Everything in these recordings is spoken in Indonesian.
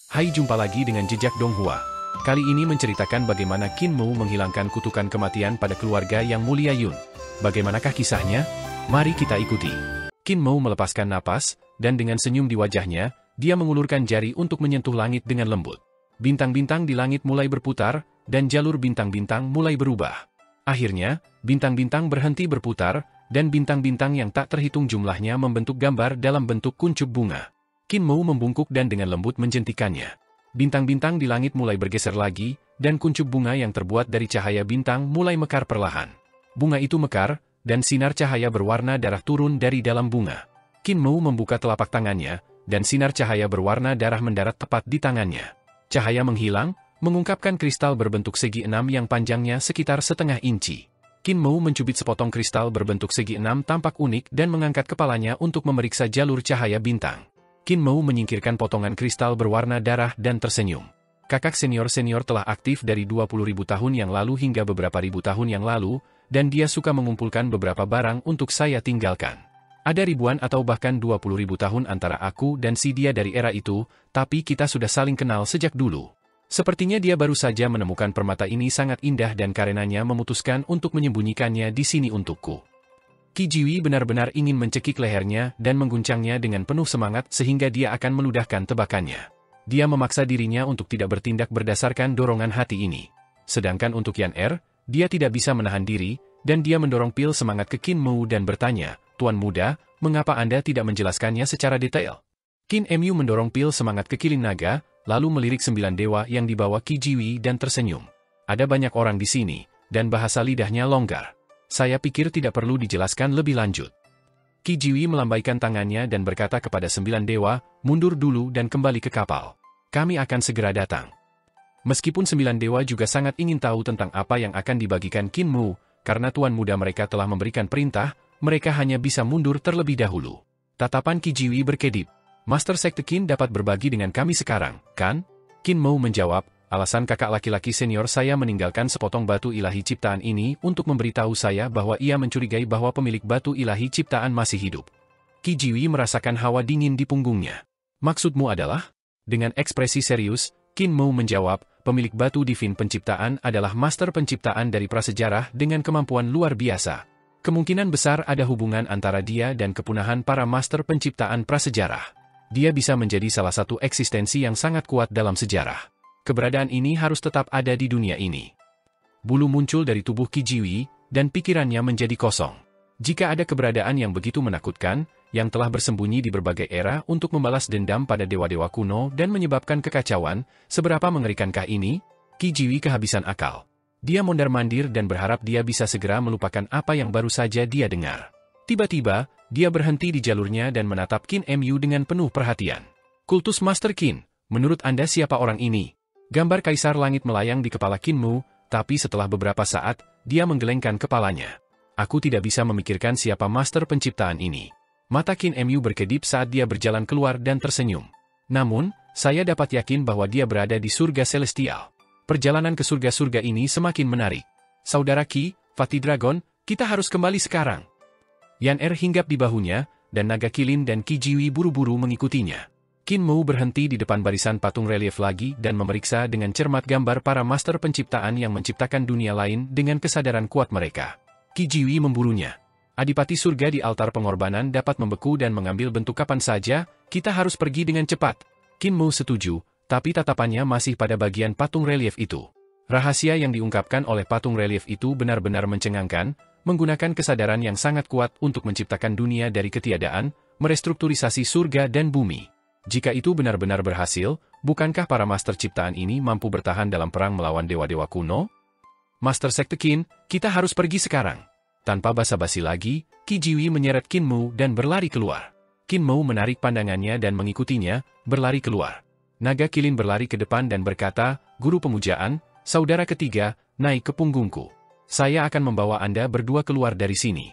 Hai, jumpa lagi dengan Jejak Donghua. Kali ini menceritakan bagaimana Qin Mu menghilangkan kutukan kematian pada keluarga yang mulia Yun. Bagaimanakah kisahnya? Mari kita ikuti. Qin Mu melepaskan napas, dan dengan senyum di wajahnya, dia mengulurkan jari untuk menyentuh langit dengan lembut. Bintang-bintang di langit mulai berputar, dan jalur bintang-bintang mulai berubah. Akhirnya, bintang-bintang berhenti berputar, dan bintang-bintang yang tak terhitung jumlahnya membentuk gambar dalam bentuk kuncup bunga. Qin Mu membungkuk dan dengan lembut menjentikannya. Bintang-bintang di langit mulai bergeser lagi, dan kuncup bunga yang terbuat dari cahaya bintang mulai mekar perlahan. Bunga itu mekar, dan sinar cahaya berwarna darah turun dari dalam bunga. Qin Mu membuka telapak tangannya, dan sinar cahaya berwarna darah mendarat tepat di tangannya. Cahaya menghilang, mengungkapkan kristal berbentuk segi enam yang panjangnya sekitar setengah inci. Qin Mu mencubit sepotong kristal berbentuk segi enam tampak unik dan mengangkat kepalanya untuk memeriksa jalur cahaya bintang. Qin Mu menyingkirkan potongan kristal berwarna darah dan tersenyum. Kakak senior-senior telah aktif dari 20.000 tahun yang lalu hingga beberapa ribu tahun yang lalu, dan dia suka mengumpulkan beberapa barang untuk saya tinggalkan. Ada ribuan atau bahkan 20.000 tahun antara aku dan si dia dari era itu, tapi kita sudah saling kenal sejak dulu. Sepertinya dia baru saja menemukan permata ini sangat indah dan karenanya memutuskan untuk menyembunyikannya di sini untukku. Qi Jiwi benar-benar ingin mencekik lehernya dan mengguncangnya dengan penuh semangat sehingga dia akan meludahkan tebakannya. Dia memaksa dirinya untuk tidak bertindak berdasarkan dorongan hati ini. Sedangkan untuk Yan Er, dia tidak bisa menahan diri, dan dia mendorong pil semangat ke Qin Mu dan bertanya, "Tuan muda, mengapa Anda tidak menjelaskannya secara detail?" Qin Mu mendorong pil semangat ke Kilin Naga, lalu melirik 9 dewa yang dibawa Qi Jiwi dan tersenyum. "Ada banyak orang di sini, dan bahasa lidahnya longgar. Saya pikir tidak perlu dijelaskan lebih lanjut." Qi Jiwi melambaikan tangannya dan berkata kepada 9 dewa, "Mundur dulu dan kembali ke kapal. Kami akan segera datang." Meskipun 9 dewa juga sangat ingin tahu tentang apa yang akan dibagikan Qin Mu, karena tuan muda mereka telah memberikan perintah, mereka hanya bisa mundur terlebih dahulu. Tatapan Qi Jiwi berkedip. "Master Sekte Qin dapat berbagi dengan kami sekarang, kan?" Qin Mu menjawab, "Alasan kakak laki-laki senior saya meninggalkan sepotong batu ilahi ciptaan ini untuk memberitahu saya bahwa ia mencurigai bahwa pemilik batu ilahi ciptaan masih hidup." Qi Jiwi merasakan hawa dingin di punggungnya. "Maksudmu adalah?" Dengan ekspresi serius, Qin Mu menjawab, "Pemilik batu divin penciptaan adalah master penciptaan dari prasejarah dengan kemampuan luar biasa. Kemungkinan besar ada hubungan antara dia dan kepunahan para master penciptaan prasejarah. Dia bisa menjadi salah satu eksistensi yang sangat kuat dalam sejarah. Keberadaan ini harus tetap ada di dunia ini." Bulu muncul dari tubuh Qi Jiwi, dan pikirannya menjadi kosong. Jika ada keberadaan yang begitu menakutkan, yang telah bersembunyi di berbagai era untuk membalas dendam pada dewa-dewa kuno dan menyebabkan kekacauan, seberapa mengerikankah ini? Qi Jiwi kehabisan akal. Dia mondar-mandir dan berharap dia bisa segera melupakan apa yang baru saja dia dengar. Tiba-tiba, dia berhenti di jalurnya dan menatap Qin Mu dengan penuh perhatian. "Kultus Master Qin, menurut Anda siapa orang ini?" Gambar Kaisar Langit melayang di kepala Qin Mu, tapi setelah beberapa saat, dia menggelengkan kepalanya. "Aku tidak bisa memikirkan siapa master penciptaan ini." Mata Qin Mu berkedip saat dia berjalan keluar dan tersenyum. "Namun, saya dapat yakin bahwa dia berada di surga celestial. Perjalanan ke surga-surga ini semakin menarik. Saudara Qi, Fatih Dragon, kita harus kembali sekarang." Yan Er hinggap di bahunya, dan naga Kilin dan Qi Jiwi buru-buru mengikutinya. Qin Mu berhenti di depan barisan patung relief lagi dan memeriksa dengan cermat gambar para master penciptaan yang menciptakan dunia lain dengan kesadaran kuat mereka. Qi Jiwi memburunya. "Adipati surga di altar pengorbanan dapat membeku dan mengambil bentuk kapan saja, kita harus pergi dengan cepat." Qin Mu setuju, tapi tatapannya masih pada bagian patung relief itu. Rahasia yang diungkapkan oleh patung relief itu benar-benar mencengangkan, menggunakan kesadaran yang sangat kuat untuk menciptakan dunia dari ketiadaan, merestrukturisasi surga dan bumi. Jika itu benar-benar berhasil, bukankah para master ciptaan ini mampu bertahan dalam perang melawan dewa-dewa kuno? "Master Sekte Qin, kita harus pergi sekarang." Tanpa basa-basi lagi, Qi Jiwi menyeret Qin Mu dan berlari keluar. Qin Mu menarik pandangannya dan mengikutinya, berlari keluar. Naga Kilin berlari ke depan dan berkata, "Guru pemujaan, saudara ketiga, naik ke punggungku. Saya akan membawa Anda berdua keluar dari sini."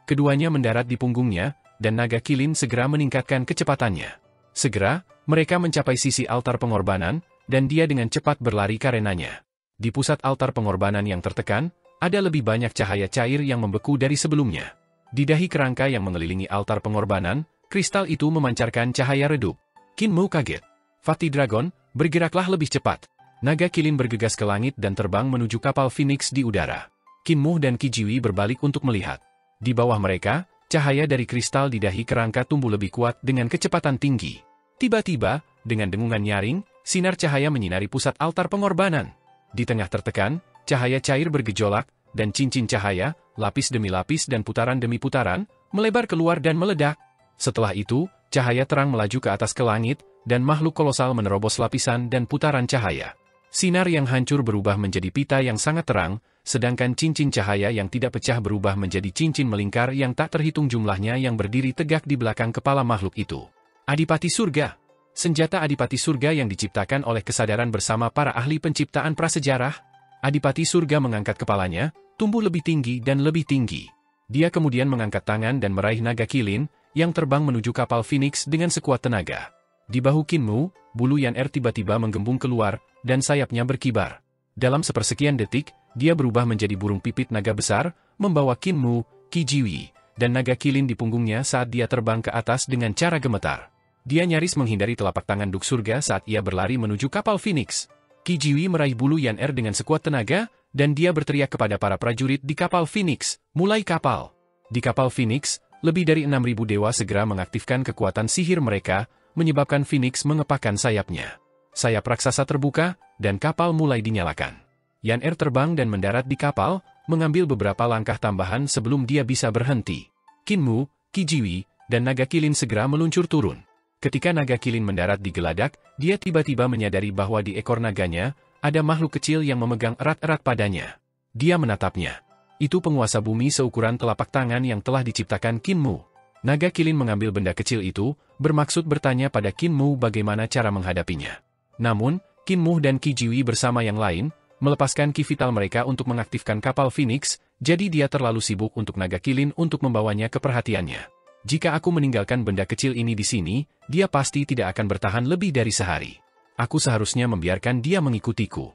Keduanya mendarat di punggungnya, dan naga Kilin segera meningkatkan kecepatannya. Segera, mereka mencapai sisi altar pengorbanan, dan dia dengan cepat berlari karenanya. Di pusat altar pengorbanan yang tertekan, ada lebih banyak cahaya cair yang membeku dari sebelumnya. Di dahi kerangka yang mengelilingi altar pengorbanan, kristal itu memancarkan cahaya redup. Qin Mu kaget. Fatih Dragon, bergeraklah lebih cepat. Naga Kilin bergegas ke langit dan terbang menuju kapal Phoenix di udara. Qin Mu dan Qi Jiwi berbalik untuk melihat. Di bawah mereka, cahaya dari kristal di dahi kerangka tumbuh lebih kuat dengan kecepatan tinggi. Tiba-tiba, dengan dengungan nyaring, sinar cahaya menyinari pusat altar pengorbanan. Di tengah tertekan, cahaya cair bergejolak, dan cincin cahaya, lapis demi lapis dan putaran demi putaran, melebar keluar dan meledak. Setelah itu, cahaya terang melaju ke atas ke langit, dan makhluk kolosal menerobos lapisan dan putaran cahaya. Sinar yang hancur berubah menjadi pita yang sangat terang, sedangkan cincin cahaya yang tidak pecah berubah menjadi cincin melingkar yang tak terhitung jumlahnya yang berdiri tegak di belakang kepala makhluk itu. Adipati Surga. Senjata Adipati Surga yang diciptakan oleh kesadaran bersama para ahli penciptaan prasejarah. Adipati Surga mengangkat kepalanya, tumbuh lebih tinggi dan lebih tinggi. Dia kemudian mengangkat tangan dan meraih naga Kilin, yang terbang menuju kapal Phoenix dengan sekuat tenaga. Di bahu Qin Mu, bulu Yan-Er tiba-tiba menggembung keluar, dan sayapnya berkibar. Dalam sepersekian detik, dia berubah menjadi burung pipit naga besar, membawa Qin Mu, Qi Jiwi, dan naga Kilin di punggungnya saat dia terbang ke atas dengan cara gemetar. Dia nyaris menghindari telapak tangan Duk Surga saat ia berlari menuju kapal Phoenix. Qi Jiwi meraih bulu Yan-Er dengan sekuat tenaga, dan dia berteriak kepada para prajurit di kapal Phoenix, mulai kapal. Di kapal Phoenix, lebih dari 6.000 dewa segera mengaktifkan kekuatan sihir mereka, menyebabkan Phoenix mengepakkan sayapnya. Sayap raksasa terbuka, dan kapal mulai dinyalakan. Yan-Er terbang dan mendarat di kapal, mengambil beberapa langkah tambahan sebelum dia bisa berhenti. Qin Mu, Qi Jiwi, dan naga Kilin segera meluncur turun. Ketika naga Kilin mendarat di geladak, dia tiba-tiba menyadari bahwa di ekor naganya, ada makhluk kecil yang memegang erat-erat padanya. Dia menatapnya. Itu penguasa bumi seukuran telapak tangan yang telah diciptakan Qin Mu. Naga Kilin mengambil benda kecil itu, bermaksud bertanya pada Qin Mu bagaimana cara menghadapinya. Namun, Qin Mu dan Qi Jiwi bersama yang lain, melepaskan ki vital mereka untuk mengaktifkan kapal Phoenix, jadi dia terlalu sibuk untuk naga Kilin untuk membawanya ke perhatiannya. Jika aku meninggalkan benda kecil ini di sini, dia pasti tidak akan bertahan lebih dari sehari. Aku seharusnya membiarkan dia mengikutiku.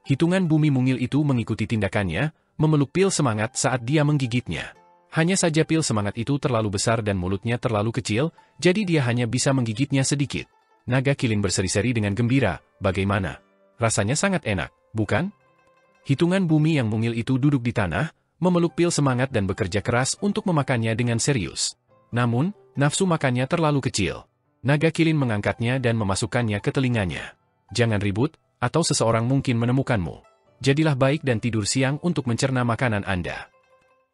Hitungan bumi mungil itu mengikuti tindakannya, memeluk pil semangat saat dia menggigitnya. Hanya saja pil semangat itu terlalu besar dan mulutnya terlalu kecil, jadi dia hanya bisa menggigitnya sedikit. Naga Kilin berseri-seri dengan gembira, bagaimana? Rasanya sangat enak, bukan? Hitungan bumi yang mungil itu duduk di tanah, memeluk pil semangat dan bekerja keras untuk memakannya dengan serius. Namun, nafsu makannya terlalu kecil. Naga Kilin mengangkatnya dan memasukkannya ke telinganya. Jangan ribut, atau seseorang mungkin menemukanmu. Jadilah baik dan tidur siang untuk mencerna makanan Anda.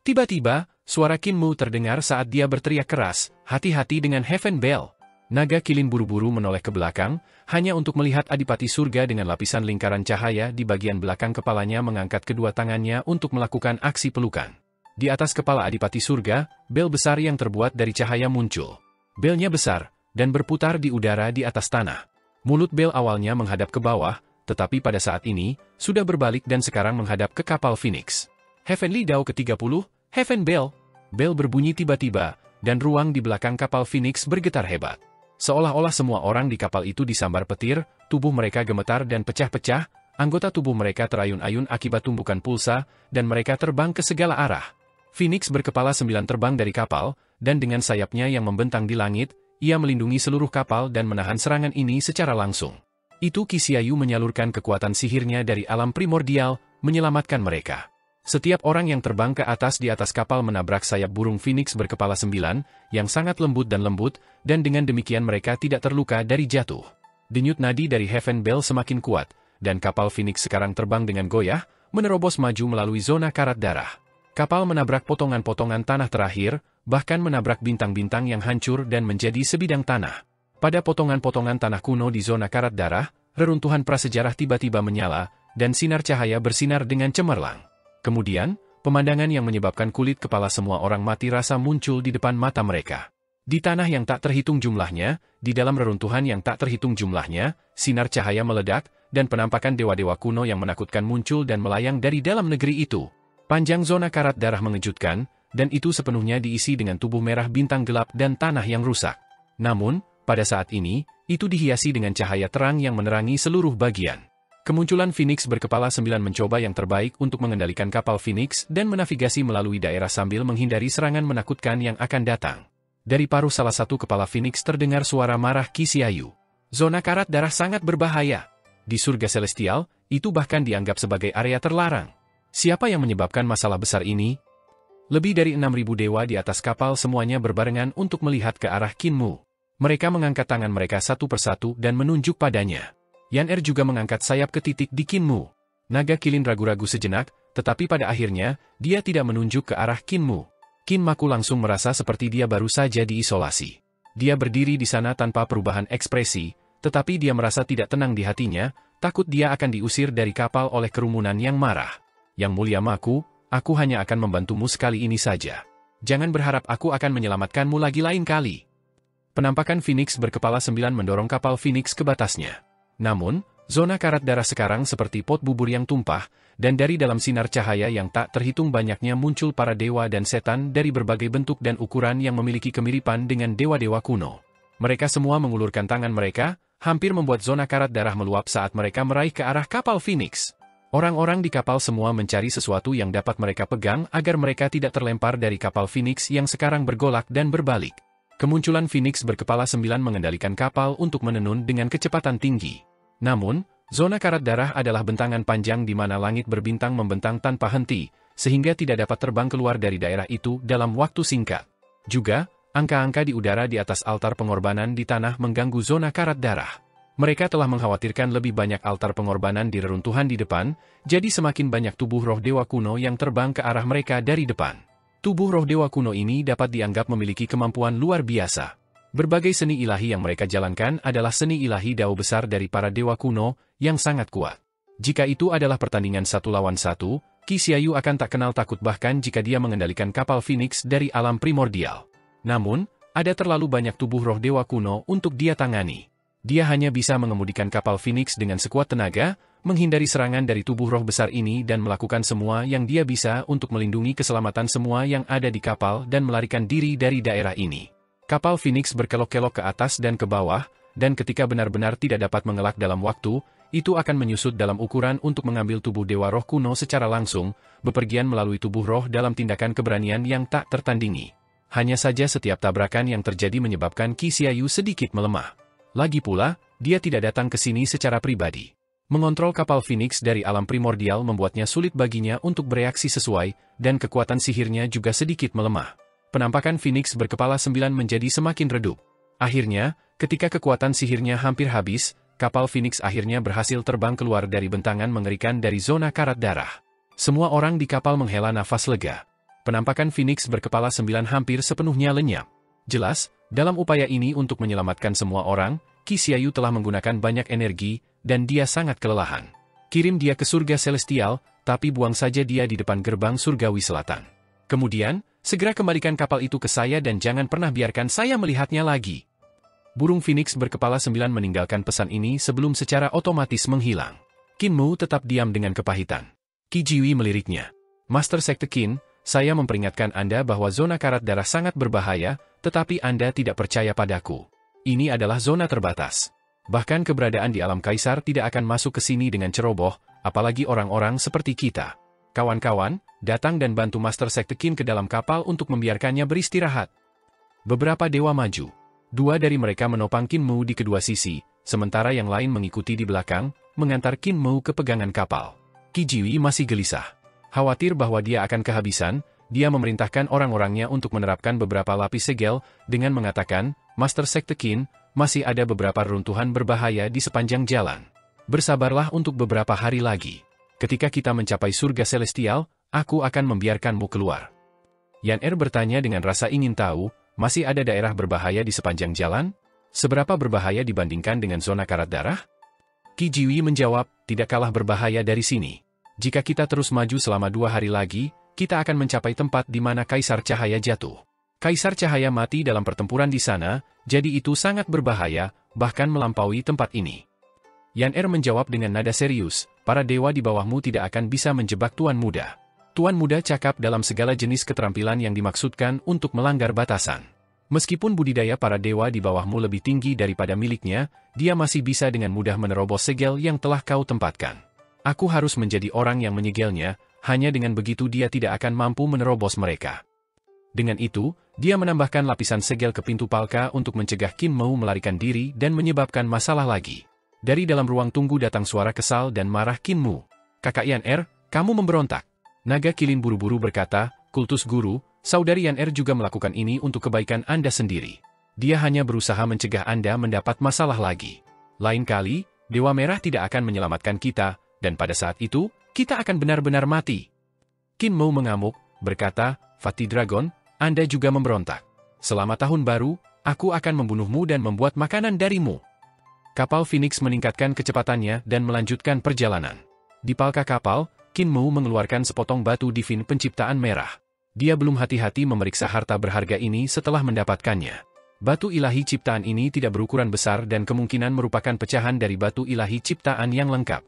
Tiba-tiba, suara Qin Mu terdengar saat dia berteriak keras, hati-hati dengan Heaven Bell. Naga Kilin buru-buru menoleh ke belakang, hanya untuk melihat Adipati Surga dengan lapisan lingkaran cahaya di bagian belakang kepalanya mengangkat kedua tangannya untuk melakukan aksi pelukan. Di atas kepala Adipati Surga, bel besar yang terbuat dari cahaya muncul. Belnya besar, dan berputar di udara di atas tanah. Mulut bel awalnya menghadap ke bawah, tetapi pada saat ini, sudah berbalik dan sekarang menghadap ke kapal Phoenix. Heavenly Dao ke-30, Heaven Bell. Bel berbunyi tiba-tiba, dan ruang di belakang kapal Phoenix bergetar hebat. Seolah-olah semua orang di kapal itu disambar petir, tubuh mereka gemetar dan pecah-pecah, anggota tubuh mereka terayun-ayun akibat tumbukan pulsa, dan mereka terbang ke segala arah. Phoenix berkepala 9 terbang dari kapal, dan dengan sayapnya yang membentang di langit, ia melindungi seluruh kapal dan menahan serangan ini secara langsung. Itu Qi Xiaoyu menyalurkan kekuatan sihirnya dari alam primordial, menyelamatkan mereka. Setiap orang yang terbang ke atas di atas kapal menabrak sayap burung Phoenix berkepala 9, yang sangat lembut, dan dengan demikian mereka tidak terluka dari jatuh. Denyut nadi dari Heaven Bell semakin kuat, dan kapal Phoenix sekarang terbang dengan goyah, menerobos maju melalui zona karat darah. Kapal menabrak potongan-potongan tanah terakhir, bahkan menabrak bintang-bintang yang hancur dan menjadi sebidang tanah. Pada potongan-potongan tanah kuno di zona karat darah, reruntuhan prasejarah tiba-tiba menyala, dan sinar cahaya bersinar dengan cemerlang. Kemudian, pemandangan yang menyebabkan kulit kepala semua orang mati rasa muncul di depan mata mereka. Di tanah yang tak terhitung jumlahnya, di dalam reruntuhan yang tak terhitung jumlahnya, sinar cahaya meledak, dan penampakan dewa-dewa kuno yang menakutkan muncul dan melayang dari dalam negeri itu. Panjang zona karat darah mengejutkan, dan itu sepenuhnya diisi dengan tubuh merah bintang gelap dan tanah yang rusak. Namun, pada saat ini, itu dihiasi dengan cahaya terang yang menerangi seluruh bagian. Kemunculan Phoenix berkepala 9 mencoba yang terbaik untuk mengendalikan kapal Phoenix dan menavigasi melalui daerah sambil menghindari serangan menakutkan yang akan datang. Dari paruh salah satu kepala Phoenix terdengar suara marah Qi Xiaoyu. Zona karat darah sangat berbahaya. Di surga celestial, itu bahkan dianggap sebagai area terlarang. Siapa yang menyebabkan masalah besar ini? Lebih dari 6.000 dewa di atas kapal semuanya berbarengan untuk melihat ke arah Kinmu. Mereka mengangkat tangan mereka satu persatu dan menunjuk padanya. Yan Er juga mengangkat sayap ke titik di Kinmu. Naga Kilin ragu-ragu sejenak, tetapi pada akhirnya, dia tidak menunjuk ke arah Kinmu. Kin Maku langsung merasa seperti dia baru saja diisolasi. Dia berdiri di sana tanpa perubahan ekspresi, tetapi dia merasa tidak tenang di hatinya, takut dia akan diusir dari kapal oleh kerumunan yang marah. Yang mulia Maku, aku hanya akan membantumu sekali ini saja. Jangan berharap aku akan menyelamatkanmu lagi lain kali. Penampakan Phoenix berkepala 9 mendorong kapal Phoenix ke batasnya. Namun, zona karat darah sekarang seperti pot bubur yang tumpah, dan dari dalam sinar cahaya yang tak terhitung banyaknya muncul para dewa dan setan dari berbagai bentuk dan ukuran yang memiliki kemiripan dengan dewa-dewa kuno. Mereka semua mengulurkan tangan mereka, hampir membuat zona karat darah meluap saat mereka meraih ke arah kapal Phoenix. Orang-orang di kapal semua mencari sesuatu yang dapat mereka pegang agar mereka tidak terlempar dari kapal Phoenix yang sekarang bergolak dan berbalik. Kemunculan Phoenix berkepala 9 mengendalikan kapal untuk menenun dengan kecepatan tinggi. Namun, zona karat darah adalah bentangan panjang di mana langit berbintang membentang tanpa henti, sehingga tidak dapat terbang keluar dari daerah itu dalam waktu singkat. Juga, angka-angka di udara di atas altar pengorbanan di tanah mengganggu zona karat darah. Mereka telah mengkhawatirkan lebih banyak altar pengorbanan di reruntuhan di depan, jadi semakin banyak tubuh roh dewa kuno yang terbang ke arah mereka dari depan. Tubuh roh dewa kuno ini dapat dianggap memiliki kemampuan luar biasa. Berbagai seni ilahi yang mereka jalankan adalah seni ilahi dao besar dari para dewa kuno yang sangat kuat. Jika itu adalah pertandingan 1 lawan 1, Qi Xiaoyu akan tak kenal takut bahkan jika dia mengendalikan kapal Phoenix dari alam primordial. Namun, ada terlalu banyak tubuh roh dewa kuno untuk dia tangani. Dia hanya bisa mengemudikan kapal Phoenix dengan sekuat tenaga, menghindari serangan dari tubuh roh besar ini dan melakukan semua yang dia bisa untuk melindungi keselamatan semua yang ada di kapal dan melarikan diri dari daerah ini. Kapal Phoenix berkelok-kelok ke atas dan ke bawah, dan ketika benar-benar tidak dapat mengelak dalam waktu, itu akan menyusut dalam ukuran untuk mengambil tubuh dewa roh kuno secara langsung, bepergian melalui tubuh roh dalam tindakan keberanian yang tak tertandingi. Hanya saja setiap tabrakan yang terjadi menyebabkan Qi Xiaoyu sedikit melemah. Lagi pula, dia tidak datang ke sini secara pribadi. Mengontrol kapal Phoenix dari alam primordial membuatnya sulit baginya untuk bereaksi sesuai, dan kekuatan sihirnya juga sedikit melemah. Penampakan Phoenix berkepala 9 menjadi semakin redup. Akhirnya, ketika kekuatan sihirnya hampir habis, kapal Phoenix akhirnya berhasil terbang keluar dari bentangan mengerikan dari zona karat darah. Semua orang di kapal menghela nafas lega. Penampakan Phoenix berkepala 9 hampir sepenuhnya lenyap. Jelas, dalam upaya ini untuk menyelamatkan semua orang, Qi Xiaoyu telah menggunakan banyak energi, dan dia sangat kelelahan. Kirim dia ke surga celestial, tapi buang saja dia di depan gerbang surgawi selatan. Kemudian, segera kembalikan kapal itu ke saya dan jangan pernah biarkan saya melihatnya lagi. Burung Phoenix berkepala 9 meninggalkan pesan ini sebelum secara otomatis menghilang. Kinmu tetap diam dengan kepahitan. Qi Jiwi meliriknya. Master Sekte Qin, saya memperingatkan Anda bahwa zona karat darah sangat berbahaya, tetapi Anda tidak percaya padaku. Ini adalah zona terbatas. Bahkan keberadaan di alam kaisar tidak akan masuk ke sini dengan ceroboh, apalagi orang-orang seperti kita. Kawan-kawan, datang dan bantu Master Sekte Qin ke dalam kapal untuk membiarkannya beristirahat. Beberapa dewa maju. 2 dari mereka menopang Kinmu di kedua sisi, sementara yang lain mengikuti di belakang, mengantar Kinmu ke pegangan kapal. Qi Jiwi masih gelisah. Khawatir bahwa dia akan kehabisan, dia memerintahkan orang-orangnya untuk menerapkan beberapa lapis segel, dengan mengatakan, Master Sekte Qin, masih ada beberapa reruntuhan berbahaya di sepanjang jalan. Bersabarlah untuk beberapa hari lagi. Ketika kita mencapai surga celestial, aku akan membiarkanmu keluar. Yan Er bertanya dengan rasa ingin tahu, masih ada daerah berbahaya di sepanjang jalan? Seberapa berbahaya dibandingkan dengan zona karat darah? Qi Jiwi menjawab, tidak kalah berbahaya dari sini. Jika kita terus maju selama 2 hari lagi, kita akan mencapai tempat di mana Kaisar Cahaya jatuh. Kaisar Cahaya mati dalam pertempuran di sana, jadi itu sangat berbahaya, bahkan melampaui tempat ini. Yan Er menjawab dengan nada serius, para dewa di bawahmu tidak akan bisa menjebak Tuan Muda. Tuan Muda cakap dalam segala jenis keterampilan yang dimaksudkan untuk melanggar batasan. Meskipun budidaya para dewa di bawahmu lebih tinggi daripada miliknya, dia masih bisa dengan mudah menerobos segel yang telah kau tempatkan. Aku harus menjadi orang yang menyegelnya, hanya dengan begitu dia tidak akan mampu menerobos mereka. Dengan itu, dia menambahkan lapisan segel ke pintu palka untuk mencegah Qin Mou melarikan diri dan menyebabkan masalah lagi. Dari dalam ruang tunggu datang suara kesal dan marah Qin Mou. "Kakak Yan Er, kamu memberontak." Naga Kilin buru-buru berkata, "Kultus Guru, saudari Yan Er juga melakukan ini untuk kebaikan Anda sendiri. Dia hanya berusaha mencegah Anda mendapat masalah lagi. Lain kali, Dewa Merah tidak akan menyelamatkan kita, dan pada saat itu, kita akan benar-benar mati." Qin Mou mengamuk, berkata, "Fatih Dragon, Anda juga memberontak. Selama tahun baru, aku akan membunuhmu dan membuat makanan darimu." Kapal Phoenix meningkatkan kecepatannya dan melanjutkan perjalanan. Di palka kapal, Qin Mou mengeluarkan sepotong batu divin penciptaan merah. Dia belum hati-hati memeriksa harta berharga ini setelah mendapatkannya. Batu ilahi ciptaan ini tidak berukuran besar dan kemungkinan merupakan pecahan dari batu ilahi ciptaan yang lengkap.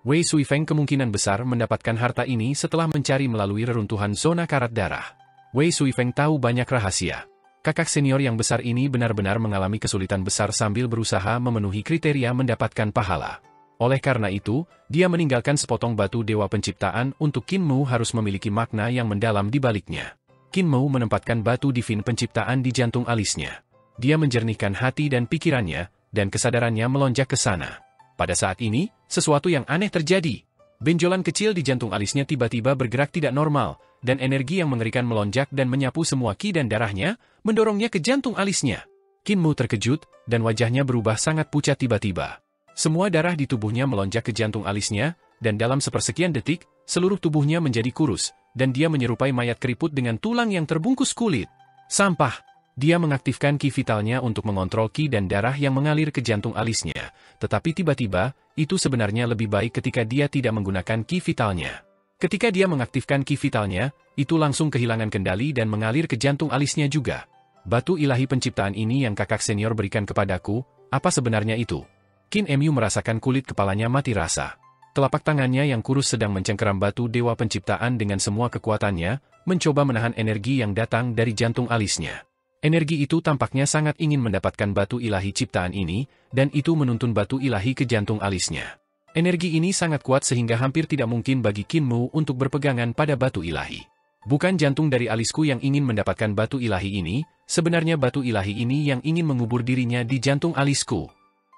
Wei Suifeng kemungkinan besar mendapatkan harta ini setelah mencari melalui reruntuhan zona karat darah. Wei Suifeng tahu banyak rahasia. Kakak senior yang besar ini benar-benar mengalami kesulitan besar sambil berusaha memenuhi kriteria mendapatkan pahala. Oleh karena itu, dia meninggalkan sepotong batu dewa penciptaan untuk Qin Mou harus memiliki makna yang mendalam di baliknya. Qin Mou menempatkan batu divin penciptaan di jantung alisnya. Dia menjernihkan hati dan pikirannya, dan kesadarannya melonjak ke sana. Pada saat ini, sesuatu yang aneh terjadi. Benjolan kecil di jantung alisnya tiba-tiba bergerak tidak normal, dan energi yang mengerikan melonjak dan menyapu semua ki dan darahnya, mendorongnya ke jantung alisnya. Qin Mou terkejut, dan wajahnya berubah sangat pucat tiba-tiba. Semua darah di tubuhnya melonjak ke jantung alisnya, dan dalam sepersekian detik, seluruh tubuhnya menjadi kurus, dan dia menyerupai mayat keriput dengan tulang yang terbungkus kulit. Sampah! Dia mengaktifkan ki vitalnya untuk mengontrol ki dan darah yang mengalir ke jantung alisnya, tetapi tiba-tiba, itu sebenarnya lebih baik ketika dia tidak menggunakan ki vitalnya. Ketika dia mengaktifkan ki vitalnya, itu langsung kehilangan kendali dan mengalir ke jantung alisnya juga. Batu ilahi penciptaan ini yang kakak senior berikan kepadaku, apa sebenarnya itu? Qin Mu merasakan kulit kepalanya mati rasa. Telapak tangannya yang kurus sedang mencengkeram batu dewa penciptaan dengan semua kekuatannya, mencoba menahan energi yang datang dari jantung alisnya. Energi itu tampaknya sangat ingin mendapatkan batu ilahi ciptaan ini, dan itu menuntun batu ilahi ke jantung alisnya. Energi ini sangat kuat sehingga hampir tidak mungkin bagi Qin Mou untuk berpegangan pada batu ilahi. Bukan jantung dari alisku yang ingin mendapatkan batu ilahi ini, sebenarnya batu ilahi ini yang ingin mengubur dirinya di jantung alisku.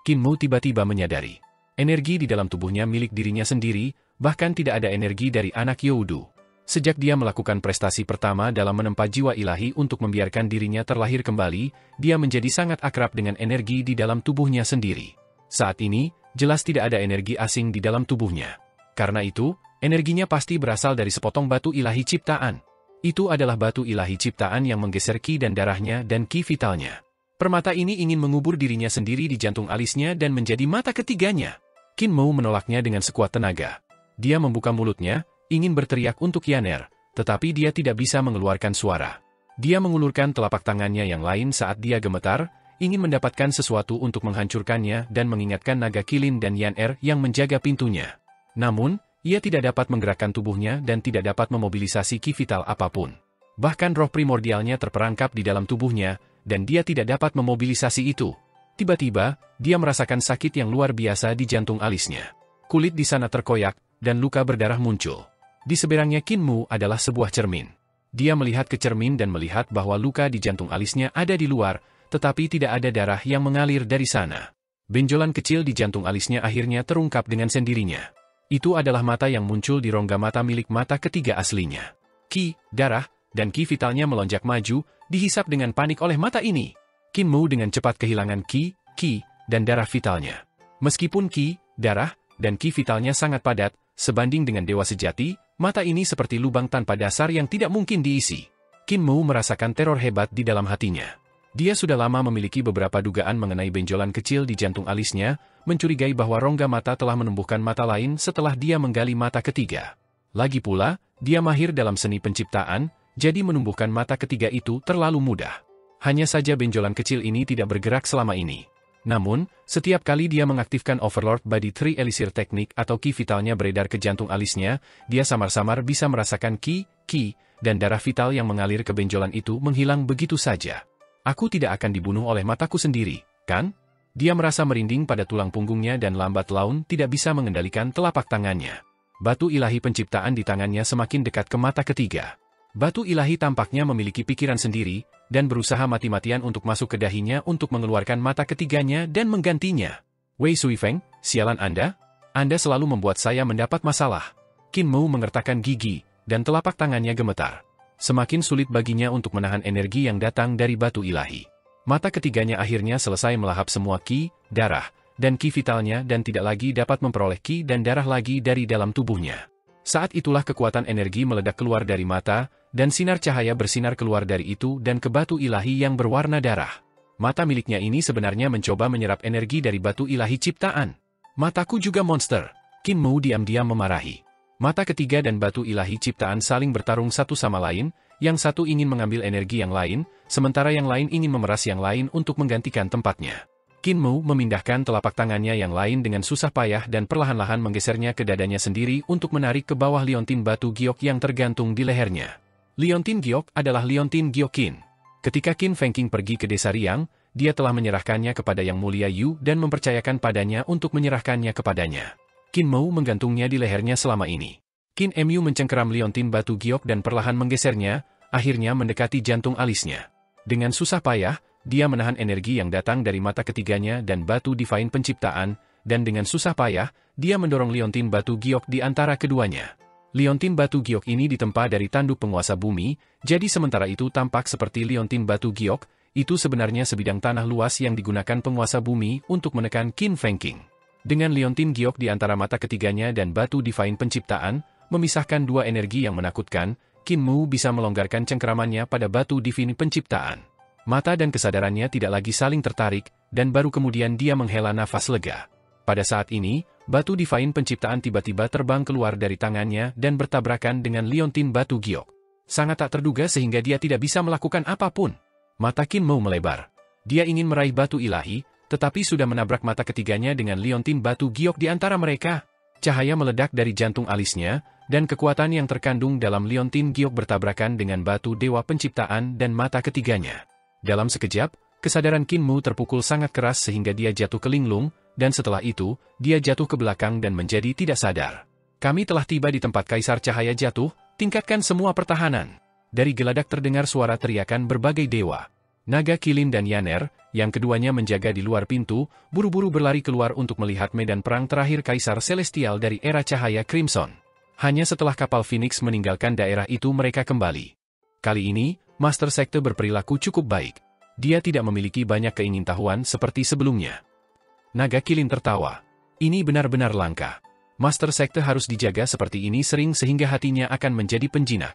Qin Mou tiba-tiba menyadari. Energi di dalam tubuhnya milik dirinya sendiri, bahkan tidak ada energi dari anak Youdu. Sejak dia melakukan prestasi pertama dalam menempa jiwa ilahi untuk membiarkan dirinya terlahir kembali, dia menjadi sangat akrab dengan energi di dalam tubuhnya sendiri. Saat ini, jelas tidak ada energi asing di dalam tubuhnya. Karena itu, energinya pasti berasal dari sepotong batu ilahi ciptaan. Itu adalah batu ilahi ciptaan yang menggeser ki dan darahnya dan ki vitalnya. Permata ini ingin mengubur dirinya sendiri di jantung alisnya dan menjadi mata ketiganya. Qin Mou menolaknya dengan sekuat tenaga. Dia membuka mulutnya, ingin berteriak untuk Yan Er, tetapi dia tidak bisa mengeluarkan suara. Dia mengulurkan telapak tangannya yang lain saat dia gemetar, ingin mendapatkan sesuatu untuk menghancurkannya dan mengingatkan naga Kilin dan Yan Er yang menjaga pintunya. Namun, ia tidak dapat menggerakkan tubuhnya dan tidak dapat memobilisasi ki vital apapun. Bahkan roh primordialnya terperangkap di dalam tubuhnya, dan dia tidak dapat memobilisasi itu. Tiba-tiba, dia merasakan sakit yang luar biasa di jantung alisnya. Kulit di sana terkoyak, dan luka berdarah muncul. Di seberangnya Qin Mou adalah sebuah cermin. Dia melihat ke cermin dan melihat bahwa luka di jantung alisnya ada di luar, tetapi tidak ada darah yang mengalir dari sana. Benjolan kecil di jantung alisnya akhirnya terungkap dengan sendirinya. Itu adalah mata yang muncul di rongga mata milik mata ketiga aslinya. Ki, darah, dan ki vitalnya melonjak maju, dihisap dengan panik oleh mata ini. Qin Mou dengan cepat kehilangan ki, dan darah vitalnya. Meskipun ki, darah, dan ki vitalnya sangat padat, sebanding dengan dewa sejati, mata ini seperti lubang tanpa dasar yang tidak mungkin diisi. Qin Mou merasakan teror hebat di dalam hatinya. Dia sudah lama memiliki beberapa dugaan mengenai benjolan kecil di jantung alisnya, mencurigai bahwa rongga mata telah menumbuhkan mata lain setelah dia menggali mata ketiga. Lagi pula, dia mahir dalam seni penciptaan, jadi menumbuhkan mata ketiga itu terlalu mudah. Hanya saja benjolan kecil ini tidak bergerak selama ini. Namun, setiap kali dia mengaktifkan Overlord Body Tree Elixir Teknik atau ki vitalnya beredar ke jantung alisnya, dia samar-samar bisa merasakan ki, dan darah vital yang mengalir ke benjolan itu menghilang begitu saja. Aku tidak akan dibunuh oleh mataku sendiri, kan? Dia merasa merinding pada tulang punggungnya dan lambat laun tidak bisa mengendalikan telapak tangannya. Batu ilahi penciptaan di tangannya semakin dekat ke mata ketiga. Batu ilahi tampaknya memiliki pikiran sendiri, dan berusaha mati-matian untuk masuk ke dahinya untuk mengeluarkan mata ketiganya dan menggantinya. Wei Suifeng, sialan Anda? Anda selalu membuat saya mendapat masalah. Qin Mu mengertakkan gigi, dan telapak tangannya gemetar. Semakin sulit baginya untuk menahan energi yang datang dari batu ilahi. Mata ketiganya akhirnya selesai melahap semua ki, darah, dan ki vitalnya dan tidak lagi dapat memperoleh ki dan darah lagi dari dalam tubuhnya. Saat itulah kekuatan energi meledak keluar dari mata, dan sinar cahaya bersinar keluar dari itu dan ke batu ilahi yang berwarna darah. Mata miliknya ini sebenarnya mencoba menyerap energi dari batu ilahi ciptaan. Mataku juga monster. Qin Mu diam-diam memarahi. Mata ketiga dan batu ilahi ciptaan saling bertarung satu sama lain, yang satu ingin mengambil energi yang lain, sementara yang lain ingin memeras yang lain untuk menggantikan tempatnya. Qin Mu memindahkan telapak tangannya yang lain dengan susah payah dan perlahan-lahan menggesernya ke dadanya sendiri untuk menarik ke bawah liontin batu giok yang tergantung di lehernya. Liontin giok adalah liontin giokin. Ketika Qin Fengqing pergi ke desa Riang, dia telah menyerahkannya kepada Yang Mulia Yu dan mempercayakan padanya untuk menyerahkannya kepadanya. Qin Mu menggantungnya di lehernya selama ini. Qin Mu mencengkeram liontin batu giok dan perlahan menggesernya, akhirnya mendekati jantung alisnya. Dengan susah payah, dia menahan energi yang datang dari mata ketiganya dan batu divine penciptaan, dan dengan susah payah, dia mendorong liontin batu giok di antara keduanya. Liontin batu giok ini ditempa dari tanduk penguasa bumi, jadi sementara itu tampak seperti liontin batu giok, itu sebenarnya sebidang tanah luas yang digunakan penguasa bumi untuk menekan Qin Fengqing. Dengan liontin giok di antara mata ketiganya dan batu divine penciptaan, memisahkan dua energi yang menakutkan, Qin Mu bisa melonggarkan cengkeramannya pada batu divine penciptaan. Mata dan kesadarannya tidak lagi saling tertarik, dan baru kemudian dia menghela nafas lega. Pada saat ini, batu divine penciptaan tiba-tiba terbang keluar dari tangannya dan bertabrakan dengan liontin batu giok. Sangat tak terduga sehingga dia tidak bisa melakukan apapun. Mata Qin Mu melebar. Dia ingin meraih batu ilahi, tetapi sudah menabrak mata ketiganya dengan liontin batu giok di antara mereka. Cahaya meledak dari jantung alisnya, dan kekuatan yang terkandung dalam liontin giok bertabrakan dengan batu dewa penciptaan dan mata ketiganya. Dalam sekejap, kesadaran Qin Mu terpukul sangat keras sehingga dia jatuh ke linglung, dan setelah itu, dia jatuh ke belakang dan menjadi tidak sadar. Kami telah tiba di tempat Kaisar Cahaya jatuh, tingkatkan semua pertahanan. Dari geladak terdengar suara teriakan berbagai dewa. Naga Kilin dan Yaner, yang keduanya menjaga di luar pintu, buru-buru berlari keluar untuk melihat medan perang terakhir Kaisar Celestial dari era Cahaya Crimson. Hanya setelah kapal Phoenix meninggalkan daerah itu mereka kembali. Kali ini, Master Sekte berperilaku cukup baik. Dia tidak memiliki banyak keingintahuan seperti sebelumnya. Naga Kilin tertawa. Ini benar-benar langka. Master Sekte harus dijaga seperti ini sering sehingga hatinya akan menjadi penjinak.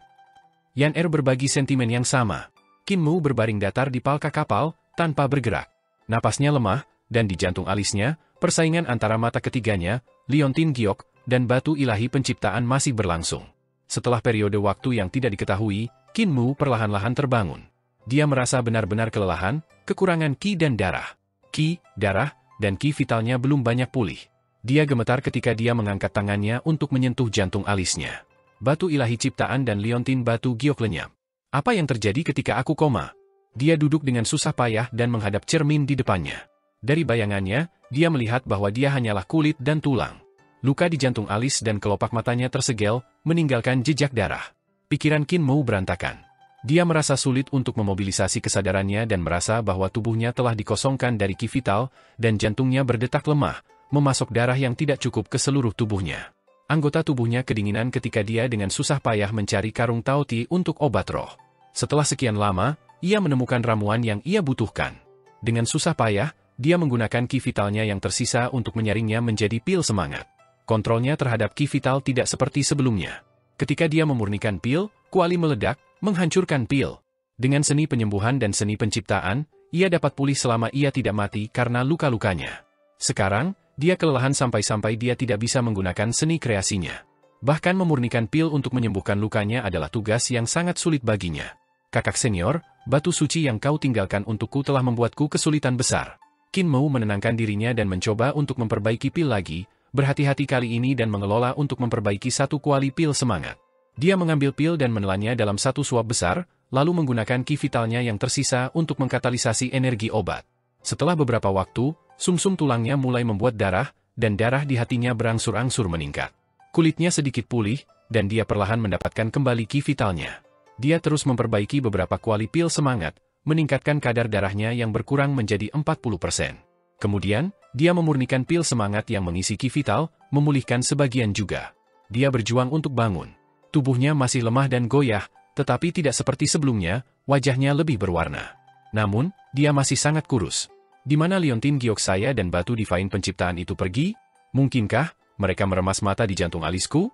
Yaner berbagi sentimen yang sama. Qin Mu berbaring datar di palka kapal, tanpa bergerak. Napasnya lemah, dan di jantung alisnya, persaingan antara mata ketiganya, liontin giok, dan batu ilahi penciptaan masih berlangsung. Setelah periode waktu yang tidak diketahui, Qin Mu perlahan-lahan terbangun. Dia merasa benar-benar kelelahan, kekurangan ki dan darah. Ki, darah, dan ki vitalnya belum banyak pulih. Dia gemetar ketika dia mengangkat tangannya untuk menyentuh jantung alisnya. Batu ilahi ciptaan dan liontin batu giok lenyap. Apa yang terjadi ketika aku koma? Dia duduk dengan susah payah dan menghadap cermin di depannya. Dari bayangannya, dia melihat bahwa dia hanyalah kulit dan tulang. Luka di jantung alis dan kelopak matanya tersegel, meninggalkan jejak darah. Pikiran Qin Mu berantakan. Dia merasa sulit untuk memobilisasi kesadarannya dan merasa bahwa tubuhnya telah dikosongkan dari ki vital, dan jantungnya berdetak lemah, memasok darah yang tidak cukup ke seluruh tubuhnya. Anggota tubuhnya kedinginan ketika dia dengan susah payah mencari karung Tao-Ti untuk obat roh. Setelah sekian lama, ia menemukan ramuan yang ia butuhkan. Dengan susah payah, dia menggunakan ki vitalnya yang tersisa untuk menyaringnya menjadi pil semangat. Kontrolnya terhadap ki vital tidak seperti sebelumnya. Ketika dia memurnikan pil, kuali meledak, menghancurkan pil. Dengan seni penyembuhan dan seni penciptaan, ia dapat pulih selama ia tidak mati karena luka-lukanya. Sekarang, dia kelelahan sampai-sampai dia tidak bisa menggunakan seni kreasinya. Bahkan memurnikan pil untuk menyembuhkan lukanya adalah tugas yang sangat sulit baginya. Kakak senior, batu suci yang kau tinggalkan untukku telah membuatku kesulitan besar. Qin Mu menenangkan dirinya dan mencoba untuk memperbaiki pil lagi, berhati-hati kali ini dan mengelola untuk memperbaiki satu kuali pil semangat. Dia mengambil pil dan menelannya dalam satu suap besar, lalu menggunakan ki vitalnya yang tersisa untuk mengkatalisasi energi obat. Setelah beberapa waktu, sumsum tulangnya mulai membuat darah, dan darah di hatinya berangsur-angsur meningkat. Kulitnya sedikit pulih, dan dia perlahan mendapatkan kembali ki vitalnya. Dia terus memperbaiki beberapa kuali pil semangat, meningkatkan kadar darahnya yang berkurang menjadi 40%. Kemudian, dia memurnikan pil semangat yang mengisi ki vital, memulihkan sebagian juga. Dia berjuang untuk bangun. Tubuhnya masih lemah dan goyah, tetapi tidak seperti sebelumnya, wajahnya lebih berwarna. Namun, dia masih sangat kurus. Di mana liontin giok saya dan batu divine penciptaan itu pergi? Mungkinkah mereka meremas mata di jantung alisku?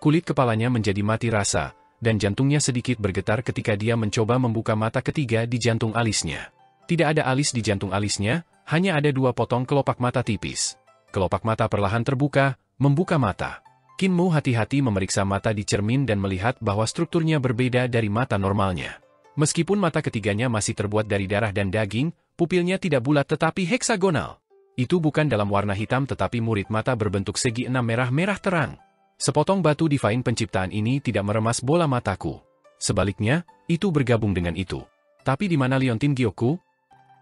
Kulit kepalanya menjadi mati rasa, dan jantungnya sedikit bergetar ketika dia mencoba membuka mata ketiga di jantung alisnya. Tidak ada alis di jantung alisnya, hanya ada 2 potong kelopak mata tipis. Kelopak mata perlahan terbuka, membuka mata. Qin Mu hati-hati memeriksa mata di cermin dan melihat bahwa strukturnya berbeda dari mata normalnya. Meskipun mata ketiganya masih terbuat dari darah dan daging, pupilnya tidak bulat tetapi heksagonal. Itu bukan dalam warna hitam tetapi murid mata berbentuk segi 6 merah-merah terang. Sepotong batu divine penciptaan ini tidak meremas bola mataku. Sebaliknya, itu bergabung dengan itu. Tapi di mana liontin giokku?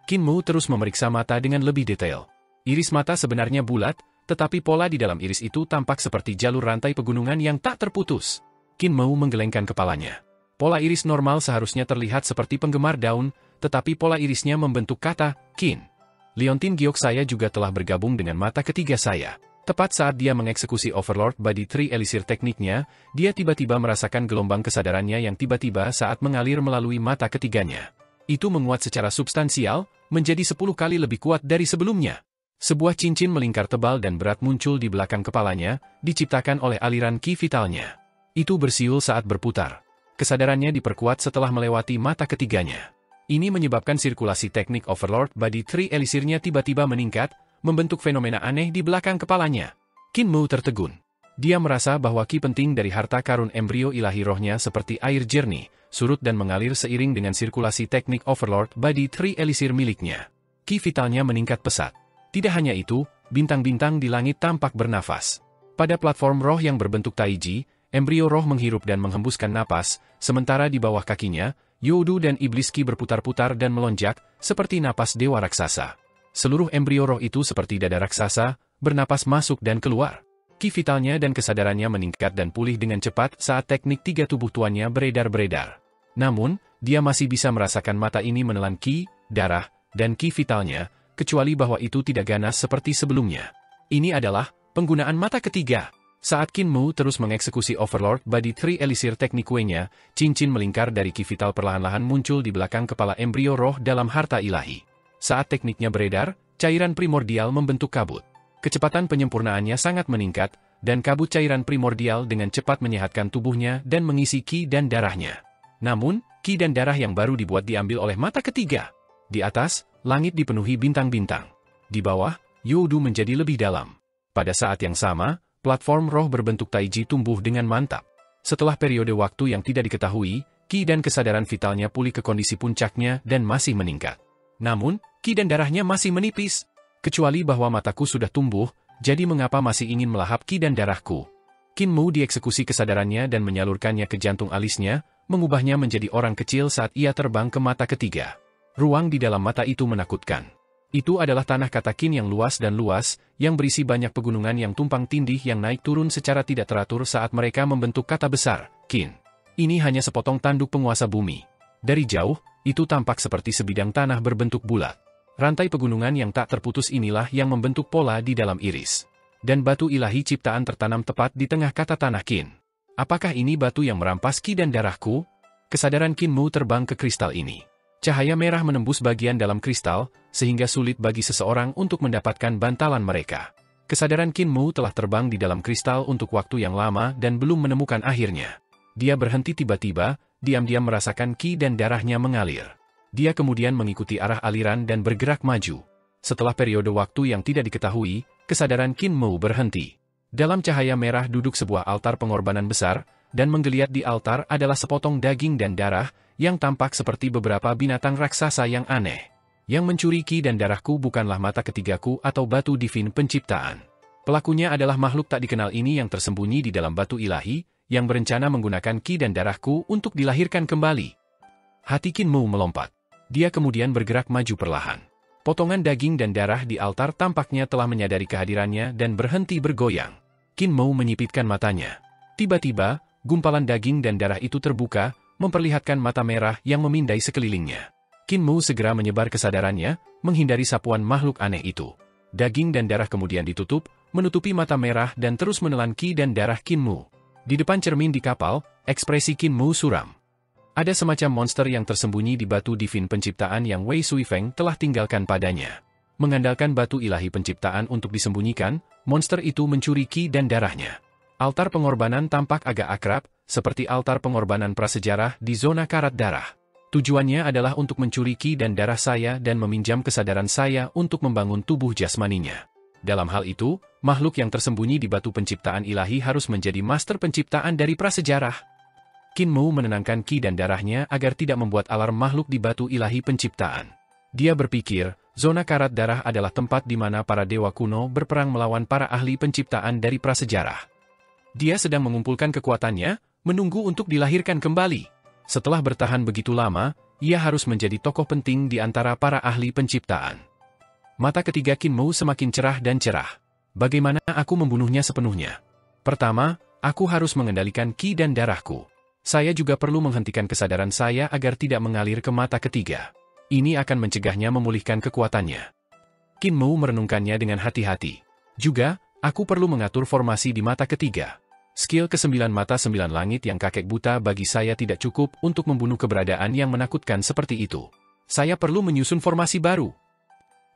Qin Mu terus memeriksa mata dengan lebih detail. Iris mata sebenarnya bulat, tetapi pola di dalam iris itu tampak seperti jalur rantai pegunungan yang tak terputus. Qin Mu menggelengkan kepalanya. Pola iris normal seharusnya terlihat seperti penggemar daun, tetapi pola irisnya membentuk kata, Qin. Liontin giok saya juga telah bergabung dengan mata ketiga saya. Tepat saat dia mengeksekusi Overlord Body Tree Elixir tekniknya, dia tiba-tiba merasakan gelombang kesadarannya yang tiba-tiba saat mengalir melalui mata ketiganya. Itu menguat secara substansial, menjadi 10 kali lebih kuat dari sebelumnya. Sebuah cincin melingkar tebal dan berat muncul di belakang kepalanya, diciptakan oleh aliran ki vitalnya. Itu bersiul saat berputar. Kesadarannya diperkuat setelah melewati mata ketiganya. Ini menyebabkan sirkulasi teknik Overlord Body Tree Elixirnya tiba-tiba meningkat, membentuk fenomena aneh di belakang kepalanya. Qin Mu tertegun. Dia merasa bahwa ki penting dari harta karun embrio ilahi rohnya seperti air jernih, surut dan mengalir seiring dengan sirkulasi teknik Overlord Body Tree Elixir miliknya. Ki vitalnya meningkat pesat. Tidak hanya itu, bintang-bintang di langit tampak bernafas. Pada platform roh yang berbentuk taiji, embrio roh menghirup dan menghembuskan napas, sementara di bawah kakinya, Youdu dan Iblis Ki berputar-putar dan melonjak, seperti napas dewa raksasa. Seluruh embrio roh itu seperti dada raksasa, bernapas masuk dan keluar. Ki vitalnya dan kesadarannya meningkat dan pulih dengan cepat saat teknik 3 tubuh tuannya beredar-beredar. Namun, dia masih bisa merasakan mata ini menelan ki, darah, dan ki vitalnya, kecuali bahwa itu tidak ganas seperti sebelumnya. Ini adalah penggunaan mata ketiga. Saat Qin Mu terus mengeksekusi Overlord Body Tree Elixir teknik kuenya, cincin melingkar dari ki vital perlahan-lahan muncul di belakang kepala embrio roh dalam harta ilahi. Saat tekniknya beredar, cairan primordial membentuk kabut. Kecepatan penyempurnaannya sangat meningkat, dan kabut cairan primordial dengan cepat menyehatkan tubuhnya dan mengisi ki dan darahnya. Namun, ki dan darah yang baru dibuat diambil oleh mata ketiga. Di atas, langit dipenuhi bintang-bintang. Di bawah, Youdu menjadi lebih dalam. Pada saat yang sama, platform roh berbentuk taiji tumbuh dengan mantap. Setelah periode waktu yang tidak diketahui, ki dan kesadaran vitalnya pulih ke kondisi puncaknya dan masih meningkat. Namun, ki dan darahnya masih menipis. Kecuali bahwa mataku sudah tumbuh, jadi mengapa masih ingin melahap ki dan darahku? Qin Mu dieksekusi kesadarannya dan menyalurkannya ke jantung alisnya, mengubahnya menjadi orang kecil saat ia terbang ke mata ketiga. Ruang di dalam mata itu menakutkan. Itu adalah tanah kata Qin yang luas dan luas, yang berisi banyak pegunungan yang tumpang tindih yang naik turun secara tidak teratur saat mereka membentuk kata besar, Qin. Ini hanya sepotong tanduk penguasa bumi. Dari jauh, itu tampak seperti sebidang tanah berbentuk bulat. Rantai pegunungan yang tak terputus inilah yang membentuk pola di dalam iris. Dan batu ilahi ciptaan tertanam tepat di tengah kata tanah Qin. Apakah ini batu yang merampas ki dan darahku? Kesadaran Qin Mu terbang ke kristal ini. Cahaya merah menembus bagian dalam kristal, sehingga sulit bagi seseorang untuk mendapatkan bantalan mereka. Kesadaran Qin Mu telah terbang di dalam kristal untuk waktu yang lama dan belum menemukan akhirnya. Dia berhenti tiba-tiba, diam-diam merasakan ki dan darahnya mengalir. Dia kemudian mengikuti arah aliran dan bergerak maju. Setelah periode waktu yang tidak diketahui, kesadaran Qin Mu berhenti. Dalam cahaya merah duduk sebuah altar pengorbanan besar, dan menggeliat di altar adalah sepotong daging dan darah, yang tampak seperti beberapa binatang raksasa yang aneh. Yang mencuri ki dan darahku bukanlah mata ketigaku atau batu divin penciptaan. Pelakunya adalah makhluk tak dikenal ini yang tersembunyi di dalam batu ilahi, yang berencana menggunakan ki dan darahku untuk dilahirkan kembali. Hati Qin Mu melompat. Dia kemudian bergerak maju perlahan. Potongan daging dan darah di altar tampaknya telah menyadari kehadirannya dan berhenti bergoyang. Qin Mu menyipitkan matanya. Tiba-tiba, gumpalan daging dan darah itu terbuka, memperlihatkan mata merah yang memindai sekelilingnya. Qin Mu segera menyebar kesadarannya, menghindari sapuan makhluk aneh itu. Daging dan darah kemudian ditutup, menutupi mata merah dan terus menelan Qi dan darah Qin Mu. Di depan cermin di kapal, ekspresi Qin Mu suram. Ada semacam monster yang tersembunyi di batu divin penciptaan yang Wei Suifeng telah tinggalkan padanya. Mengandalkan batu ilahi penciptaan untuk disembunyikan, monster itu mencuri Qi dan darahnya. Altar pengorbanan tampak agak akrab, seperti altar pengorbanan prasejarah di zona karat darah. Tujuannya adalah untuk mencuri Qi dan darah saya dan meminjam kesadaran saya untuk membangun tubuh jasmaninya. Dalam hal itu, makhluk yang tersembunyi di batu penciptaan ilahi harus menjadi master penciptaan dari prasejarah. Qin Mu menenangkan Qi dan darahnya agar tidak membuat alarm makhluk di batu ilahi penciptaan. Dia berpikir, zona karat darah adalah tempat di mana para dewa kuno berperang melawan para ahli penciptaan dari prasejarah. Dia sedang mengumpulkan kekuatannya, menunggu untuk dilahirkan kembali. Setelah bertahan begitu lama, ia harus menjadi tokoh penting di antara para ahli penciptaan. Mata ketiga Qin Mu semakin cerah dan cerah. Bagaimana aku membunuhnya sepenuhnya? Pertama, aku harus mengendalikan Qi dan darahku. Saya juga perlu menghentikan kesadaran saya agar tidak mengalir ke mata ketiga. Ini akan mencegahnya memulihkan kekuatannya. Qin Mu merenungkannya dengan hati-hati. Juga, aku perlu mengatur formasi di mata ketiga. Skill ke-9 mata 9 langit yang kakek buta bagi saya tidak cukup untuk membunuh keberadaan yang menakutkan seperti itu. Saya perlu menyusun formasi baru.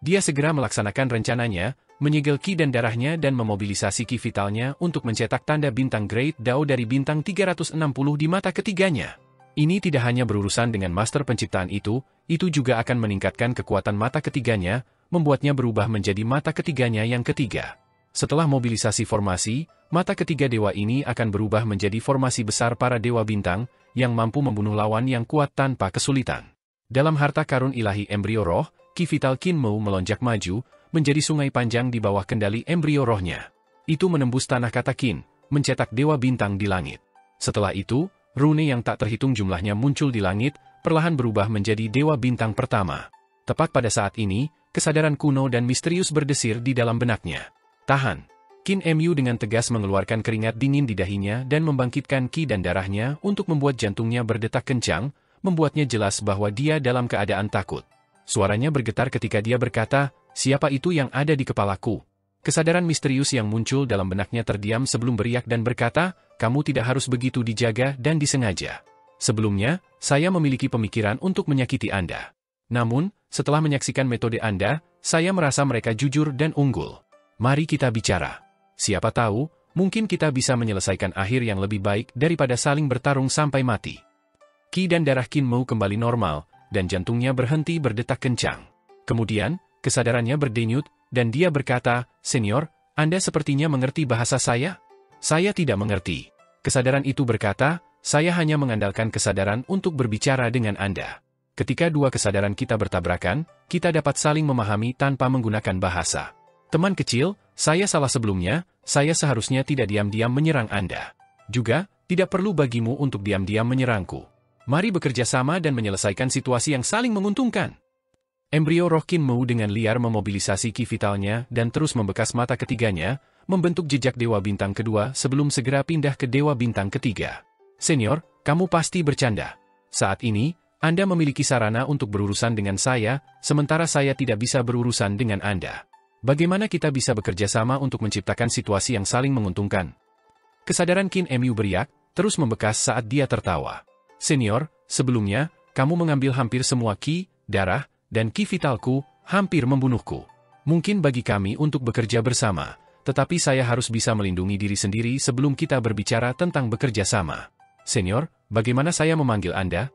Dia segera melaksanakan rencananya, menyegel Qi dan darahnya dan memobilisasi Qi vitalnya untuk mencetak tanda bintang Great Dao dari bintang 360 di mata ketiganya. Ini tidak hanya berurusan dengan master penciptaan itu juga akan meningkatkan kekuatan mata ketiganya, membuatnya berubah menjadi mata ketiganya yang ketiga. Setelah mobilisasi formasi, mata ketiga dewa ini akan berubah menjadi formasi besar para dewa bintang, yang mampu membunuh lawan yang kuat tanpa kesulitan. Dalam harta karun ilahi embrio roh, Qi vital Qin Mu melonjak maju, menjadi sungai panjang di bawah kendali embrio rohnya. Itu menembus tanah kata Qin, mencetak dewa bintang di langit. Setelah itu, rune yang tak terhitung jumlahnya muncul di langit, perlahan berubah menjadi dewa bintang pertama. Tepat pada saat ini, kesadaran kuno dan misterius berdesir di dalam benaknya. Tahan. Qin Mu dengan tegas mengeluarkan keringat dingin di dahinya dan membangkitkan Qi dan darahnya untuk membuat jantungnya berdetak kencang, membuatnya jelas bahwa dia dalam keadaan takut. Suaranya bergetar ketika dia berkata, "Siapa itu yang ada di kepalaku?" Kesadaran misterius yang muncul dalam benaknya terdiam sebelum beriak dan berkata, "Kamu tidak harus begitu dijaga dan disengaja. Sebelumnya, saya memiliki pemikiran untuk menyakiti Anda. Namun, setelah menyaksikan metode Anda, saya merasa mereka jujur dan unggul. Mari kita bicara. Siapa tahu, mungkin kita bisa menyelesaikan akhir yang lebih baik daripada saling bertarung sampai mati." Qi dan darah Qin Mu kembali normal, dan jantungnya berhenti berdetak kencang. Kemudian, kesadarannya berdenyut, dan dia berkata, "Senior, Anda sepertinya mengerti bahasa saya?" "Saya tidak mengerti." Kesadaran itu berkata, "Saya hanya mengandalkan kesadaran untuk berbicara dengan Anda. Ketika dua kesadaran kita bertabrakan, kita dapat saling memahami tanpa menggunakan bahasa. Teman kecil, saya salah sebelumnya, saya seharusnya tidak diam-diam menyerang Anda. Juga, tidak perlu bagimu untuk diam-diam menyerangku. Mari bekerja sama dan menyelesaikan situasi yang saling menguntungkan." Embrio roh Qin Mu dengan liar memobilisasi Qi vitalnya dan terus membekas mata ketiganya, membentuk jejak dewa bintang kedua sebelum segera pindah ke dewa bintang ketiga. "Senior, kamu pasti bercanda. Saat ini, Anda memiliki sarana untuk berurusan dengan saya, sementara saya tidak bisa berurusan dengan Anda. Bagaimana kita bisa bekerja sama untuk menciptakan situasi yang saling menguntungkan?" Kesadaran Qin Mu beriak, terus membekas saat dia tertawa. "Senior, sebelumnya, kamu mengambil hampir semua Qi, darah, dan Qi vitalku, hampir membunuhku. Mungkin bagi kami untuk bekerja bersama, tetapi saya harus bisa melindungi diri sendiri sebelum kita berbicara tentang bekerja sama. Senior, bagaimana saya memanggil Anda?"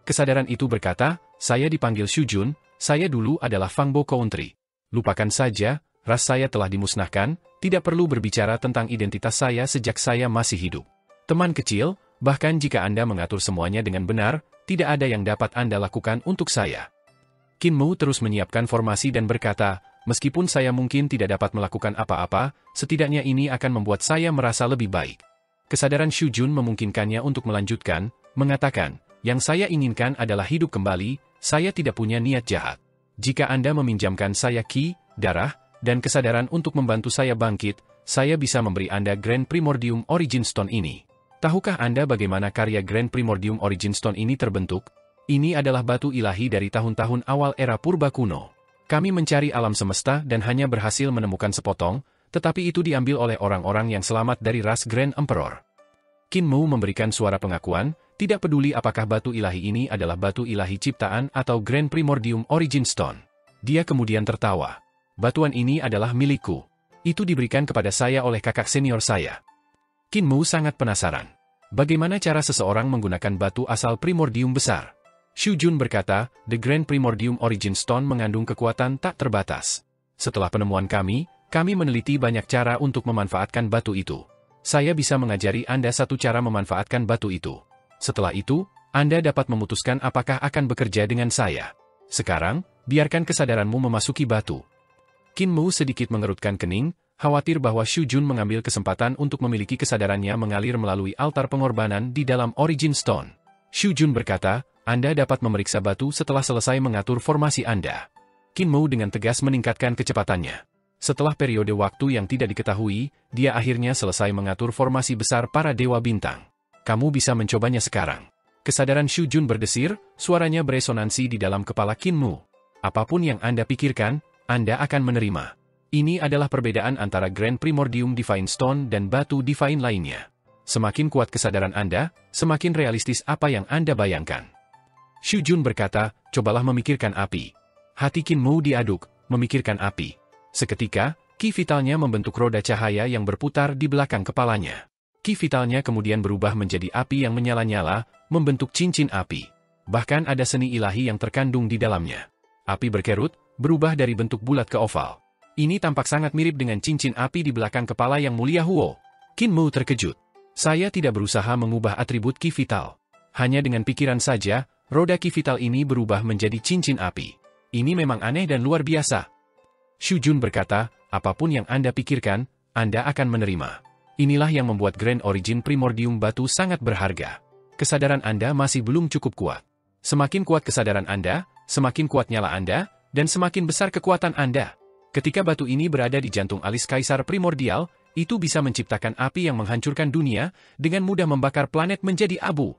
Kesadaran itu berkata, "Saya dipanggil Shujun, saya dulu adalah Fangbo Country. Lupakan saja, ras saya telah dimusnahkan, tidak perlu berbicara tentang identitas saya sejak saya masih hidup. Teman kecil, bahkan jika Anda mengatur semuanya dengan benar, tidak ada yang dapat Anda lakukan untuk saya." Qin Mu terus menyiapkan formasi dan berkata, "Meskipun saya mungkin tidak dapat melakukan apa-apa, setidaknya ini akan membuat saya merasa lebih baik." Kesadaran Shujun memungkinkannya untuk melanjutkan, mengatakan, "Yang saya inginkan adalah hidup kembali, saya tidak punya niat jahat. Jika Anda meminjamkan saya Qi, darah, dan kesadaran untuk membantu saya bangkit, saya bisa memberi Anda Grand Primordium Origin Stone ini. Tahukah Anda bagaimana karya Grand Primordium Origin Stone ini terbentuk? Ini adalah batu ilahi dari tahun-tahun awal era purba kuno. Kami mencari alam semesta dan hanya berhasil menemukan sepotong, tetapi itu diambil oleh orang-orang yang selamat dari ras Grand Emperor. Qin Mu memberikan suara pengakuan, tidak peduli apakah batu ilahi ini adalah batu ilahi ciptaan atau Grand Primordium Origin Stone. Dia kemudian tertawa. Batuan ini adalah milikku. Itu diberikan kepada saya oleh kakak senior saya. Qin Mu sangat penasaran. Bagaimana cara seseorang menggunakan batu asal primordium besar? Xu Jun berkata, The Grand Primordium Origin Stone mengandung kekuatan tak terbatas. Setelah penemuan kami meneliti banyak cara untuk memanfaatkan batu itu. Saya bisa mengajari Anda satu cara memanfaatkan batu itu. Setelah itu, Anda dapat memutuskan apakah akan bekerja dengan saya. Sekarang, biarkan kesadaranmu memasuki batu. Qin Mu sedikit mengerutkan kening, khawatir bahwa Xu Jun mengambil kesempatan untuk memiliki kesadarannya mengalir melalui altar pengorbanan di dalam Origin Stone. Xu Jun berkata, Anda dapat memeriksa batu setelah selesai mengatur formasi Anda. Qin Mu dengan tegas meningkatkan kecepatannya. Setelah periode waktu yang tidak diketahui, dia akhirnya selesai mengatur formasi besar para dewa bintang. Kamu bisa mencobanya sekarang. Kesadaran Xu Jun berdesir, suaranya beresonansi di dalam kepala Qin Mu. Apapun yang Anda pikirkan, Anda akan menerima. Ini adalah perbedaan antara Grand Primordium Divine Stone dan batu Divine lainnya. Semakin kuat kesadaran Anda, semakin realistis apa yang Anda bayangkan. Xu Jun berkata, cobalah memikirkan api. Hati Qin Mu diaduk, memikirkan api. Seketika, ki vitalnya membentuk roda cahaya yang berputar di belakang kepalanya. Ki vitalnya kemudian berubah menjadi api yang menyala-nyala, membentuk cincin api. Bahkan ada seni ilahi yang terkandung di dalamnya. Api berkerut, berubah dari bentuk bulat ke oval. Ini tampak sangat mirip dengan cincin api di belakang kepala yang mulia Huo. Qin Mu terkejut. Saya tidak berusaha mengubah atribut ki vital. Hanya dengan pikiran saja, roda ki vital ini berubah menjadi cincin api. Ini memang aneh dan luar biasa. Xu Jun berkata, apapun yang Anda pikirkan, Anda akan menerima. Inilah yang membuat Grand Origin Primordium batu sangat berharga. Kesadaran Anda masih belum cukup kuat. Semakin kuat kesadaran Anda, semakin kuat nyala Anda, dan semakin besar kekuatan Anda. Ketika batu ini berada di jantung alis Kaisar Primordial, itu bisa menciptakan api yang menghancurkan dunia, dengan mudah membakar planet menjadi abu.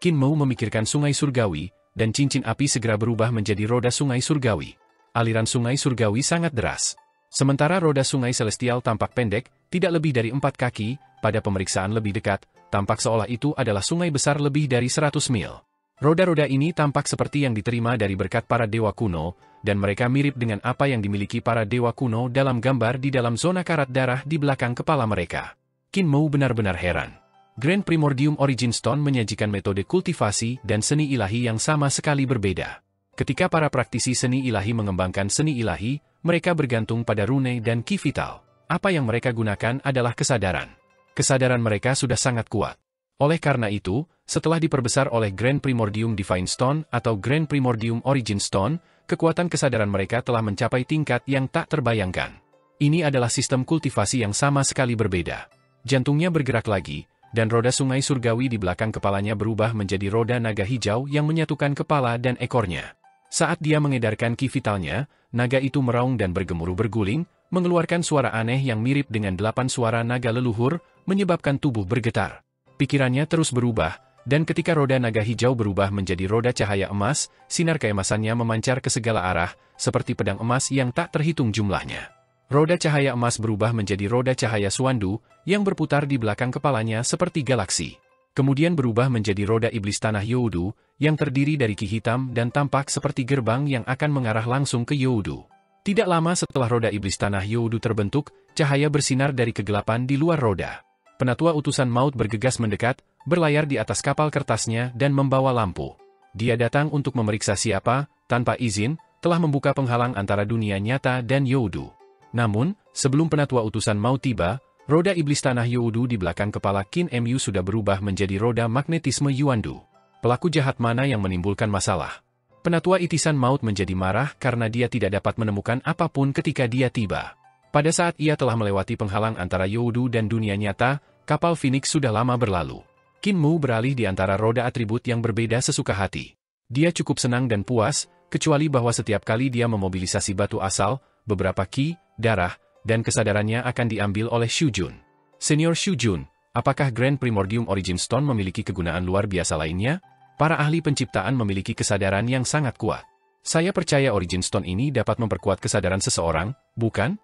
Qin Mu memikirkan sungai surgawi, dan cincin api segera berubah menjadi roda sungai surgawi. Aliran sungai surgawi sangat deras. Sementara roda sungai celestial tampak pendek, tidak lebih dari 4 kaki, pada pemeriksaan lebih dekat, tampak seolah itu adalah sungai besar lebih dari 100 mil. Roda-roda ini tampak seperti yang diterima dari berkat para dewa kuno, dan mereka mirip dengan apa yang dimiliki para dewa kuno dalam gambar di dalam zona karat darah di belakang kepala mereka. Qin Mu benar-benar heran. Grand Primordium Origin Stone menyajikan metode kultivasi dan seni ilahi yang sama sekali berbeda. Ketika para praktisi seni ilahi mengembangkan seni ilahi, mereka bergantung pada rune dan ki vital. Apa yang mereka gunakan adalah kesadaran. Kesadaran mereka sudah sangat kuat. Oleh karena itu, setelah diperbesar oleh Grand Primordium Divine Stone atau Grand Primordium Origin Stone, kekuatan kesadaran mereka telah mencapai tingkat yang tak terbayangkan. Ini adalah sistem kultivasi yang sama sekali berbeda. Jantungnya bergerak lagi, dan roda sungai surgawi di belakang kepalanya berubah menjadi roda naga hijau yang menyatukan kepala dan ekornya. Saat dia mengedarkan ki vitalnya, naga itu meraung dan bergemuruh berguling, mengeluarkan suara aneh yang mirip dengan 8 suara naga leluhur, menyebabkan tubuh bergetar. Pikirannya terus berubah, dan ketika roda naga hijau berubah menjadi roda cahaya emas, sinar keemasannya memancar ke segala arah, seperti pedang emas yang tak terhitung jumlahnya. Roda cahaya emas berubah menjadi roda cahaya Suandu, yang berputar di belakang kepalanya seperti galaksi. Kemudian berubah menjadi roda iblis tanah Youdu, yang terdiri dari ki hitam dan tampak seperti gerbang yang akan mengarah langsung ke Youdu. Tidak lama setelah roda iblis tanah Youdu terbentuk, cahaya bersinar dari kegelapan di luar roda. Penatua utusan maut bergegas mendekat, berlayar di atas kapal kertasnya dan membawa lampu. Dia datang untuk memeriksa siapa, tanpa izin, telah membuka penghalang antara dunia nyata dan Youdu. Namun, sebelum penatua utusan maut tiba, roda iblis tanah Youdu di belakang kepala Qin Mu sudah berubah menjadi roda magnetisme Yuandu. Pelaku jahat mana yang menimbulkan masalah? Penatua itisan maut menjadi marah karena dia tidak dapat menemukan apapun ketika dia tiba. Pada saat ia telah melewati penghalang antara Youdu dan dunia nyata, kapal Phoenix sudah lama berlalu. Qin Mu beralih di antara roda atribut yang berbeda sesuka hati. Dia cukup senang dan puas, kecuali bahwa setiap kali dia memobilisasi batu asal, beberapa ki, darah, dan kesadarannya akan diambil oleh Xu Jun. Senior Xu Jun, Apakah Grand Primordium Origin Stone memiliki kegunaan luar biasa lainnya? Para ahli penciptaan memiliki kesadaran yang sangat kuat. Saya percaya Origin Stone ini dapat memperkuat kesadaran seseorang, bukan?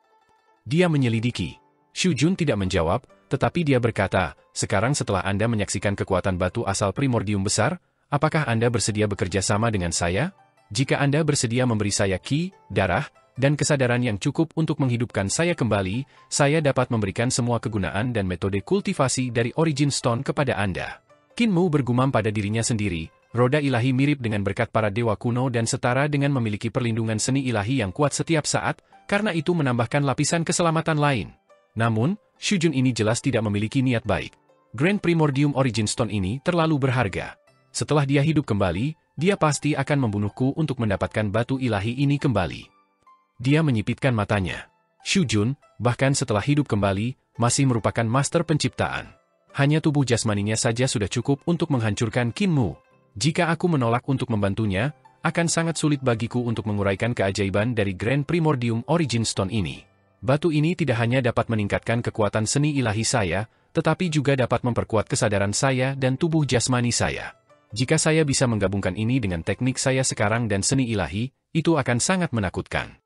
Dia menyelidiki. Xu Jun tidak menjawab, tetapi dia berkata, sekarang setelah Anda menyaksikan kekuatan batu asal primordium besar, apakah Anda bersedia bekerja sama dengan saya? Jika Anda bersedia memberi saya ki, darah, dan kesadaran yang cukup untuk menghidupkan saya kembali, saya dapat memberikan semua kegunaan dan metode kultivasi dari Origin Stone kepada Anda. Qin Mu bergumam pada dirinya sendiri, roda ilahi mirip dengan berkat para dewa kuno dan setara dengan memiliki perlindungan seni ilahi yang kuat setiap saat, karena itu menambahkan lapisan keselamatan lain. Namun, Xu Jun ini jelas tidak memiliki niat baik. Grand Primordium Origin Stone ini terlalu berharga. Setelah dia hidup kembali, dia pasti akan membunuhku untuk mendapatkan batu ilahi ini kembali. Dia menyipitkan matanya. Xu Jun, bahkan setelah hidup kembali, masih merupakan master penciptaan. Hanya tubuh jasmaninya saja sudah cukup untuk menghancurkan Qin Mu. Jika aku menolak untuk membantunya, akan sangat sulit bagiku untuk menguraikan keajaiban dari Grand Primordium Origin Stone ini. Batu ini tidak hanya dapat meningkatkan kekuatan seni ilahi saya, tetapi juga dapat memperkuat kesadaran saya dan tubuh jasmani saya. Jika saya bisa menggabungkan ini dengan teknik saya sekarang dan seni ilahi, itu akan sangat menakutkan.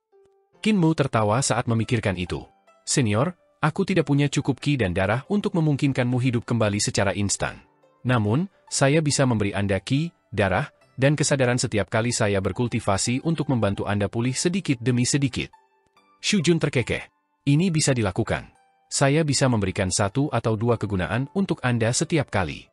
Qin Mu tertawa saat memikirkan itu. Senior, aku tidak punya cukup ki dan darah untuk memungkinkanmu hidup kembali secara instan. Namun, saya bisa memberi Anda ki, darah, dan kesadaran setiap kali saya berkultivasi untuk membantu Anda pulih sedikit demi sedikit. Xu Jun terkekeh. Ini bisa dilakukan. Saya bisa memberikan 1 atau 2 kegunaan untuk Anda setiap kali.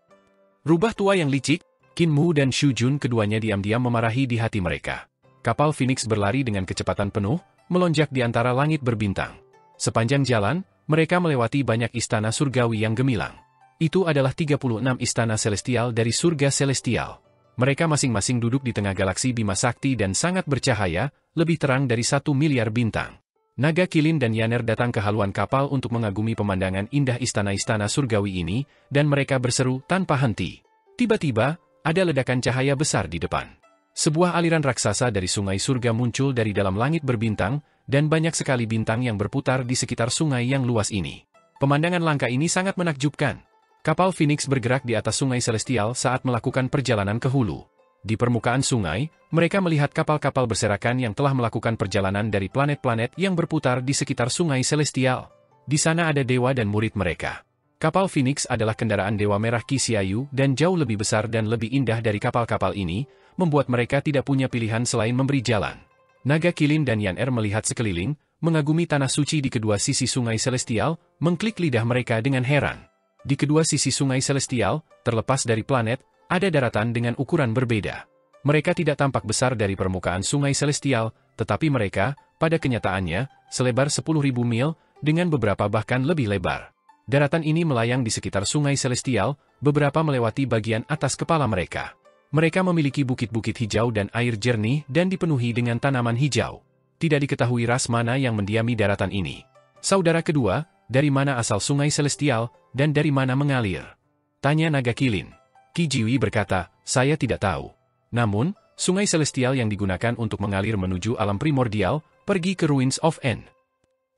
Rubah tua yang licik, Qin Mu dan Xu Jun keduanya diam-diam memarahi di hati mereka. Kapal Phoenix berlari dengan kecepatan penuh, melonjak di antara langit berbintang. Sepanjang jalan, mereka melewati banyak istana surgawi yang gemilang. Itu adalah 36 istana celestial dari surga celestial. Mereka masing-masing duduk di tengah galaksi Bima Sakti dan sangat bercahaya, lebih terang dari 1 miliar bintang. Naga Kilin dan Yaner datang ke haluan kapal untuk mengagumi pemandangan indah istana-istana surgawi ini, dan mereka berseru tanpa henti. Tiba-tiba, ada ledakan cahaya besar di depan. Sebuah aliran raksasa dari sungai surga muncul dari dalam langit berbintang, dan banyak sekali bintang yang berputar di sekitar sungai yang luas ini. Pemandangan langka ini sangat menakjubkan. Kapal Phoenix bergerak di atas sungai celestial saat melakukan perjalanan ke hulu. Di permukaan sungai, mereka melihat kapal-kapal berserakan yang telah melakukan perjalanan dari planet-planet yang berputar di sekitar sungai celestial. Di sana ada dewa dan murid mereka. Kapal Phoenix adalah kendaraan Dewa Merah Qi Xiaoyu dan jauh lebih besar dan lebih indah dari kapal-kapal ini, membuat mereka tidak punya pilihan selain memberi jalan. Naga Kilin dan Yaner melihat sekeliling, mengagumi tanah suci di kedua sisi sungai celestial, mengklik lidah mereka dengan heran. Di kedua sisi sungai celestial, terlepas dari planet, ada daratan dengan ukuran berbeda. Mereka tidak tampak besar dari permukaan sungai celestial, tetapi mereka, pada kenyataannya, selebar 10.000 mil, dengan beberapa bahkan lebih lebar. Daratan ini melayang di sekitar sungai celestial, beberapa melewati bagian atas kepala mereka. Mereka memiliki bukit-bukit hijau dan air jernih dan dipenuhi dengan tanaman hijau. Tidak diketahui ras mana yang mendiami daratan ini. Saudara kedua, dari mana asal sungai celestial, dan dari mana mengalir? Tanya Naga Kilin. Qi Jiwi berkata, saya tidak tahu. Namun, sungai celestial yang digunakan untuk mengalir menuju alam primordial, pergi ke Ruins of End.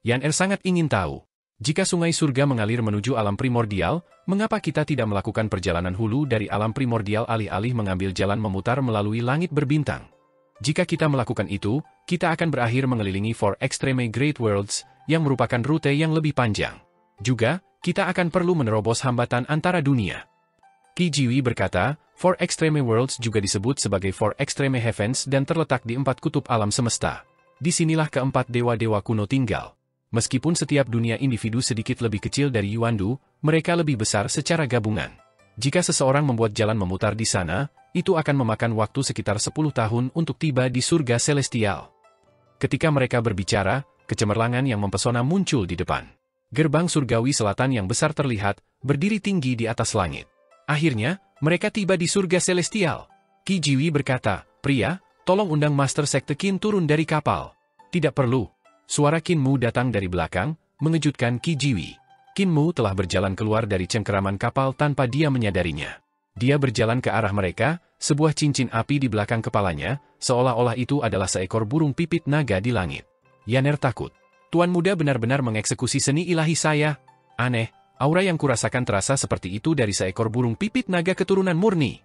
Yaner sangat ingin tahu. Jika sungai surga mengalir menuju alam primordial, mengapa kita tidak melakukan perjalanan hulu dari alam primordial alih-alih mengambil jalan memutar melalui langit berbintang? Jika kita melakukan itu, kita akan berakhir mengelilingi Four Extreme Great Worlds, yang merupakan rute yang lebih panjang. Juga, kita akan perlu menerobos hambatan antara dunia. Qi Jiwi berkata, Four Extreme Worlds juga disebut sebagai Four Extreme Heavens dan terletak di 4 kutub alam semesta. Disinilah keempat dewa-dewa kuno tinggal. Meskipun setiap dunia individu sedikit lebih kecil dari Yuandu, mereka lebih besar secara gabungan. Jika seseorang membuat jalan memutar di sana, itu akan memakan waktu sekitar 10 tahun untuk tiba di surga celestial. Ketika mereka berbicara, kecemerlangan yang mempesona muncul di depan. Gerbang surgawi selatan yang besar terlihat, berdiri tinggi di atas langit. Akhirnya, mereka tiba di surga celestial. Qi Jiwi berkata, pria, tolong undang Master Sekte Qin turun dari kapal. Tidak perlu. Suara Qin Mu datang dari belakang, mengejutkan Qi Jiwi. Qin Mu telah berjalan keluar dari cengkeraman kapal tanpa dia menyadarinya. Dia berjalan ke arah mereka, sebuah cincin api di belakang kepalanya, seolah-olah itu adalah seekor burung pipit naga di langit. Yaner takut. Tuan muda benar-benar mengeksekusi seni ilahi saya. Aneh, Aura yang kurasakan terasa seperti itu dari seekor burung pipit naga keturunan murni.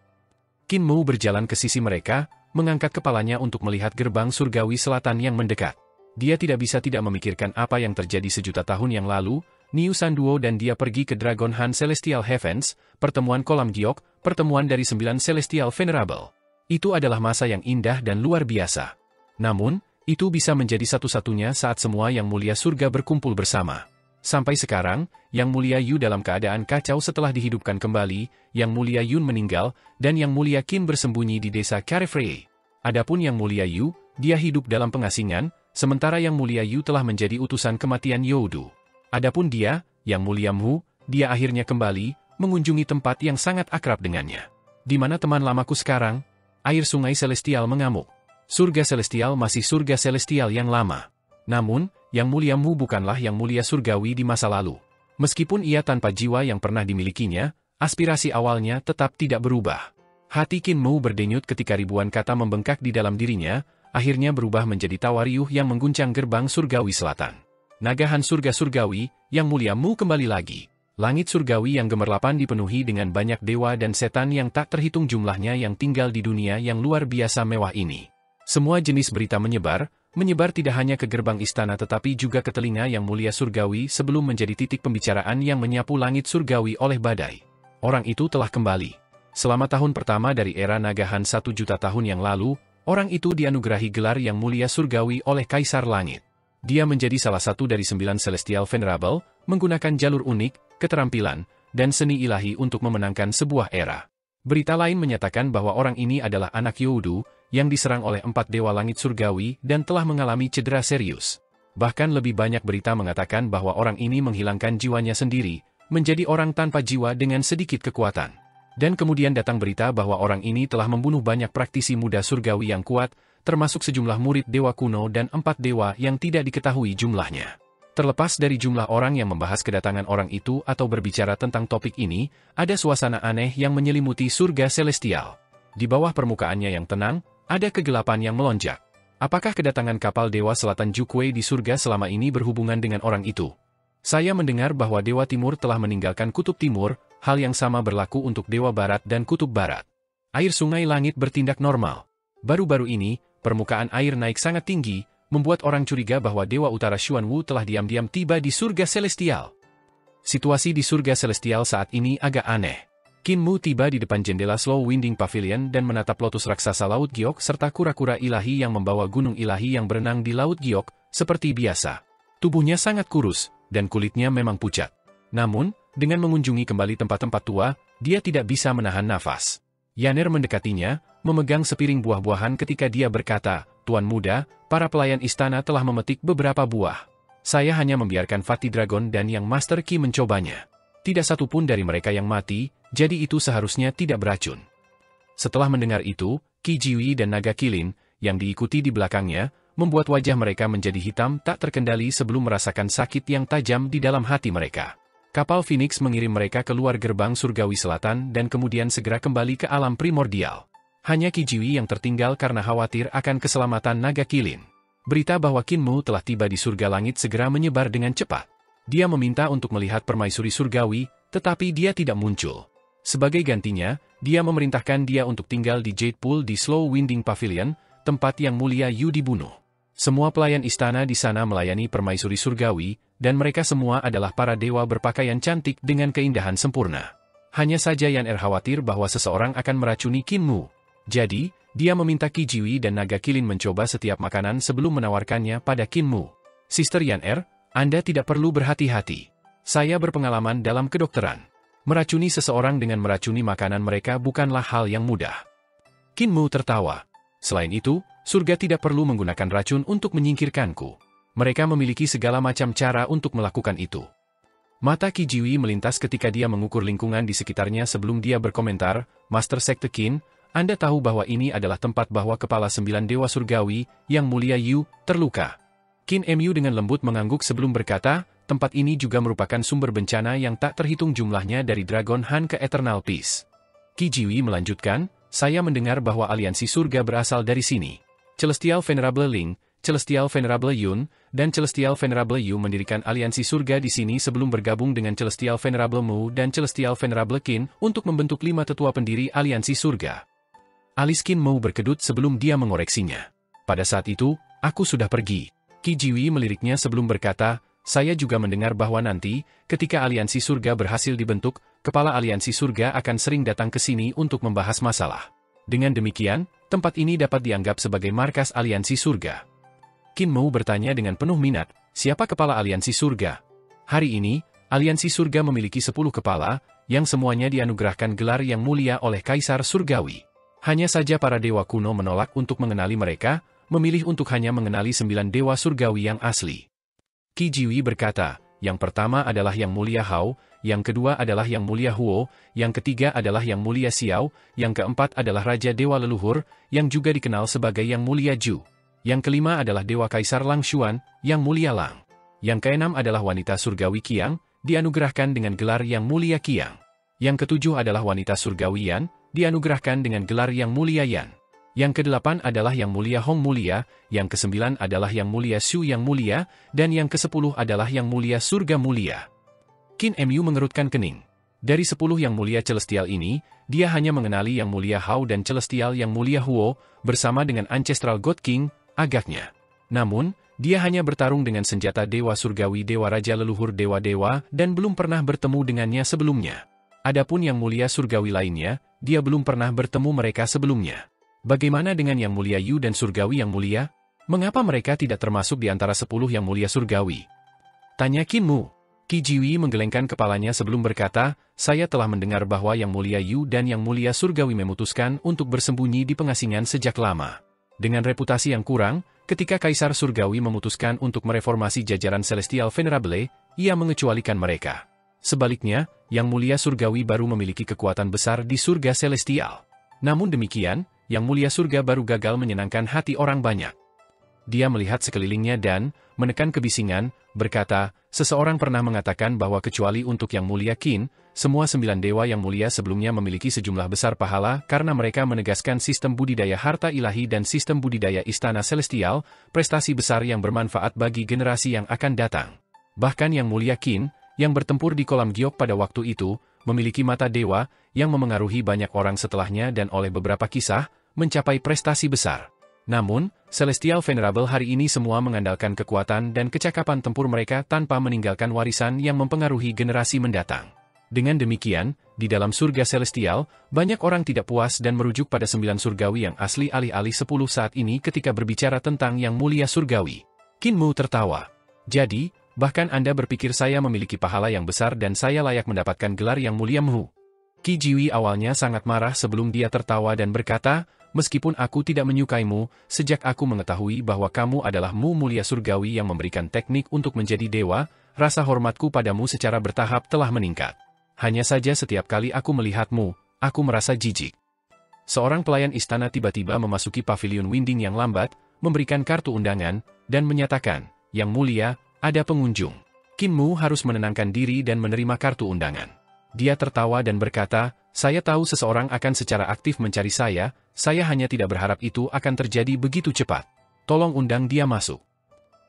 Qin Mu berjalan ke sisi mereka, mengangkat kepalanya untuk melihat gerbang surgawi selatan yang mendekat. Dia tidak bisa tidak memikirkan apa yang terjadi sejuta tahun yang lalu. Niu Sanduo dan dia pergi ke Dragon Han Celestial Heavens, pertemuan kolam giok, pertemuan dari 9 Celestial Venerable. Itu adalah masa yang indah dan luar biasa. Namun, itu bisa menjadi satu-satunya saat semua yang mulia surga berkumpul bersama. Sampai sekarang, Yang Mulia Yu dalam keadaan kacau setelah dihidupkan kembali, Yang Mulia Yun meninggal, dan Yang Mulia Qin bersembunyi di desa Carefree. Adapun Yang Mulia Yu, dia hidup dalam pengasingan, sementara Yang Mulia Yu telah menjadi utusan kematian Youdu. Adapun dia, Yang Mulia Mu, dia akhirnya kembali, mengunjungi tempat yang sangat akrab dengannya. Di mana teman lamaku sekarang? Air sungai celestial mengamuk. Surga celestial masih surga celestial yang lama. Namun, Yang Mulia Mu bukanlah Yang Mulia Surgawi di masa lalu. Meskipun ia tanpa jiwa yang pernah dimilikinya, aspirasi awalnya tetap tidak berubah. Hati Qin Mu berdenyut ketika ribuan kata membengkak di dalam dirinya, akhirnya berubah menjadi tawariuh yang mengguncang gerbang surgawi selatan. Nagahan surga surgawi, Yang Mulia Mu kembali lagi. Langit surgawi yang gemerlapan dipenuhi dengan banyak dewa dan setan yang tak terhitung jumlahnya yang tinggal di dunia yang luar biasa mewah ini. Semua jenis berita menyebar tidak hanya ke gerbang istana tetapi juga ke telinga Yang Mulia Surgawi sebelum menjadi titik pembicaraan yang menyapu langit surgawi oleh badai. Orang itu telah kembali. Selama tahun pertama dari era Nagahan 1 juta tahun yang lalu, orang itu dianugerahi gelar Yang Mulia Surgawi oleh Kaisar Langit. Dia menjadi salah satu dari 9 Celestial Venerable, menggunakan jalur unik, keterampilan, dan seni ilahi untuk memenangkan sebuah era. Berita lain menyatakan bahwa orang ini adalah anak Youdu, yang diserang oleh 4 dewa langit surgawi dan telah mengalami cedera serius. Bahkan lebih banyak berita mengatakan bahwa orang ini menghilangkan jiwanya sendiri, menjadi orang tanpa jiwa dengan sedikit kekuatan. Dan kemudian datang berita bahwa orang ini telah membunuh banyak praktisi muda surgawi yang kuat, termasuk sejumlah murid dewa kuno dan 4 dewa yang tidak diketahui jumlahnya. Terlepas dari jumlah orang yang membahas kedatangan orang itu atau berbicara tentang topik ini, ada suasana aneh yang menyelimuti surga celestial. Di bawah permukaannya yang tenang, ada kegelapan yang melonjak. Apakah kedatangan kapal Dewa Selatan Jukwei di surga selama ini berhubungan dengan orang itu? Saya mendengar bahwa Dewa Timur telah meninggalkan Kutub Timur, hal yang sama berlaku untuk Dewa Barat dan Kutub Barat. Air sungai langit bertindak normal. Baru-baru ini, permukaan air naik sangat tinggi, membuat orang curiga bahwa Dewa Utara Xuanwu telah diam-diam tiba di surga celestial. Situasi di surga celestial saat ini agak aneh. Qin Mu tiba di depan jendela Slow Winding Pavilion dan menatap lotus raksasa Laut Giok serta kura-kura ilahi yang membawa gunung ilahi yang berenang di Laut Giok, seperti biasa. Tubuhnya sangat kurus, dan kulitnya memang pucat. Namun, dengan mengunjungi kembali tempat-tempat tua, dia tidak bisa menahan nafas. Yaner mendekatinya, memegang sepiring buah-buahan ketika dia berkata, "Tuan muda, para pelayan istana telah memetik beberapa buah. Saya hanya membiarkan Fatih Dragon dan Yang Master Qi mencobanya. Tidak satu pun dari mereka yang mati, jadi itu seharusnya tidak beracun." Setelah mendengar itu, Qi Jiwi dan Naga Kilin, yang diikuti di belakangnya, membuat wajah mereka menjadi hitam tak terkendali sebelum merasakan sakit yang tajam di dalam hati mereka. Kapal Phoenix mengirim mereka keluar gerbang surgawi selatan dan kemudian segera kembali ke alam primordial. Hanya Qi Jiwi yang tertinggal karena khawatir akan keselamatan Naga Kilin. Berita bahwa Qin Mu telah tiba di surga langit segera menyebar dengan cepat. Dia meminta untuk melihat permaisuri surgawi, tetapi dia tidak muncul. Sebagai gantinya, dia memerintahkan dia untuk tinggal di Jade Pool di Slow Winding Pavilion, tempat Yang Mulia Yu dibunuh. Semua pelayan istana di sana melayani permaisuri surgawi, dan mereka semua adalah para dewa berpakaian cantik dengan keindahan sempurna. Hanya saja Yaner khawatir bahwa seseorang akan meracuni Qin Mu. Jadi, dia meminta Qi Jiwi dan Naga Kilin mencoba setiap makanan sebelum menawarkannya pada Qin Mu. Sister Yaner, Anda tidak perlu berhati-hati. Saya berpengalaman dalam kedokteran. Meracuni seseorang dengan meracuni makanan mereka bukanlah hal yang mudah. Qin Mu tertawa. Selain itu, surga tidak perlu menggunakan racun untuk menyingkirkanku. Mereka memiliki segala macam cara untuk melakukan itu. Mata Qi Jiwi melintas ketika dia mengukur lingkungan di sekitarnya sebelum dia berkomentar, "Master Sekte Qin, Anda tahu bahwa ini adalah tempat bahwa kepala 9 dewa surgawi, Yang Mulia Yu, terluka." Qin Mu dengan lembut mengangguk sebelum berkata, "Tempat ini juga merupakan sumber bencana yang tak terhitung jumlahnya dari Dragon Han ke Eternal Peace." Qi Jiwi melanjutkan, "Saya mendengar bahwa aliansi surga berasal dari sini. Celestial Venerable Ling, Celestial Venerable Yun, dan Celestial Venerable Yu mendirikan aliansi surga di sini sebelum bergabung dengan Celestial Venerable Mu dan Celestial Venerable Qin untuk membentuk 5 tetua pendiri aliansi surga. Alis Qin Mu berkedut sebelum dia mengoreksinya. Pada saat itu, aku sudah pergi. Qi Jiwi meliriknya sebelum berkata, saya juga mendengar bahwa nanti, ketika aliansi surga berhasil dibentuk, kepala aliansi surga akan sering datang ke sini untuk membahas masalah. Dengan demikian, tempat ini dapat dianggap sebagai markas aliansi surga. Qin Mu bertanya dengan penuh minat, siapa kepala aliansi surga? Hari ini, aliansi surga memiliki 10 kepala, yang semuanya dianugerahkan gelar yang mulia oleh Kaisar Surgawi. Hanya saja para dewa kuno menolak untuk mengenali mereka, memilih untuk hanya mengenali 9 dewa surgawi yang asli. Qi Jiwi berkata, yang pertama adalah Yang Mulia Hao, yang kedua adalah Yang Mulia Huo, yang ketiga adalah Yang Mulia Xiao, yang keempat adalah Raja Dewa Leluhur, yang juga dikenal sebagai Yang Mulia Ju. Yang kelima adalah Dewa Kaisar Lang Xuan, Yang Mulia Lang. Yang keenam adalah wanita surgawi Qiang, dianugerahkan dengan gelar Yang Mulia Qiang. Yang ketujuh adalah wanita surgawi Yan, dianugerahkan dengan gelar Yang Mulia Yan. Yang kedelapan adalah Yang Mulia Hong Mulia, yang kesembilan adalah Yang Mulia Shu Yang Mulia, dan yang ke-10 adalah Yang Mulia Surga Mulia. Qin Mu mengerutkan kening. Dari 10 Yang Mulia Celestial ini, dia hanya mengenali Yang Mulia Hao dan Celestial Yang Mulia Huo, bersama dengan Ancestral God King, agaknya. Namun, dia hanya bertarung dengan senjata Dewa Surgawi Dewa Raja Leluhur Dewa-Dewa dan belum pernah bertemu dengannya sebelumnya. Adapun Yang Mulia Surgawi lainnya, dia belum pernah bertemu mereka sebelumnya. Bagaimana dengan Yang Mulia Yu dan Surgawi Yang Mulia? Mengapa mereka tidak termasuk di antara 10 Yang Mulia Surgawi? Tanya Qin Mu. Qi Jiwi menggelengkan kepalanya sebelum berkata, saya telah mendengar bahwa Yang Mulia Yu dan Yang Mulia Surgawi memutuskan untuk bersembunyi di pengasingan sejak lama. Dengan reputasi yang kurang, ketika Kaisar Surgawi memutuskan untuk mereformasi jajaran Celestial Venerable, ia mengecualikan mereka. Sebaliknya, Yang Mulia Surgawi baru memiliki kekuatan besar di surga Celestial. Namun demikian, Yang Mulia Surga baru gagal menyenangkan hati orang banyak. Dia melihat sekelilingnya dan, menekan kebisingan, berkata, seseorang pernah mengatakan bahwa kecuali untuk Yang Mulia Qin, semua 9 dewa yang mulia sebelumnya memiliki sejumlah besar pahala karena mereka menegaskan sistem budidaya harta ilahi dan sistem budidaya istana celestial, prestasi besar yang bermanfaat bagi generasi yang akan datang. Bahkan Yang Mulia Qin, yang bertempur di kolam giok pada waktu itu, memiliki mata dewa, yang memengaruhi banyak orang setelahnya dan oleh beberapa kisah, mencapai prestasi besar. Namun, Celestial Venerable hari ini semua mengandalkan kekuatan dan kecakapan tempur mereka tanpa meninggalkan warisan yang mempengaruhi generasi mendatang. Dengan demikian, di dalam surga Celestial, banyak orang tidak puas dan merujuk pada 9 surgawi yang asli alih-alih 10 saat ini ketika berbicara tentang Yang Mulia Surgawi. Qin Mu tertawa. Jadi, bahkan Anda berpikir saya memiliki pahala yang besar dan saya layak mendapatkan gelar Yang Mulia Mu. Qi Jiwi awalnya sangat marah sebelum dia tertawa dan berkata, meskipun aku tidak menyukaimu, sejak aku mengetahui bahwa kamu adalah Mu Mulia Surgawi yang memberikan teknik untuk menjadi dewa, rasa hormatku padamu secara bertahap telah meningkat. Hanya saja setiap kali aku melihatmu, aku merasa jijik. Seorang pelayan istana tiba-tiba memasuki pavilion Winding yang lambat, memberikan kartu undangan, dan menyatakan, Yang Mulia, ada pengunjung. Qin Mu harus menenangkan diri dan menerima kartu undangan. Dia tertawa dan berkata, saya tahu seseorang akan secara aktif mencari saya hanya tidak berharap itu akan terjadi begitu cepat. Tolong undang dia masuk.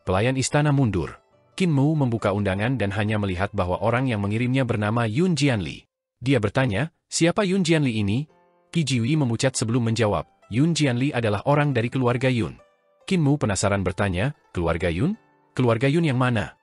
Pelayan istana mundur. Qin Mu membuka undangan dan hanya melihat bahwa orang yang mengirimnya bernama Yun Jianli. Dia bertanya, siapa Yun Jianli ini? Qi Jiwi memucat sebelum menjawab, Yun Jianli adalah orang dari keluarga Yun. Qin Mu penasaran bertanya, keluarga Yun? Keluarga Yun yang mana?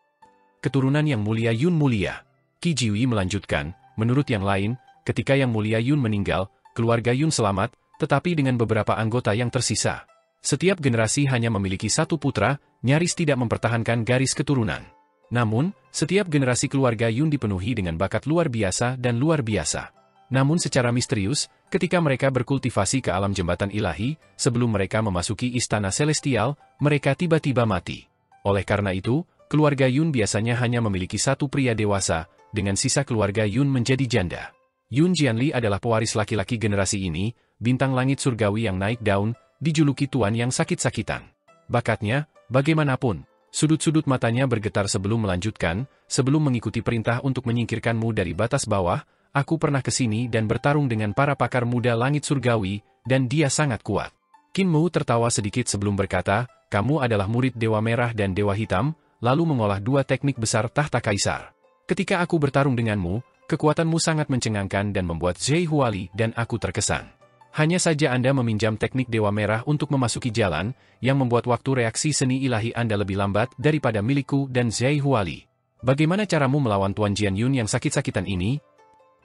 Keturunan Yang Mulia Yun Mulia. Qi Jiwi melanjutkan, menurut yang lain, ketika Yang Mulia Yun meninggal, keluarga Yun selamat, tetapi dengan beberapa anggota yang tersisa. Setiap generasi hanya memiliki satu putra, nyaris tidak mempertahankan garis keturunan. Namun, setiap generasi keluarga Yun dipenuhi dengan bakat luar biasa dan luar biasa. Namun secara misterius, ketika mereka berkultivasi ke alam jembatan ilahi, sebelum mereka memasuki istana celestial, mereka tiba-tiba mati. Oleh karena itu, keluarga Yun biasanya hanya memiliki satu pria dewasa, dengan sisa keluarga Yun menjadi janda. Yun Jianli adalah pewaris laki-laki generasi ini, bintang langit surgawi yang naik daun, dijuluki tuan yang sakit-sakitan. Bakatnya, bagaimanapun, sudut-sudut matanya bergetar sebelum melanjutkan, sebelum mengikuti perintah untuk menyingkirkanmu dari batas bawah, aku pernah ke sini dan bertarung dengan para pakar muda langit surgawi, dan dia sangat kuat. Qin Mu tertawa sedikit sebelum berkata, kamu adalah murid Dewa Merah dan Dewa Hitam, lalu mengolah dua teknik besar tahta kaisar. Ketika aku bertarung denganmu, kekuatanmu sangat mencengangkan dan membuat Zhe Huali dan aku terkesan. Hanya saja Anda meminjam teknik Dewa Merah untuk memasuki jalan, yang membuat waktu reaksi seni ilahi Anda lebih lambat daripada milikku dan Zhe Huali. Bagaimana caramu melawan Tuan Jian Yun yang sakit-sakitan ini?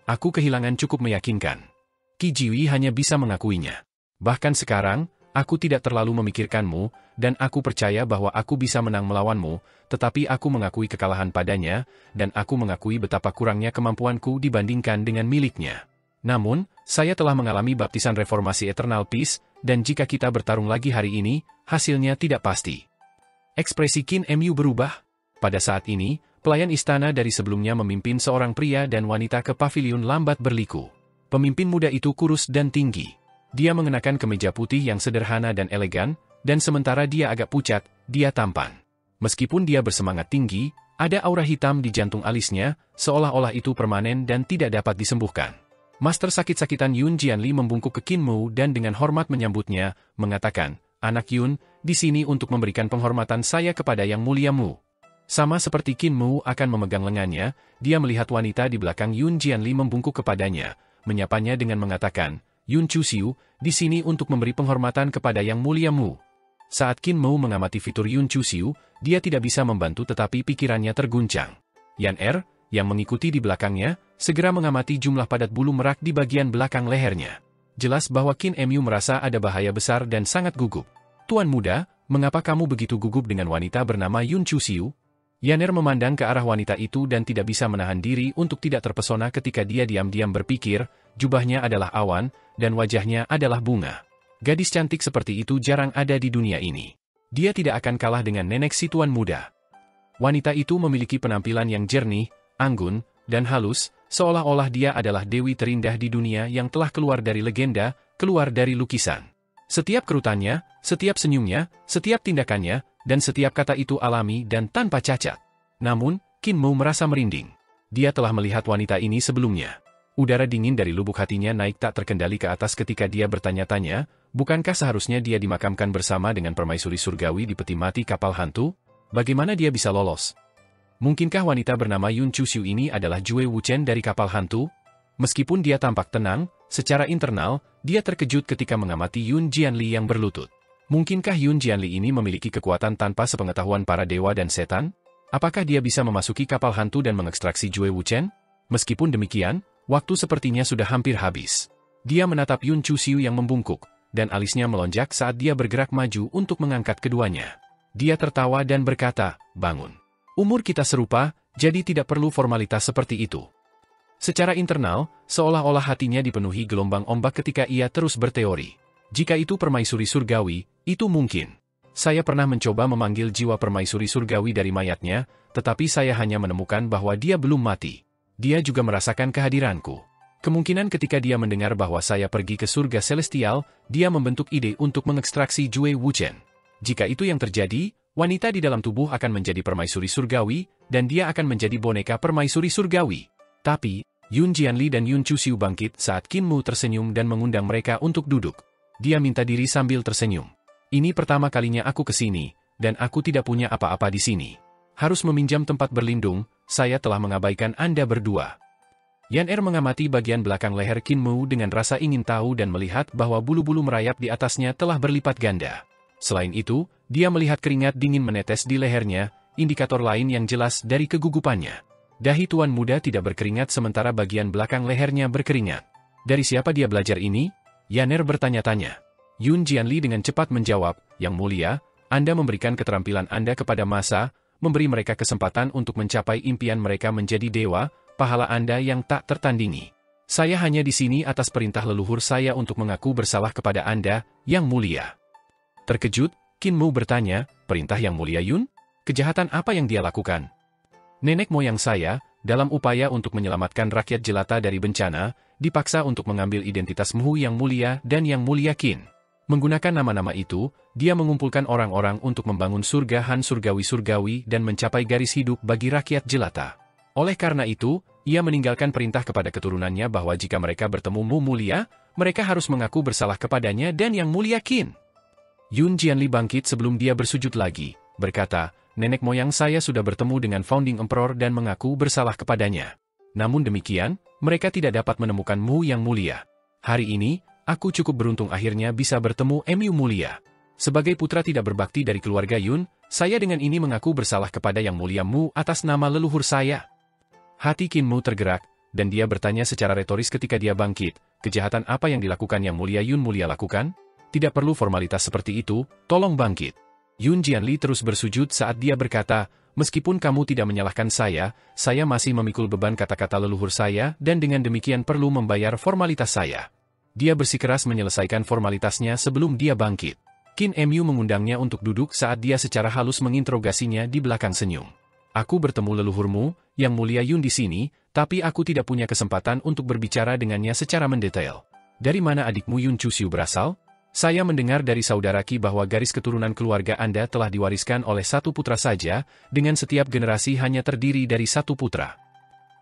Aku kehilangan cukup meyakinkan. Qi Jiwi hanya bisa mengakuinya. Bahkan sekarang, aku tidak terlalu memikirkanmu, dan aku percaya bahwa aku bisa menang melawanmu, tetapi aku mengakui kekalahan padanya, dan aku mengakui betapa kurangnya kemampuanku dibandingkan dengan miliknya. Namun, saya telah mengalami baptisan reformasi Eternal Peace, dan jika kita bertarung lagi hari ini, hasilnya tidak pasti. Ekspresi Qin Mu berubah. Pada saat ini, pelayan istana dari sebelumnya memimpin seorang pria dan wanita ke pavilion lambat berliku. Pemimpin muda itu kurus dan tinggi. Dia mengenakan kemeja putih yang sederhana dan elegan, dan sementara dia agak pucat, dia tampan. Meskipun dia bersemangat tinggi, ada aura hitam di jantung alisnya, seolah-olah itu permanen dan tidak dapat disembuhkan. Master sakit-sakitan Yun Jianli membungkuk ke Qin Mu dan dengan hormat menyambutnya, mengatakan, "Anak Yun, di sini untuk memberikan penghormatan saya kepada Yang Mulia Mu." Sama seperti Qin Mu akan memegang lengannya, dia melihat wanita di belakang Yun Jianli membungkuk kepadanya, menyapanya dengan mengatakan, "Yun Chuxiu, di sini untuk memberi penghormatan kepada Yang Mulia Mu." Saat Qin Mu mengamati fitur Yun Chuxiu, dia tidak bisa membantu tetapi pikirannya terguncang. Yan Er, yang mengikuti di belakangnya, segera mengamati jumlah padat bulu merak di bagian belakang lehernya. Jelas bahwa Qin Mu merasa ada bahaya besar dan sangat gugup. "Tuan muda, mengapa kamu begitu gugup dengan wanita bernama Yun Chuxiu?" Yan Er memandang ke arah wanita itu dan tidak bisa menahan diri untuk tidak terpesona ketika dia diam-diam berpikir, jubahnya adalah awan, dan wajahnya adalah bunga. Gadis cantik seperti itu jarang ada di dunia ini. Dia tidak akan kalah dengan nenek si tuan muda. Wanita itu memiliki penampilan yang jernih, anggun, dan halus, seolah-olah dia adalah dewi terindah di dunia yang telah keluar dari legenda, keluar dari lukisan. Setiap kerutannya, setiap senyumnya, setiap tindakannya, dan setiap kata itu alami dan tanpa cacat. Namun, Qin Mu merasa merinding. Dia telah melihat wanita ini sebelumnya. Udara dingin dari lubuk hatinya naik tak terkendali ke atas ketika dia bertanya-tanya, bukankah seharusnya dia dimakamkan bersama dengan permaisuri surgawi di peti mati kapal hantu? Bagaimana dia bisa lolos? Mungkinkah wanita bernama Yun Chuxiu ini adalah Jue Wuchen dari kapal hantu? Meskipun dia tampak tenang, secara internal, dia terkejut ketika mengamati Yun Jianli yang berlutut. Mungkinkah Yun Jianli ini memiliki kekuatan tanpa sepengetahuan para dewa dan setan? Apakah dia bisa memasuki kapal hantu dan mengekstraksi Jue Wuchen? Meskipun demikian, waktu sepertinya sudah hampir habis. Dia menatap Yun Chuxiu yang membungkuk, dan alisnya melonjak saat dia bergerak maju untuk mengangkat keduanya. Dia tertawa dan berkata, "Bangun. Umur kita serupa, jadi tidak perlu formalitas seperti itu." Secara internal, seolah-olah hatinya dipenuhi gelombang ombak ketika ia terus berteori. Jika itu permaisuri surgawi, itu mungkin. Saya pernah mencoba memanggil jiwa permaisuri surgawi dari mayatnya, tetapi saya hanya menemukan bahwa dia belum mati. Dia juga merasakan kehadiranku. Kemungkinan ketika dia mendengar bahwa saya pergi ke surga celestial, dia membentuk ide untuk mengekstraksi Jue Wuchen. Jika itu yang terjadi, wanita di dalam tubuh akan menjadi permaisuri surgawi, dan dia akan menjadi boneka permaisuri surgawi. Tapi, Yun Jianli dan Yun Chuxiu bangkit saat Qin Mu tersenyum dan mengundang mereka untuk duduk. Dia minta diri sambil tersenyum. "Ini pertama kalinya aku ke sini, dan aku tidak punya apa-apa di sini. Harus meminjam tempat berlindung, saya telah mengabaikan Anda berdua." Yan Er mengamati bagian belakang leher Qin Mu dengan rasa ingin tahu dan melihat bahwa bulu-bulu merayap di atasnya telah berlipat ganda. Selain itu, dia melihat keringat dingin menetes di lehernya, indikator lain yang jelas dari kegugupannya. Dahi tuan muda tidak berkeringat sementara bagian belakang lehernya berkeringat. Dari siapa dia belajar ini? Yan Er bertanya-tanya. Yun Jianli dengan cepat menjawab, "Yang mulia, Anda memberikan keterampilan Anda kepada massa, memberi mereka kesempatan untuk mencapai impian mereka menjadi dewa, pahala Anda yang tak tertandingi. Saya hanya di sini atas perintah leluhur saya untuk mengaku bersalah kepada Anda, Yang Mulia." Terkejut, Qin Mu bertanya, "Perintah Yang Mulia Yun? Kejahatan apa yang dia lakukan?" "Nenek moyang saya, dalam upaya untuk menyelamatkan rakyat jelata dari bencana, dipaksa untuk mengambil identitas Mu Yang Mulia dan Yang Mulia Qin. Menggunakan nama-nama itu, dia mengumpulkan orang-orang untuk membangun surga Han surgawi-surgawi dan mencapai garis hidup bagi rakyat jelata. Oleh karena itu, ia meninggalkan perintah kepada keturunannya bahwa jika mereka bertemu Mu Mulia, mereka harus mengaku bersalah kepadanya dan Yang Mulia Qin." Yun Jianli bangkit sebelum dia bersujud lagi, berkata, nenek moyang saya sudah bertemu dengan Founding Emperor dan mengaku bersalah kepadanya. Namun demikian, mereka tidak dapat menemukan Mu yang mulia. Hari ini, aku cukup beruntung akhirnya bisa bertemu Mu mulia. Sebagai putra tidak berbakti dari keluarga Yun, saya dengan ini mengaku bersalah kepada Yang Mulia Mu atas nama leluhur saya. Hati Qin Mu tergerak, dan dia bertanya secara retoris ketika dia bangkit, kejahatan apa yang dilakukan Yang Mulia Yun mulia lakukan? Tidak perlu formalitas seperti itu, tolong bangkit. Yun Jianli terus bersujud saat dia berkata, meskipun kamu tidak menyalahkan saya masih memikul beban kata-kata leluhur saya dan dengan demikian perlu membayar formalitas saya. Dia bersikeras menyelesaikan formalitasnya sebelum dia bangkit. Qin Mu mengundangnya untuk duduk saat dia secara halus menginterogasinya di belakang senyum. Aku bertemu leluhurmu, Yang Mulia Yun di sini, tapi aku tidak punya kesempatan untuk berbicara dengannya secara mendetail. Dari mana adikmu Yun Chuxiu berasal? Saya mendengar dari saudara Qi bahwa garis keturunan keluarga Anda telah diwariskan oleh satu putra saja, dengan setiap generasi hanya terdiri dari satu putra.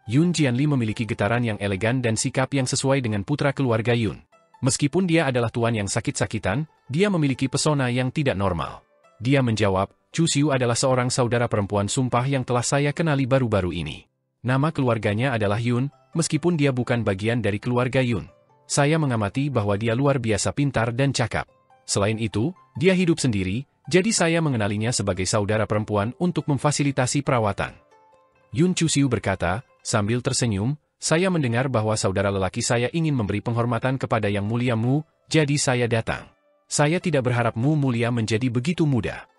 Yun Jianli memiliki getaran yang elegan dan sikap yang sesuai dengan putra keluarga Yun. Meskipun dia adalah tuan yang sakit-sakitan, dia memiliki pesona yang tidak normal. Dia menjawab, Chuxiu adalah seorang saudara perempuan sumpah yang telah saya kenali baru-baru ini. Nama keluarganya adalah Yun, meskipun dia bukan bagian dari keluarga Yun. Saya mengamati bahwa dia luar biasa pintar dan cakap. Selain itu, dia hidup sendiri, jadi saya mengenalinya sebagai saudara perempuan untuk memfasilitasi perawatan. Yun Chuxiu berkata, sambil tersenyum, saya mendengar bahwa saudara lelaki saya ingin memberi penghormatan kepada Yang Mulia Mu, jadi saya datang. Saya tidak berharap Mu mulia menjadi begitu muda.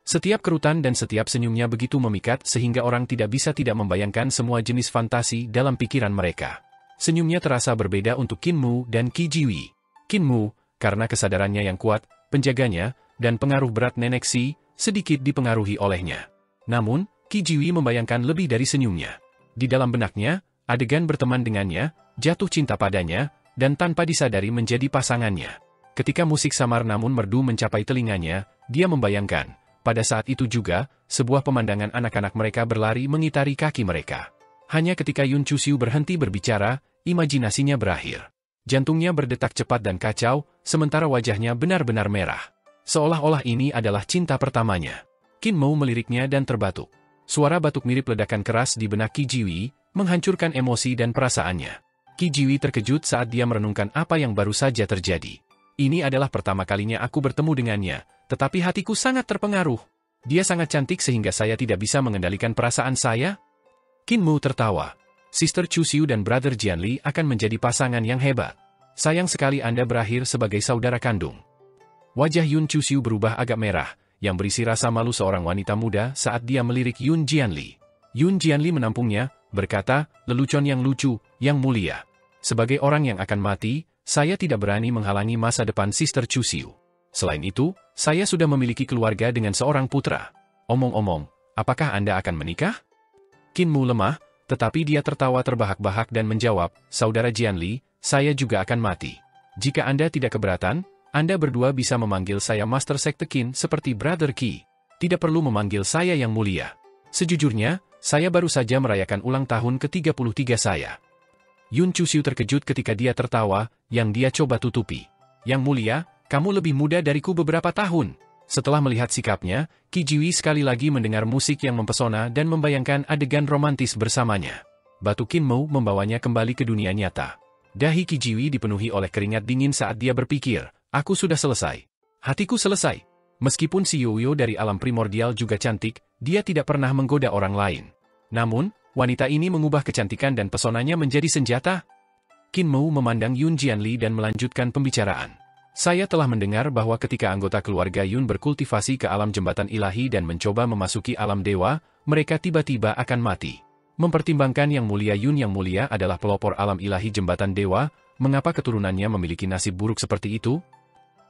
Setiap kerutan dan setiap senyumnya begitu memikat sehingga orang tidak bisa tidak membayangkan semua jenis fantasi dalam pikiran mereka. Senyumnya terasa berbeda untuk Qin Mu dan Qi Jiwi. Qin Mu, karena kesadarannya yang kuat, penjaganya, dan pengaruh berat nenek Xi, sedikit dipengaruhi olehnya. Namun, Qi Jiwi membayangkan lebih dari senyumnya. Di dalam benaknya, adegan berteman dengannya, jatuh cinta padanya, dan tanpa disadari menjadi pasangannya. Ketika musik samar namun merdu mencapai telinganya, dia membayangkan, pada saat itu juga, sebuah pemandangan anak-anak mereka berlari mengitari kaki mereka. Hanya ketika Yun Chuxiu berhenti berbicara, imajinasinya berakhir. Jantungnya berdetak cepat dan kacau, sementara wajahnya benar-benar merah. Seolah-olah ini adalah cinta pertamanya. Qin Mu meliriknya dan terbatuk. Suara batuk mirip ledakan keras di benak Qi Jiwi, menghancurkan emosi dan perasaannya. Qi Jiwi terkejut saat dia merenungkan apa yang baru saja terjadi. Ini adalah pertama kalinya aku bertemu dengannya, tetapi hatiku sangat terpengaruh. Dia sangat cantik sehingga saya tidak bisa mengendalikan perasaan saya. Qin Mu tertawa. Sister Chuxiu dan Brother Jianli akan menjadi pasangan yang hebat. Sayang sekali Anda berakhir sebagai saudara kandung. Wajah Yun Chuxiu berubah agak merah, yang berisi rasa malu seorang wanita muda saat dia melirik Yun Jianli. Yun Jianli menampungnya, berkata, lelucon yang lucu, yang mulia. Sebagai orang yang akan mati, saya tidak berani menghalangi masa depan Sister Chuxiu. Selain itu, saya sudah memiliki keluarga dengan seorang putra. Omong-omong, apakah Anda akan menikah? Qin Mu lemah, tetapi dia tertawa terbahak-bahak dan menjawab, Saudara Jianli, saya juga akan mati. Jika Anda tidak keberatan, Anda berdua bisa memanggil saya Master Sekte Qin seperti Brother Qi. Tidak perlu memanggil saya Yang Mulia. Sejujurnya, saya baru saja merayakan ulang tahun ke-33 saya. Yun Chuxiu terkejut ketika dia tertawa, yang dia coba tutupi. Yang Mulia, kamu lebih muda dariku beberapa tahun. Setelah melihat sikapnya, Qi Jiwi sekali lagi mendengar musik yang mempesona dan membayangkan adegan romantis bersamanya. Batu Qin Mu membawanya kembali ke dunia nyata. Dahi Qi Jiwi dipenuhi oleh keringat dingin saat dia berpikir, aku sudah selesai. Hatiku selesai. Meskipun si Yoyo dari alam primordial juga cantik, dia tidak pernah menggoda orang lain. Namun, wanita ini mengubah kecantikan dan pesonanya menjadi senjata. Qin Mu memandang Yun Jianli dan melanjutkan pembicaraan. Saya telah mendengar bahwa ketika anggota keluarga Yun berkultivasi ke alam jembatan ilahi dan mencoba memasuki alam dewa, mereka tiba-tiba akan mati. Mempertimbangkan Yang Mulia Yun yang mulia adalah pelopor alam ilahi jembatan dewa, mengapa keturunannya memiliki nasib buruk seperti itu?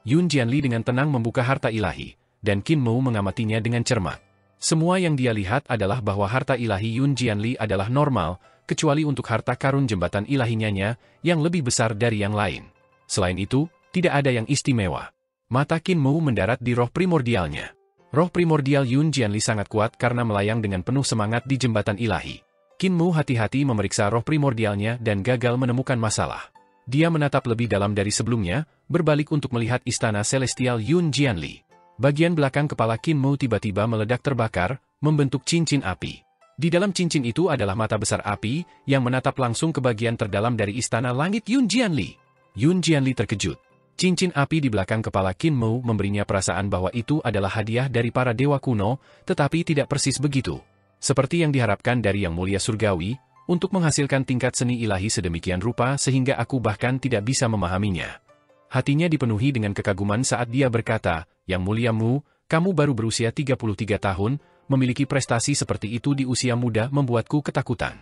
Yun Jianli dengan tenang membuka harta ilahi, dan Qin Mu mengamatinya dengan cermat. Semua yang dia lihat adalah bahwa harta ilahi Yun Jianli adalah normal, kecuali untuk harta karun jembatan ilahinya yang lebih besar dari yang lain. Selain itu, tidak ada yang istimewa. Mata Qin Mu mendarat di roh primordialnya. Roh primordial Yun Jianli sangat kuat karena melayang dengan penuh semangat di jembatan ilahi. Qin Mu hati-hati memeriksa roh primordialnya dan gagal menemukan masalah. Dia menatap lebih dalam dari sebelumnya, berbalik untuk melihat istana Celestial Yun Jianli. Bagian belakang kepala Qin Mu tiba-tiba meledak terbakar, membentuk cincin api. Di dalam cincin itu adalah mata besar api, yang menatap langsung ke bagian terdalam dari istana langit Yun Jianli. Yun Jianli terkejut. Cincin api di belakang kepala Qin Mu memberinya perasaan bahwa itu adalah hadiah dari para dewa kuno, tetapi tidak persis begitu. Seperti yang diharapkan dari Yang Mulia Surgawi, untuk menghasilkan tingkat seni ilahi sedemikian rupa sehingga aku bahkan tidak bisa memahaminya. Hatinya dipenuhi dengan kekaguman saat dia berkata, Yang Mulia Mu, kamu baru berusia 33 tahun, memiliki prestasi seperti itu di usia muda membuatku ketakutan.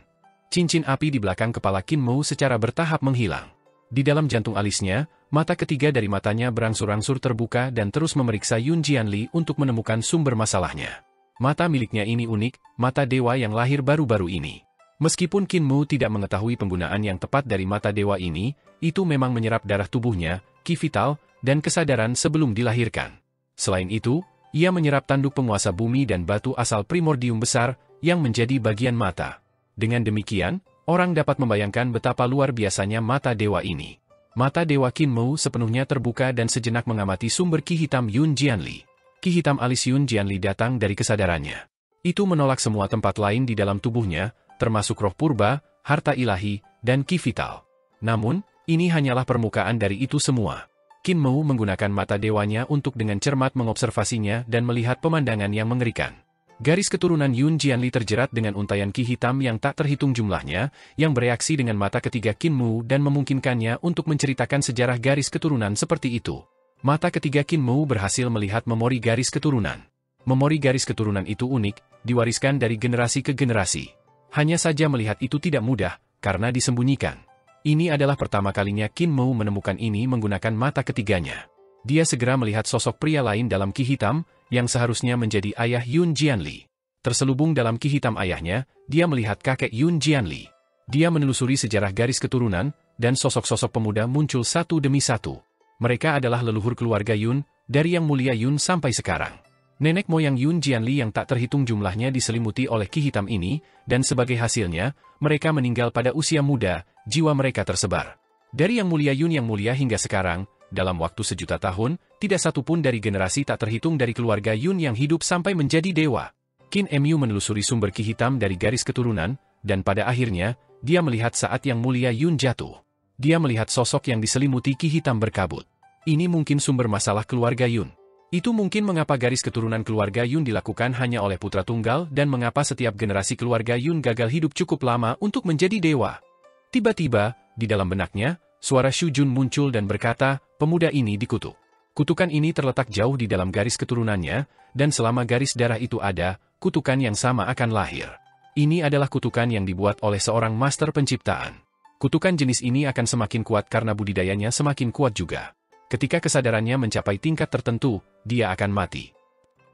Cincin api di belakang kepala Qin Mu secara bertahap menghilang. Di dalam jantung alisnya, mata ketiga dari matanya berangsur-angsur terbuka dan terus memeriksa Yun Jianli untuk menemukan sumber masalahnya. Mata miliknya ini unik, mata dewa yang lahir baru-baru ini. Meskipun Qin Mu tidak mengetahui penggunaan yang tepat dari mata dewa ini, itu memang menyerap darah tubuhnya, ki vital, dan kesadaran sebelum dilahirkan. Selain itu, ia menyerap tanduk penguasa bumi dan batu asal primordium besar, yang menjadi bagian mata. Dengan demikian, orang dapat membayangkan betapa luar biasanya mata dewa ini. Mata dewa Qin Mu sepenuhnya terbuka dan sejenak mengamati sumber ki hitam Yun Jianli. Ki hitam alis Yun Jianli datang dari kesadarannya. Itu menolak semua tempat lain di dalam tubuhnya, termasuk roh purba, harta ilahi, dan ki vital. Namun, ini hanyalah permukaan dari itu semua. Qin Mu menggunakan mata dewanya untuk dengan cermat mengobservasinya dan melihat pemandangan yang mengerikan. Garis keturunan Yun Jianli terjerat dengan untaian ki hitam yang tak terhitung jumlahnya, yang bereaksi dengan mata ketiga Qin Mu dan memungkinkannya untuk menceritakan sejarah garis keturunan seperti itu. Mata ketiga Qin Mu berhasil melihat memori garis keturunan. Memori garis keturunan itu unik, diwariskan dari generasi ke generasi. Hanya saja melihat itu tidak mudah, karena disembunyikan. Ini adalah pertama kalinya Qin Mu menemukan ini menggunakan mata ketiganya. Dia segera melihat sosok pria lain dalam ki hitam, yang seharusnya menjadi ayah Yun Jianli. Terselubung dalam ki hitam ayahnya, dia melihat kakek Yun Jianli. Dia menelusuri sejarah garis keturunan, dan sosok-sosok pemuda muncul satu demi satu. Mereka adalah leluhur keluarga Yun, dari Yang Mulia Yun sampai sekarang. Nenek moyang Yun Jianli yang tak terhitung jumlahnya diselimuti oleh ki hitam ini, dan sebagai hasilnya, mereka meninggal pada usia muda, jiwa mereka tersebar. Dari Yang Mulia Yun yang mulia hingga sekarang, dalam waktu sejuta tahun, tidak satupun dari generasi tak terhitung dari keluarga Yun yang hidup sampai menjadi dewa. Qin Mu menelusuri sumber ki hitam dari garis keturunan, dan pada akhirnya, dia melihat saat Yang Mulia Yun jatuh. Dia melihat sosok yang diselimuti ki hitam berkabut. Ini mungkin sumber masalah keluarga Yun. Itu mungkin mengapa garis keturunan keluarga Yun dilakukan hanya oleh putra tunggal dan mengapa setiap generasi keluarga Yun gagal hidup cukup lama untuk menjadi dewa. Tiba-tiba, di dalam benaknya, suara Shu Jun muncul dan berkata, pemuda ini dikutuk. Kutukan ini terletak jauh di dalam garis keturunannya, dan selama garis darah itu ada, kutukan yang sama akan lahir. Ini adalah kutukan yang dibuat oleh seorang master penciptaan. Kutukan jenis ini akan semakin kuat karena budidayanya semakin kuat juga. Ketika kesadarannya mencapai tingkat tertentu, dia akan mati.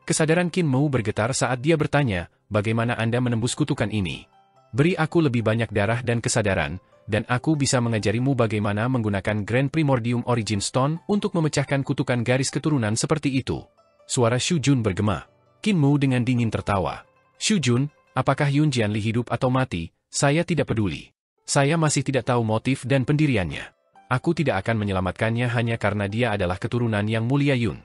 Kesadaran Qin Mu bergetar saat dia bertanya, bagaimana Anda menembus kutukan ini? Beri aku lebih banyak darah dan kesadaran, dan aku bisa mengajarimu bagaimana menggunakan Grand Primordium Origin Stone untuk memecahkan kutukan garis keturunan seperti itu. Suara Shu Jun bergema. Qin Mu dengan dingin tertawa. Shu Jun, apakah Yun Jianli hidup atau mati, saya tidak peduli. Saya masih tidak tahu motif dan pendiriannya. Aku tidak akan menyelamatkannya hanya karena dia adalah keturunan Yang Mulia Yun.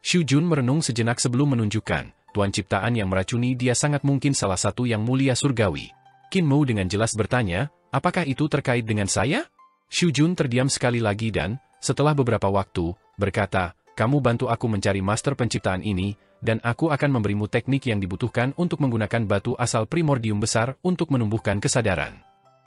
Shu Jun merenung sejenak sebelum menunjukkan, Tuan Ciptaan yang meracuni dia sangat mungkin salah satu Yang Mulia Surgawi. Qin Mu dengan jelas bertanya, apakah itu terkait dengan saya? Shu Jun terdiam sekali lagi dan, setelah beberapa waktu, berkata, kamu bantu aku mencari master penciptaan ini, dan aku akan memberimu teknik yang dibutuhkan untuk menggunakan batu asal primordium besar untuk menumbuhkan kesadaran.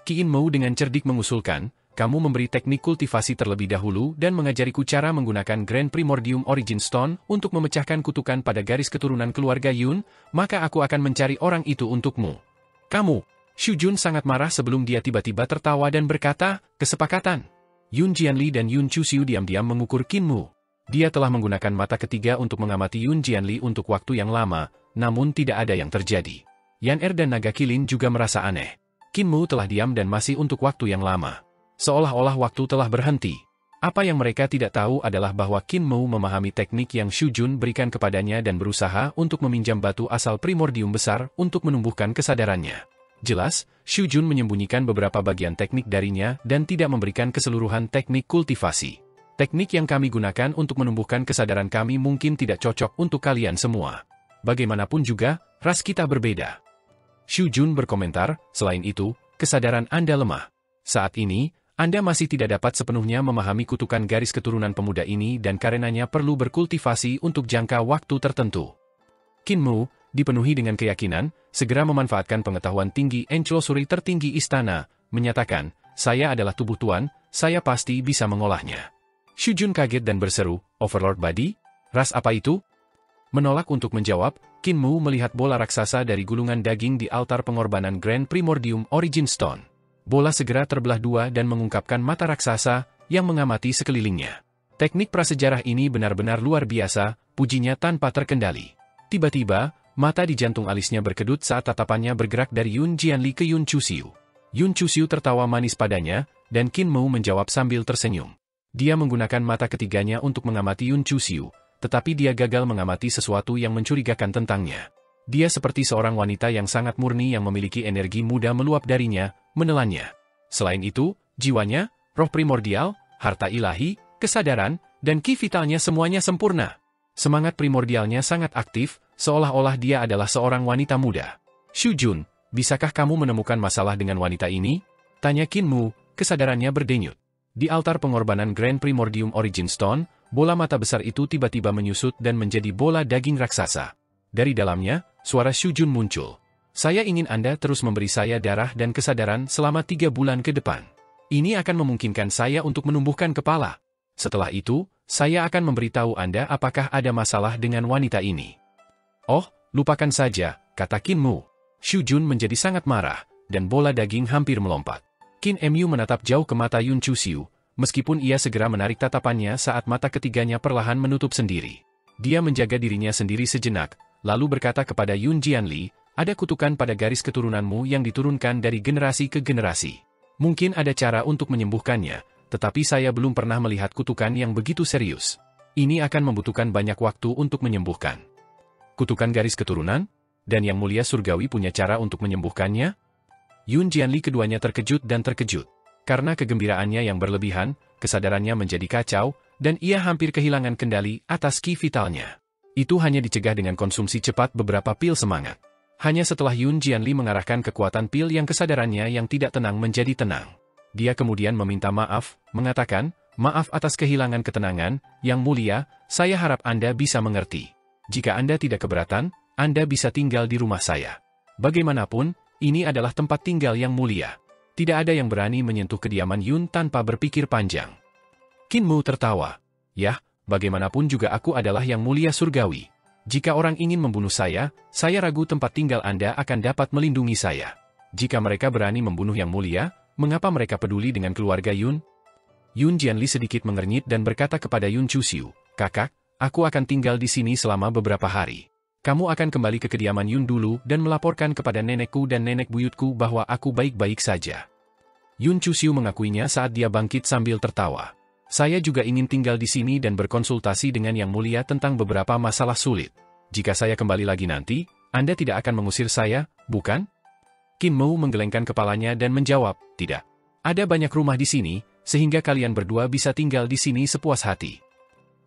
Qin Mu dengan cerdik mengusulkan, kamu memberi teknik kultivasi terlebih dahulu dan mengajariku cara menggunakan Grand Primordium Origin Stone untuk memecahkan kutukan pada garis keturunan keluarga Yun, maka aku akan mencari orang itu untukmu. Kamu, Shu Jun sangat marah sebelum dia tiba-tiba tertawa dan berkata, kesepakatan. Yun Jianli dan Yun Chuxiu diam-diam mengukur Qin Mu. Dia telah menggunakan mata ketiga untuk mengamati Yun Jianli untuk waktu yang lama, namun tidak ada yang terjadi. Yan Er dan Naga Kilin juga merasa aneh. Qin Mu telah diam dan masih untuk waktu yang lama. Seolah-olah waktu telah berhenti. Apa yang mereka tidak tahu adalah bahwa Qin Mu memahami teknik yang Shu Jun berikan kepadanya dan berusaha untuk meminjam batu asal primordium besar untuk menumbuhkan kesadarannya. Jelas, Xu Jun menyembunyikan beberapa bagian teknik darinya dan tidak memberikan keseluruhan teknik kultivasi. Teknik yang kami gunakan untuk menumbuhkan kesadaran kami mungkin tidak cocok untuk kalian semua. Bagaimanapun juga, ras kita berbeda. Xu Jun berkomentar, selain itu, kesadaran Anda lemah. Saat ini, Anda masih tidak dapat sepenuhnya memahami kutukan garis keturunan pemuda ini dan karenanya perlu berkultivasi untuk jangka waktu tertentu. Qin Mu, dipenuhi dengan keyakinan, segera memanfaatkan pengetahuan tinggi encelosuri tertinggi istana, menyatakan, saya adalah tubuh tuan, saya pasti bisa mengolahnya. Xu Jun kaget dan berseru, Overlord Body? Ras apa itu? Menolak untuk menjawab, Qin Mu melihat bola raksasa dari gulungan daging di altar pengorbanan Grand Primordium Origin Stone. Bola segera terbelah dua dan mengungkapkan mata raksasa yang mengamati sekelilingnya. Teknik prasejarah ini benar-benar luar biasa, pujinya tanpa terkendali. Tiba-tiba, mata di jantung alisnya berkedut saat tatapannya bergerak dari Yun Jianli ke Yun Chuxiu. Yun Chuxiu tertawa manis padanya, dan Qin Mu menjawab sambil tersenyum. Dia menggunakan mata ketiganya untuk mengamati Yun Chuxiu, tetapi dia gagal mengamati sesuatu yang mencurigakan tentangnya. Dia seperti seorang wanita yang sangat murni yang memiliki energi muda meluap darinya, menelannya. Selain itu, jiwanya, roh primordial, harta ilahi, kesadaran, dan ki vitalnya semuanya sempurna. Semangat primordialnya sangat aktif, seolah-olah dia adalah seorang wanita muda. Xu Jun, bisakah kamu menemukan masalah dengan wanita ini? Tanya Qin Mu, kesadarannya berdenyut. Di altar pengorbanan Grand Primordium Origin Stone, bola mata besar itu tiba-tiba menyusut dan menjadi bola daging raksasa. Dari dalamnya, suara Xu Jun muncul. Saya ingin Anda terus memberi saya darah dan kesadaran selama 3 bulan ke depan. Ini akan memungkinkan saya untuk menumbuhkan kepala. Setelah itu, saya akan memberitahu Anda apakah ada masalah dengan wanita ini. Oh, lupakan saja, kata Qin Mu. Xu Jun menjadi sangat marah, dan bola daging hampir melompat. Qin Mu menatap jauh ke mata Yun Chuxiu, meskipun ia segera menarik tatapannya saat mata ketiganya perlahan menutup sendiri. Dia menjaga dirinya sendiri sejenak, lalu berkata kepada Yun Jianli, ada kutukan pada garis keturunanmu yang diturunkan dari generasi ke generasi. Mungkin ada cara untuk menyembuhkannya, tetapi saya belum pernah melihat kutukan yang begitu serius. Ini akan membutuhkan banyak waktu untuk menyembuhkan. Kutukan garis keturunan? Dan Yang Mulia Surgawi punya cara untuk menyembuhkannya? Yun Jianli keduanya terkejut dan terkejut. Karena kegembiraannya yang berlebihan, kesadarannya menjadi kacau, dan ia hampir kehilangan kendali atas ki vitalnya. Itu hanya dicegah dengan konsumsi cepat beberapa pil semangat. Hanya setelah Yun Jianli mengarahkan kekuatan pil yang kesadarannya yang tidak tenang menjadi tenang. Dia kemudian meminta maaf, mengatakan, maaf atas kehilangan ketenangan, Yang Mulia, saya harap Anda bisa mengerti. Jika Anda tidak keberatan, Anda bisa tinggal di rumah saya. Bagaimanapun, ini adalah tempat tinggal Yang Mulia. Tidak ada yang berani menyentuh kediaman Yun tanpa berpikir panjang. Qin Mu tertawa. Yah, bagaimanapun juga aku adalah Yang Mulia Surgawi. Jika orang ingin membunuh saya ragu tempat tinggal Anda akan dapat melindungi saya. Jika mereka berani membunuh Yang Mulia, mengapa mereka peduli dengan keluarga Yun? Yun Jianli sedikit mengernyit dan berkata kepada Yun Chuxiu, kakak, aku akan tinggal di sini selama beberapa hari. Kamu akan kembali ke kediaman Yun dulu dan melaporkan kepada nenekku dan nenek buyutku bahwa aku baik-baik saja. Yun Chuxiu mengakuinya saat dia bangkit sambil tertawa. Saya juga ingin tinggal di sini dan berkonsultasi dengan Yang Mulia tentang beberapa masalah sulit. Jika saya kembali lagi nanti, Anda tidak akan mengusir saya, bukan? Qin Mu menggelengkan kepalanya dan menjawab, tidak. Ada banyak rumah di sini, sehingga kalian berdua bisa tinggal di sini sepuas hati.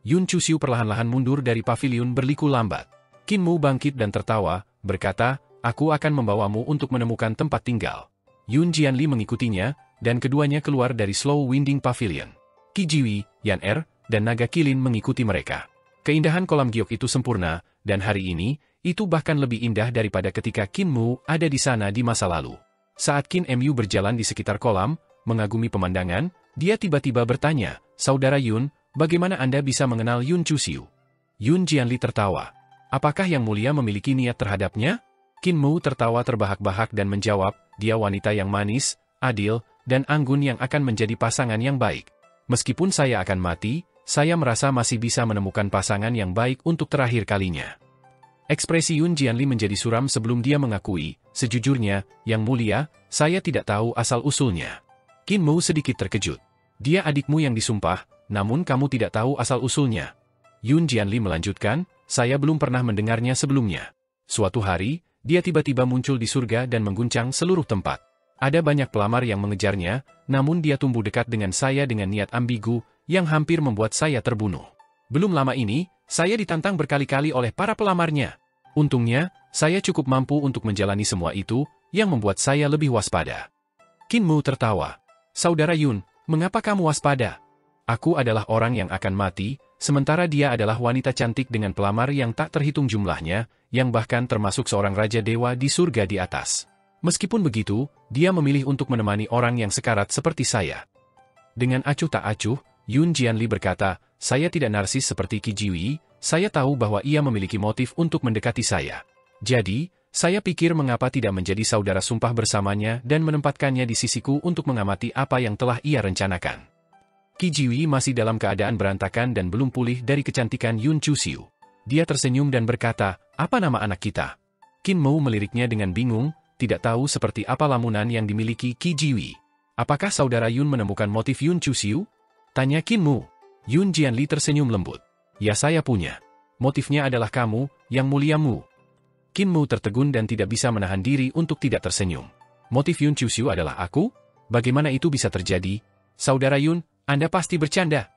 Yun Chuxiu perlahan-lahan mundur dari paviliun berliku lambat. Qin Mu bangkit dan tertawa, berkata, aku akan membawamu untuk menemukan tempat tinggal. Yun Jianli mengikutinya, dan keduanya keluar dari Slow Winding Pavilion. Qi Jiwi, Yan Er, dan Naga Kilin mengikuti mereka. Keindahan kolam giok itu sempurna, dan hari ini, itu bahkan lebih indah daripada ketika Qin Mu ada di sana di masa lalu. Saat Qin Mu berjalan di sekitar kolam, mengagumi pemandangan, dia tiba-tiba bertanya, Saudara Yun, bagaimana Anda bisa mengenal Yun Chuxiu? Yun Jianli tertawa. Apakah Yang Mulia memiliki niat terhadapnya? Qin Mu tertawa terbahak-bahak dan menjawab, dia wanita yang manis, adil, dan anggun yang akan menjadi pasangan yang baik. Meskipun saya akan mati, saya merasa masih bisa menemukan pasangan yang baik untuk terakhir kalinya. Ekspresi Yun Jianli menjadi suram sebelum dia mengakui, sejujurnya, Yang Mulia, saya tidak tahu asal-usulnya. Qin Mu sedikit terkejut. Dia adikmu yang disumpah, namun kamu tidak tahu asal-usulnya. Yun Jianli melanjutkan, saya belum pernah mendengarnya sebelumnya. Suatu hari, dia tiba-tiba muncul di surga dan mengguncang seluruh tempat. Ada banyak pelamar yang mengejarnya, namun dia tumbuh dekat dengan saya dengan niat ambigu, yang hampir membuat saya terbunuh. Belum lama ini, saya ditantang berkali-kali oleh para pelamarnya. Untungnya, saya cukup mampu untuk menjalani semua itu, yang membuat saya lebih waspada. Qin Mu tertawa. Saudara Yun, mengapa kamu waspada? Aku adalah orang yang akan mati, sementara dia adalah wanita cantik dengan pelamar yang tak terhitung jumlahnya, yang bahkan termasuk seorang raja dewa di surga di atas. Meskipun begitu, dia memilih untuk menemani orang yang sekarat seperti saya. Dengan acuh tak acuh, Yun Jianli berkata, saya tidak narsis seperti Qi Jiwi, saya tahu bahwa ia memiliki motif untuk mendekati saya. Jadi, saya pikir mengapa tidak menjadi saudara sumpah bersamanya dan menempatkannya di sisiku untuk mengamati apa yang telah ia rencanakan. Qi Jiwi masih dalam keadaan berantakan dan belum pulih dari kecantikan Yun Chuxiu. Dia tersenyum dan berkata, apa nama anak kita? Qin Mu meliriknya dengan bingung, tidak tahu seperti apa lamunan yang dimiliki Qi Jiwi. Apakah saudara Yun menemukan motif Yun Chuxiu? Tanya Qin Mu. Yun Jianli tersenyum lembut. Ya saya punya. Motifnya adalah kamu, yang mulia Mu. Qin Mu tertegun dan tidak bisa menahan diri untuk tidak tersenyum. Motif Yun Chuxiu adalah aku? Bagaimana itu bisa terjadi? Saudara Yun, Anda pasti bercanda.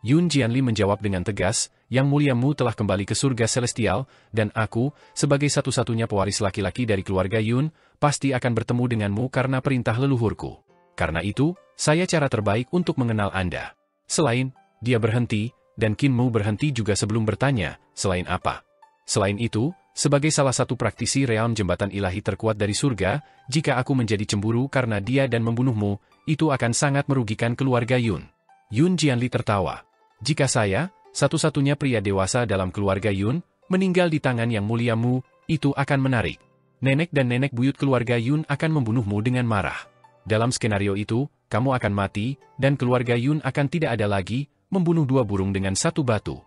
Yun Jianli menjawab dengan tegas, Yang mulia Mu telah kembali ke surga celestial, dan aku, sebagai satu-satunya pewaris laki-laki dari keluarga Yun, pasti akan bertemu denganmu karena perintah leluhurku. Karena itu, saya cara terbaik untuk mengenal Anda. Selain, dia berhenti, dan Qin Mu berhenti juga sebelum bertanya, selain apa? Selain itu, sebagai salah satu praktisi realm jembatan ilahi terkuat dari surga, jika aku menjadi cemburu karena dia dan membunuhmu, itu akan sangat merugikan keluarga Yun. Yun Jianli tertawa. Jika saya, satu-satunya pria dewasa dalam keluarga Yun, meninggal di tangan yang mulia Mu, itu akan menarik. Nenek dan nenek buyut keluarga Yun akan membunuhmu dengan marah. Dalam skenario itu, kamu akan mati, dan keluarga Yun akan tidak ada lagi, membunuh dua burung dengan satu batu.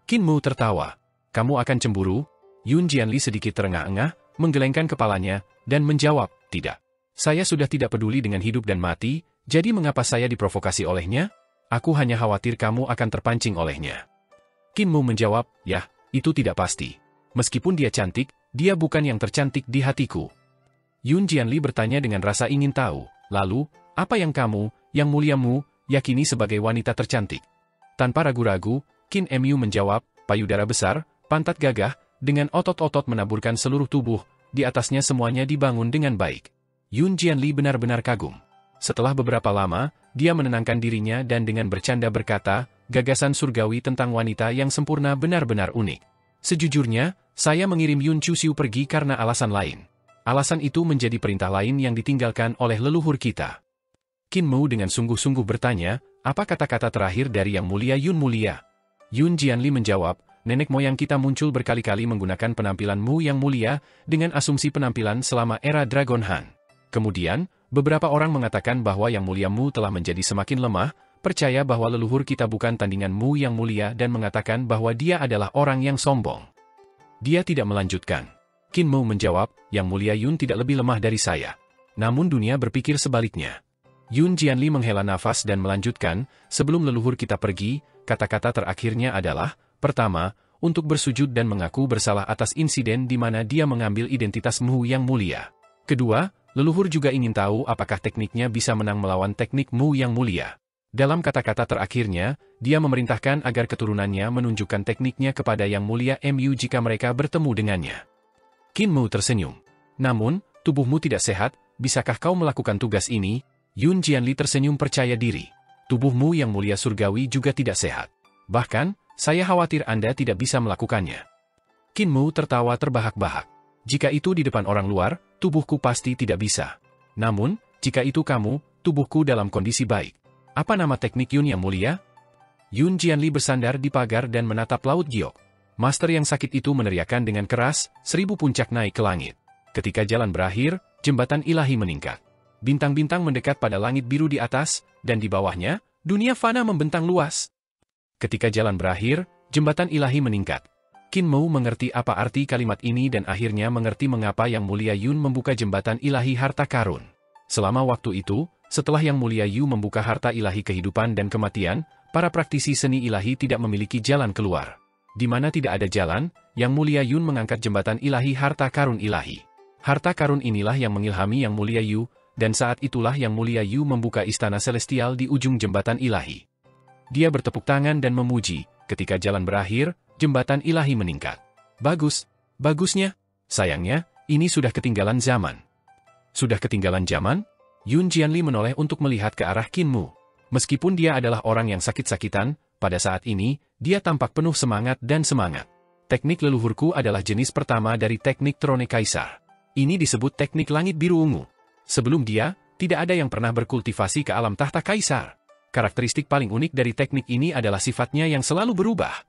Qin Mu tertawa. Kamu akan cemburu? Yun Jianli sedikit terengah-engah, menggelengkan kepalanya, dan menjawab, tidak. Saya sudah tidak peduli dengan hidup dan mati, jadi mengapa saya diprovokasi olehnya? Aku hanya khawatir kamu akan terpancing olehnya. Qin Mu menjawab, ya, itu tidak pasti. Meskipun dia cantik, dia bukan yang tercantik di hatiku. Yun Jianli bertanya dengan rasa ingin tahu, lalu, apa yang kamu, yang mulia Mu, yakini sebagai wanita tercantik? Tanpa ragu-ragu, Qin Mu menjawab, payudara besar, pantat gagah, dengan otot-otot menaburkan seluruh tubuh, di atasnya semuanya dibangun dengan baik. Yun Jianli benar-benar kagum. Setelah beberapa lama, dia menenangkan dirinya dan dengan bercanda berkata, gagasan surgawi tentang wanita yang sempurna benar-benar unik. Sejujurnya, saya mengirim Yun Chuxiu pergi karena alasan lain. Alasan itu menjadi perintah lain yang ditinggalkan oleh leluhur kita. Qin Mu dengan sungguh-sungguh bertanya, apa kata-kata terakhir dari Yang Mulia Yun mulia? Yun Jianli menjawab, nenek moyang kita muncul berkali-kali menggunakan penampilan Mu yang mulia, dengan asumsi penampilan selama era Dragon Han. Kemudian, beberapa orang mengatakan bahwa Yang Mulia Mu telah menjadi semakin lemah, percaya bahwa leluhur kita bukan tandingan Mu yang mulia dan mengatakan bahwa dia adalah orang yang sombong. Dia tidak melanjutkan. Qin Mu menjawab, Yang Mulia Yun tidak lebih lemah dari saya. Namun dunia berpikir sebaliknya. Yun Jianli menghela nafas dan melanjutkan, sebelum leluhur kita pergi, kata-kata terakhirnya adalah, pertama, untuk bersujud dan mengaku bersalah atas insiden di mana dia mengambil identitas Mu yang mulia. Kedua, leluhur juga ingin tahu apakah tekniknya bisa menang melawan teknik Mu yang mulia. Dalam kata-kata terakhirnya, dia memerintahkan agar keturunannya menunjukkan tekniknya kepada Yang Mulia Mu jika mereka bertemu dengannya. Qin Mu tersenyum. Namun, tubuhmu tidak sehat, bisakah kau melakukan tugas ini? Yun Jianli tersenyum percaya diri. Tubuhmu yang mulia surgawi juga tidak sehat. Bahkan, saya khawatir Anda tidak bisa melakukannya. Qin Mu tertawa terbahak-bahak. Jika itu di depan orang luar, tubuhku pasti tidak bisa. Namun, jika itu kamu, tubuhku dalam kondisi baik. Apa nama teknik Yun yang mulia? Yun Jianli bersandar di pagar dan menatap Laut Giok. Master yang sakit itu meneriakkan dengan keras, 1000 puncak naik ke langit. Ketika jalan berakhir, jembatan ilahi meningkat. Bintang-bintang mendekat pada langit biru di atas, dan di bawahnya, dunia fana membentang luas. Ketika jalan berakhir, jembatan ilahi meningkat. Qin Mu mengerti apa arti kalimat ini dan akhirnya mengerti mengapa Yang Mulia Yun membuka jembatan ilahi harta karun. Selama waktu itu, setelah Yang Mulia Yu membuka harta ilahi kehidupan dan kematian, para praktisi seni ilahi tidak memiliki jalan keluar. Di mana tidak ada jalan, Yang Mulia Yun mengangkat jembatan ilahi harta karun ilahi. Harta karun inilah yang mengilhami Yang Mulia Yu, dan saat itulah Yang Mulia Yu membuka istana celestial di ujung jembatan ilahi. Dia bertepuk tangan dan memuji, ketika jalan berakhir, jembatan ilahi meningkat. Bagus, bagusnya. Sayangnya, ini sudah ketinggalan zaman. Sudah ketinggalan zaman? Yun Jianli menoleh untuk melihat ke arah Qin Mu. Meskipun dia adalah orang yang sakit-sakitan, pada saat ini, dia tampak penuh semangat dan semangat. Teknik leluhurku adalah jenis pertama dari teknik trone kaisar. Ini disebut teknik langit biru ungu. Sebelum dia, tidak ada yang pernah berkultivasi ke alam tahta kaisar. Karakteristik paling unik dari teknik ini adalah sifatnya yang selalu berubah.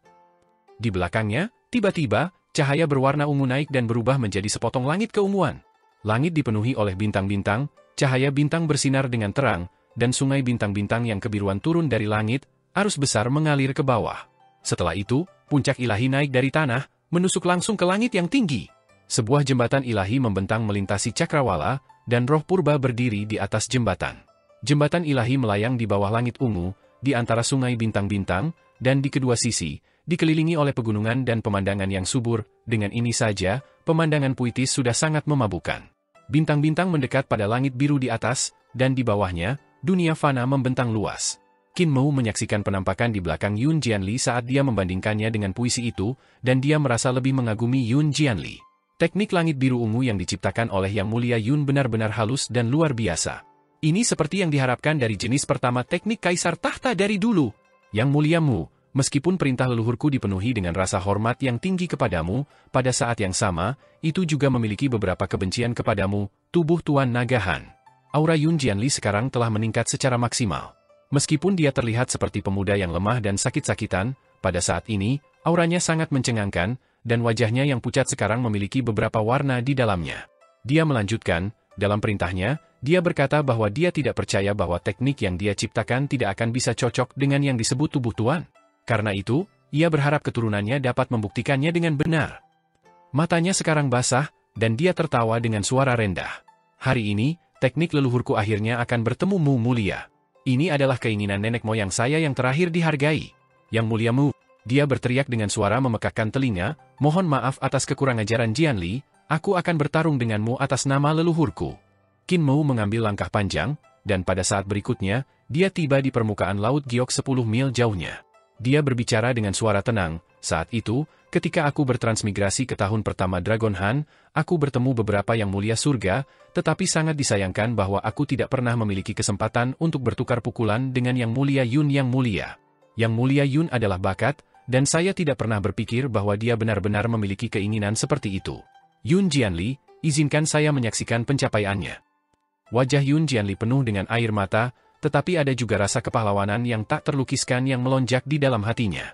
Di belakangnya, tiba-tiba, cahaya berwarna ungu naik dan berubah menjadi sepotong langit keunguan. Langit dipenuhi oleh bintang-bintang, cahaya bintang bersinar dengan terang, dan sungai bintang-bintang yang kebiruan turun dari langit, arus besar mengalir ke bawah. Setelah itu, puncak ilahi naik dari tanah, menusuk langsung ke langit yang tinggi. Sebuah jembatan ilahi membentang melintasi cakrawala, dan roh purba berdiri di atas jembatan. Jembatan ilahi melayang di bawah langit ungu, di antara sungai bintang-bintang, dan di kedua sisi, dikelilingi oleh pegunungan dan pemandangan yang subur. Dengan ini saja, pemandangan puitis sudah sangat memabukkan. Bintang-bintang mendekat pada langit biru di atas, dan di bawahnya, dunia fana membentang luas. Qin Mu menyaksikan penampakan di belakang Yun Jianli saat dia membandingkannya dengan puisi itu, dan dia merasa lebih mengagumi Yun Jianli. Teknik langit biru ungu yang diciptakan oleh Yang Mulia Yun benar-benar halus dan luar biasa. Ini seperti yang diharapkan dari jenis pertama teknik kaisar tahta dari dulu. Yang Mulia Mu, meskipun perintah leluhurku dipenuhi dengan rasa hormat yang tinggi kepadamu, pada saat yang sama, itu juga memiliki beberapa kebencian kepadamu, tubuh Tuan Naga Han. Aura Yun Jianli sekarang telah meningkat secara maksimal. Meskipun dia terlihat seperti pemuda yang lemah dan sakit-sakitan, pada saat ini, auranya sangat mencengangkan, dan wajahnya yang pucat sekarang memiliki beberapa warna di dalamnya. Dia melanjutkan, dalam perintahnya, dia berkata bahwa dia tidak percaya bahwa teknik yang dia ciptakan tidak akan bisa cocok dengan yang disebut tubuh Tuan. Karena itu, ia berharap keturunannya dapat membuktikannya dengan benar. Matanya sekarang basah, dan dia tertawa dengan suara rendah. Hari ini, teknik leluhurku akhirnya akan bertemu Mu Mulia. Ini adalah keinginan nenek moyang saya yang terakhir dihargai. Yang Mulia Mu, dia berteriak dengan suara memekakkan telinga, mohon maaf atas kekurang ajaran Jianli, aku akan bertarung denganmu atas nama leluhurku. Qin Mu mengambil langkah panjang, dan pada saat berikutnya, dia tiba di permukaan Laut Giok 10 mil jauhnya. Dia berbicara dengan suara tenang, saat itu, ketika aku bertransmigrasi ke tahun pertama Dragon Han, aku bertemu beberapa yang mulia surga, tetapi sangat disayangkan bahwa aku tidak pernah memiliki kesempatan untuk bertukar pukulan dengan Yang Mulia Yun yang mulia. Yang Mulia Yun adalah bakat, dan saya tidak pernah berpikir bahwa dia benar-benar memiliki keinginan seperti itu. Yun Jianli, izinkan saya menyaksikan pencapaiannya. Wajah Yun Jianli penuh dengan air mata, tetapi ada juga rasa kepahlawanan yang tak terlukiskan yang melonjak di dalam hatinya.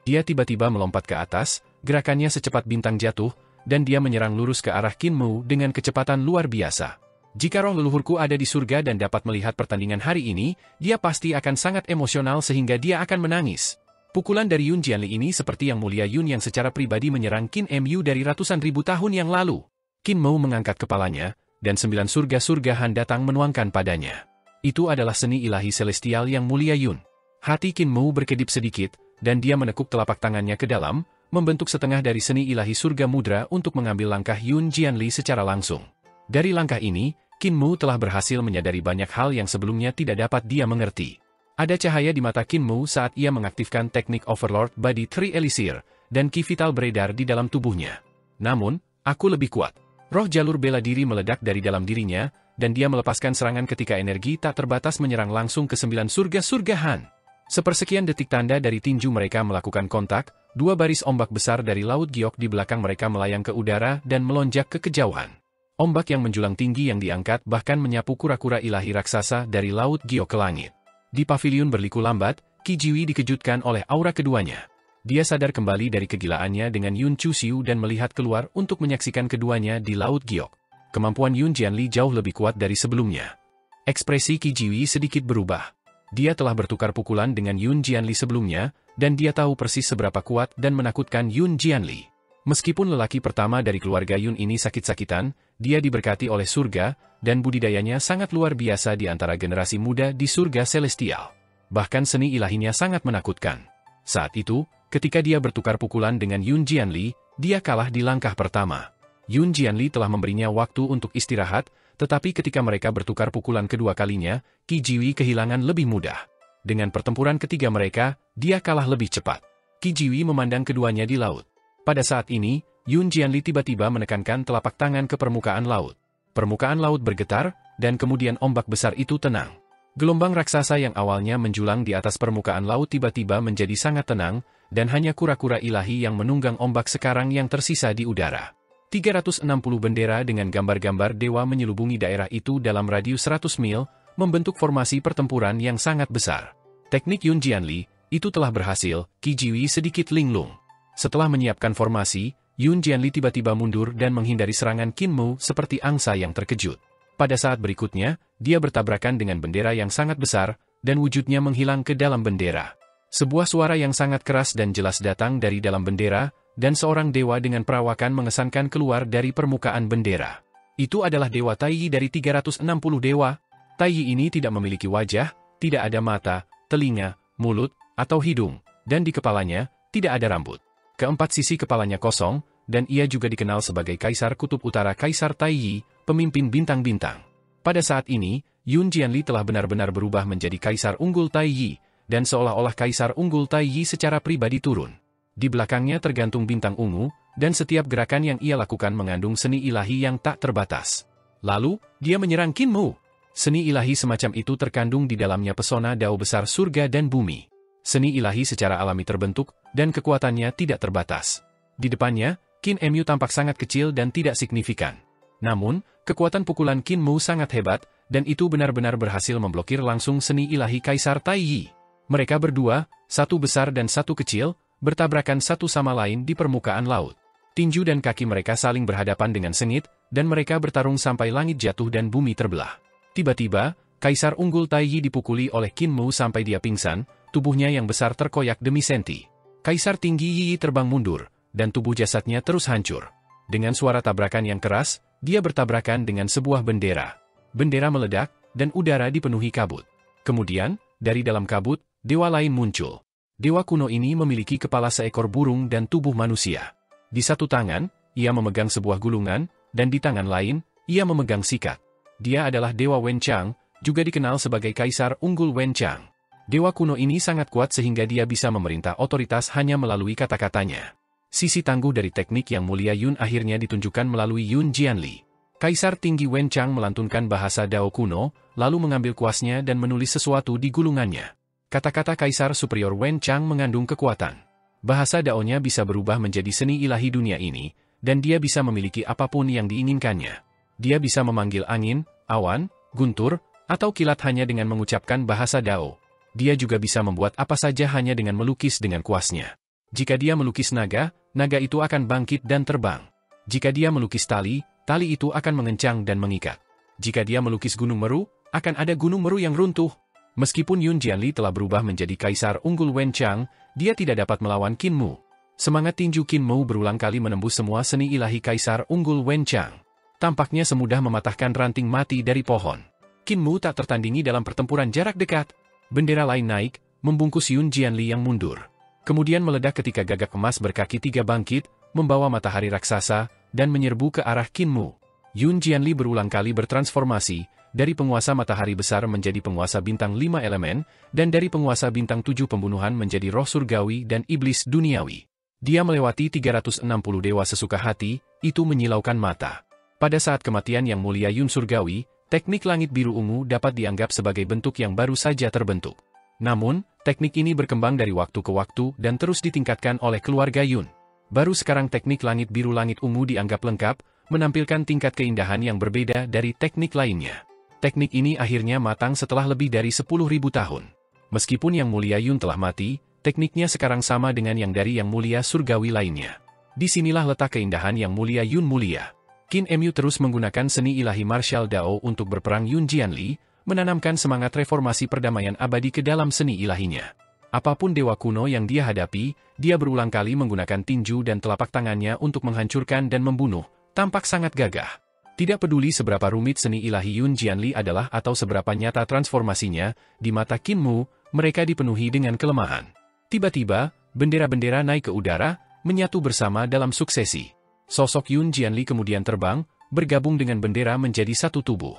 Dia tiba-tiba melompat ke atas, gerakannya secepat bintang jatuh, dan dia menyerang lurus ke arah Qin Mu dengan kecepatan luar biasa. Jika roh leluhurku ada di surga dan dapat melihat pertandingan hari ini, dia pasti akan sangat emosional sehingga dia akan menangis. Pukulan dari Yun Jianli ini seperti Yang Mulia Yun yang secara pribadi menyerang Qin Mu dari ratusan ribu tahun yang lalu. Qin Mu mengangkat kepalanya, dan 9 surga-surga Han datang menuangkan padanya. Itu adalah seni ilahi celestial Yang Mulia Yun. Hati Qin Mu berkedip sedikit, dan dia menekuk telapak tangannya ke dalam, membentuk setengah dari seni ilahi surga mudra untuk mengambil langkah Yun Jianli secara langsung. Dari langkah ini, Qin Mu telah berhasil menyadari banyak hal yang sebelumnya tidak dapat dia mengerti. Ada cahaya di mata Qin Mu saat ia mengaktifkan teknik Overlord Body Tree Elixir, dan ki vital beredar di dalam tubuhnya. Namun, aku lebih kuat. Roh jalur bela diri meledak dari dalam dirinya, dan dia melepaskan serangan ketika energi tak terbatas menyerang langsung ke 9 surga-surga Han. Sepersekian detik tanda dari tinju mereka melakukan kontak, 2 baris ombak besar dari Laut Giok di belakang mereka melayang ke udara dan melonjak ke kejauhan. Ombak yang menjulang tinggi yang diangkat bahkan menyapu kura-kura ilahi raksasa dari Laut Giok ke langit. Di pavilion berliku lambat, Qi Jiwi dikejutkan oleh aura keduanya. Dia sadar kembali dari kegilaannya dengan Yun Chuxiu dan melihat keluar untuk menyaksikan keduanya di Laut Giok. Kemampuan Yun Jianli jauh lebih kuat dari sebelumnya. Ekspresi Qi Jiwi sedikit berubah. Dia telah bertukar pukulan dengan Yun Jianli sebelumnya, dan dia tahu persis seberapa kuat dan menakutkan Yun Jianli. Meskipun lelaki pertama dari keluarga Yun ini sakit-sakitan, dia diberkati oleh surga, dan budidayanya sangat luar biasa di antara generasi muda di surga celestial. Bahkan seni ilahinya sangat menakutkan. Saat itu, ketika dia bertukar pukulan dengan Yun Jianli, dia kalah di langkah pertama. Yun Jianli telah memberinya waktu untuk istirahat, tetapi ketika mereka bertukar pukulan kedua kalinya, Qi Jiwi kehilangan lebih mudah. Dengan pertempuran ketiga mereka, dia kalah lebih cepat. Qi Jiwi memandang keduanya di laut. Pada saat ini, Yun Jianli tiba-tiba menekankan telapak tangan ke permukaan laut. Permukaan laut bergetar, dan kemudian ombak besar itu tenang. Gelombang raksasa yang awalnya menjulang di atas permukaan laut tiba-tiba menjadi sangat tenang, dan hanya kura-kura ilahi yang menunggang ombak sekarang yang tersisa di udara. 360 bendera dengan gambar-gambar dewa menyelubungi daerah itu dalam radius 100 mil, membentuk formasi pertempuran yang sangat besar. Teknik Yun Jianli, itu telah berhasil, Qi Jiwi sedikit linglung. Setelah menyiapkan formasi, Yun Jianli tiba-tiba mundur dan menghindari serangan Qin Mu seperti angsa yang terkejut. Pada saat berikutnya, dia bertabrakan dengan bendera yang sangat besar, dan wujudnya menghilang ke dalam bendera. Sebuah suara yang sangat keras dan jelas datang dari dalam bendera, dan seorang dewa dengan perawakan mengesankan keluar dari permukaan bendera. Itu adalah Dewa Taiyi dari 360 dewa. Taiyi ini tidak memiliki wajah, tidak ada mata, telinga, mulut, atau hidung, dan di kepalanya, tidak ada rambut. Keempat sisi kepalanya kosong, dan ia juga dikenal sebagai Kaisar Kutub Utara Kaisar Taiyi, pemimpin bintang-bintang. Pada saat ini, Yun Jianli telah benar-benar berubah menjadi Kaisar Unggul Taiyi, dan seolah-olah Kaisar Unggul Taiyi secara pribadi turun. Di belakangnya tergantung bintang ungu, dan setiap gerakan yang ia lakukan mengandung seni ilahi yang tak terbatas. Lalu, dia menyerang Qin Mu. Seni ilahi semacam itu terkandung di dalamnya pesona dao besar surga dan bumi. Seni ilahi secara alami terbentuk, dan kekuatannya tidak terbatas. Di depannya, Qin Mu tampak sangat kecil dan tidak signifikan. Namun, kekuatan pukulan Qin Mu sangat hebat, dan itu benar-benar berhasil memblokir langsung seni ilahi Kaisar Taiyi. Mereka berdua, satu besar dan satu kecil, bertabrakan satu sama lain di permukaan laut. Tinju dan kaki mereka saling berhadapan dengan sengit, dan mereka bertarung sampai langit jatuh dan bumi terbelah. Tiba-tiba, Kaisar Unggul Taiyi dipukuli oleh Qin Mu sampai dia pingsan, tubuhnya yang besar terkoyak demi senti. Kaisar Tinggi Yi terbang mundur, dan tubuh jasadnya terus hancur. Dengan suara tabrakan yang keras, dia bertabrakan dengan sebuah bendera. Bendera meledak, dan udara dipenuhi kabut. Kemudian, dari dalam kabut, dewa lain muncul. Dewa kuno ini memiliki kepala seekor burung dan tubuh manusia. Di satu tangan, ia memegang sebuah gulungan, dan di tangan lain, ia memegang sikat. Dia adalah Dewa Wenchang, juga dikenal sebagai Kaisar Unggul Wenchang. Dewa kuno ini sangat kuat sehingga dia bisa memerintah otoritas hanya melalui kata-katanya. Sisi tangguh dari teknik yang mulia Yun akhirnya ditunjukkan melalui Yun Jianli. Kaisar Tinggi Wenchang melantunkan bahasa Dao kuno, lalu mengambil kuasnya dan menulis sesuatu di gulungannya. Kata-kata Kaisar Superior Wenchang mengandung kekuatan. Bahasa Dao-nya bisa berubah menjadi seni ilahi dunia ini, dan dia bisa memiliki apapun yang diinginkannya. Dia bisa memanggil angin, awan, guntur, atau kilat hanya dengan mengucapkan bahasa Dao. Dia juga bisa membuat apa saja hanya dengan melukis dengan kuasnya. Jika dia melukis naga, naga itu akan bangkit dan terbang. Jika dia melukis tali, tali itu akan mengencang dan mengikat. Jika dia melukis gunung Meru, akan ada gunung Meru yang runtuh. Meskipun Yun Jianli telah berubah menjadi Kaisar Unggul Wenchang, dia tidak dapat melawan Qin Mu. Semangat tinju Qin Mu berulang kali menembus semua seni ilahi Kaisar Unggul Wenchang. Tampaknya semudah mematahkan ranting mati dari pohon. Qin Mu tak tertandingi dalam pertempuran jarak dekat. Bendera lain naik, membungkus Yun Jianli yang mundur. Kemudian meledak ketika gagak emas berkaki tiga bangkit, membawa matahari raksasa, dan menyerbu ke arah Qin Mu. Yun Jianli berulang kali bertransformasi, dari penguasa matahari besar menjadi penguasa bintang 5 elemen, dan dari penguasa bintang 7 pembunuhan menjadi roh surgawi dan iblis duniawi. Dia melewati 360 dewa sesuka hati, itu menyilaukan mata. Pada saat kematian yang mulia Yun surgawi, teknik langit biru ungu dapat dianggap sebagai bentuk yang baru saja terbentuk. Namun, teknik ini berkembang dari waktu ke waktu dan terus ditingkatkan oleh keluarga Yun. Baru sekarang teknik langit biru langit ungu dianggap lengkap, menampilkan tingkat keindahan yang berbeda dari teknik lainnya. Teknik ini akhirnya matang setelah lebih dari 10.000 tahun. Meskipun yang mulia Yun telah mati, tekniknya sekarang sama dengan yang dari yang mulia surgawi lainnya. Disinilah letak keindahan yang mulia Yun mulia. Qin Mu terus menggunakan seni ilahi martial Dao untuk berperang Yun Jianli, menanamkan semangat reformasi perdamaian abadi ke dalam seni ilahinya. Apapun dewa kuno yang dia hadapi, dia berulang kali menggunakan tinju dan telapak tangannya untuk menghancurkan dan membunuh, tampak sangat gagah. Tidak peduli seberapa rumit seni ilahi Yun Jianli adalah atau seberapa nyata transformasinya, di mata Qin Mu, mereka dipenuhi dengan kelemahan. Tiba-tiba, bendera-bendera naik ke udara, menyatu bersama dalam suksesi. Sosok Yun Jianli kemudian terbang, bergabung dengan bendera menjadi satu tubuh.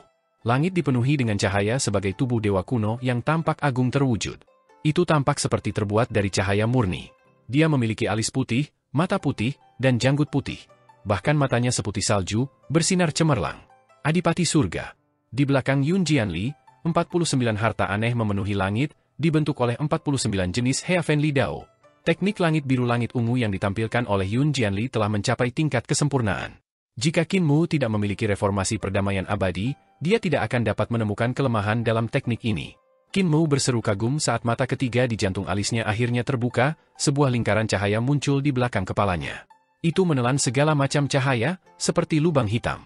Langit dipenuhi dengan cahaya sebagai tubuh dewa kuno yang tampak agung terwujud. Itu tampak seperti terbuat dari cahaya murni. Dia memiliki alis putih, mata putih, dan janggut putih. Bahkan matanya seputih salju, bersinar cemerlang. Adipati Surga. Di belakang Yun Jianli, 49 harta aneh memenuhi langit, dibentuk oleh 49 jenis Heavenly Dao. Teknik langit biru langit ungu yang ditampilkan oleh Yun Jianli telah mencapai tingkat kesempurnaan. Jika Qin Mu tidak memiliki reformasi perdamaian abadi, dia tidak akan dapat menemukan kelemahan dalam teknik ini. Qin Mu berseru kagum saat mata ketiga di jantung alisnya akhirnya terbuka, sebuah lingkaran cahaya muncul di belakang kepalanya. Itu menelan segala macam cahaya, seperti lubang hitam.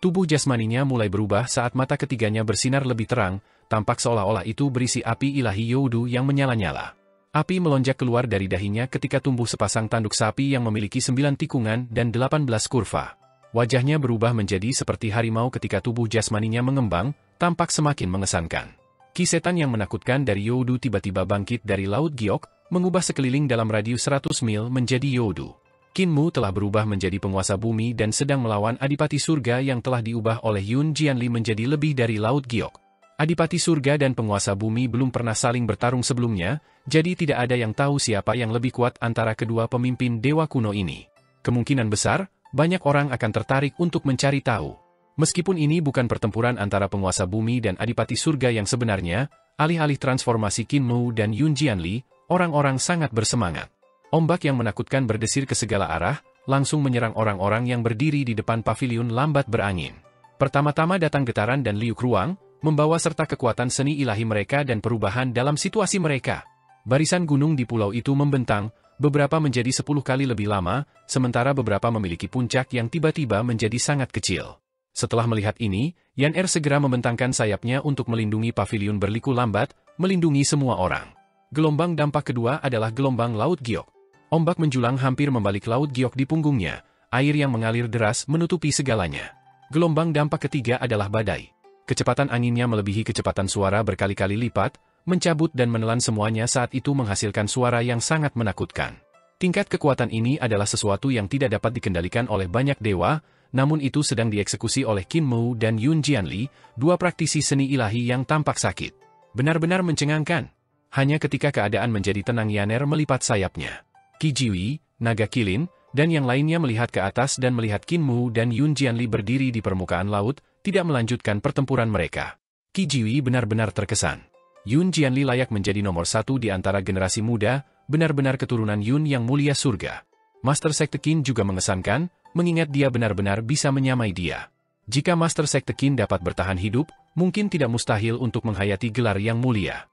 Tubuh jasmaninya mulai berubah saat mata ketiganya bersinar lebih terang, tampak seolah-olah itu berisi api ilahi Youdu yang menyala-nyala. Api melonjak keluar dari dahinya ketika tumbuh sepasang tanduk sapi yang memiliki 9 tikungan dan 18 kurva. Wajahnya berubah menjadi seperti harimau ketika tubuh jasmaninya mengembang, tampak semakin mengesankan. Ki setan yang menakutkan dari Youdu tiba-tiba bangkit dari Laut Giok, mengubah sekeliling dalam radius 100 mil menjadi Youdu. Qin Mu telah berubah menjadi penguasa bumi dan sedang melawan Adipati Surga yang telah diubah oleh Yun Jianli menjadi lebih dari Laut Giok. Adipati Surga dan penguasa bumi belum pernah saling bertarung sebelumnya, jadi tidak ada yang tahu siapa yang lebih kuat antara kedua pemimpin dewa kuno ini. Kemungkinan besar, banyak orang akan tertarik untuk mencari tahu. Meskipun ini bukan pertempuran antara penguasa bumi dan Adipati Surga yang sebenarnya, alih-alih transformasi Qin Mu dan Yun Jianli, orang-orang sangat bersemangat. Ombak yang menakutkan berdesir ke segala arah, langsung menyerang orang-orang yang berdiri di depan paviliun lambat berangin. Pertama-tama datang getaran dan liuk ruang, membawa serta kekuatan seni ilahi mereka dan perubahan dalam situasi mereka. Barisan gunung di pulau itu membentang, beberapa menjadi 10 kali lebih lama, sementara beberapa memiliki puncak yang tiba-tiba menjadi sangat kecil. Setelah melihat ini, Yan Er segera membentangkan sayapnya untuk melindungi paviliun berliku lambat, melindungi semua orang. Gelombang dampak kedua adalah gelombang Laut Giok. Ombak menjulang hampir membalik Laut Giok di punggungnya, air yang mengalir deras menutupi segalanya. Gelombang dampak ketiga adalah badai. Kecepatan anginnya melebihi kecepatan suara berkali-kali lipat, mencabut dan menelan semuanya saat itu menghasilkan suara yang sangat menakutkan. Tingkat kekuatan ini adalah sesuatu yang tidak dapat dikendalikan oleh banyak dewa, namun itu sedang dieksekusi oleh Qin Mu dan Yun Jianli, dua praktisi seni ilahi yang tampak sakit. Benar-benar mencengangkan. Hanya ketika keadaan menjadi tenang Yan Er melipat sayapnya. Qi Jiwi, naga kilin, dan yang lainnya melihat ke atas dan melihat Qin Mu dan Yun Jianli berdiri di permukaan laut, tidak melanjutkan pertempuran mereka. Qi Jiwi benar-benar terkesan. Yun Jianli layak menjadi nomor 1 di antara generasi muda, benar-benar keturunan Yun yang mulia surga. Master Sekte Qin juga mengesankan, mengingat dia benar-benar bisa menyamai dia. Jika Master Sekte Qin dapat bertahan hidup, mungkin tidak mustahil untuk menghayati gelar yang mulia.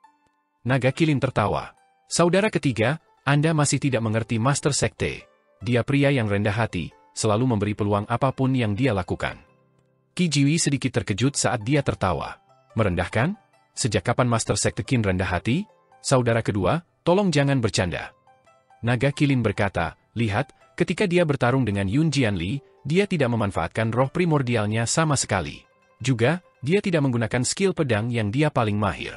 Naga kilin tertawa. Saudara ketiga, Anda masih tidak mengerti Master Sekte. Dia pria yang rendah hati, selalu memberi peluang apapun yang dia lakukan. Qi Jiwi sedikit terkejut saat dia tertawa. Merendahkan? Sejak kapan Master Sekte Qin rendah hati? Saudara kedua, tolong jangan bercanda. Naga kilin berkata, lihat, ketika dia bertarung dengan Yun Jianli, dia tidak memanfaatkan roh primordialnya sama sekali. Juga, dia tidak menggunakan skill pedang yang dia paling mahir.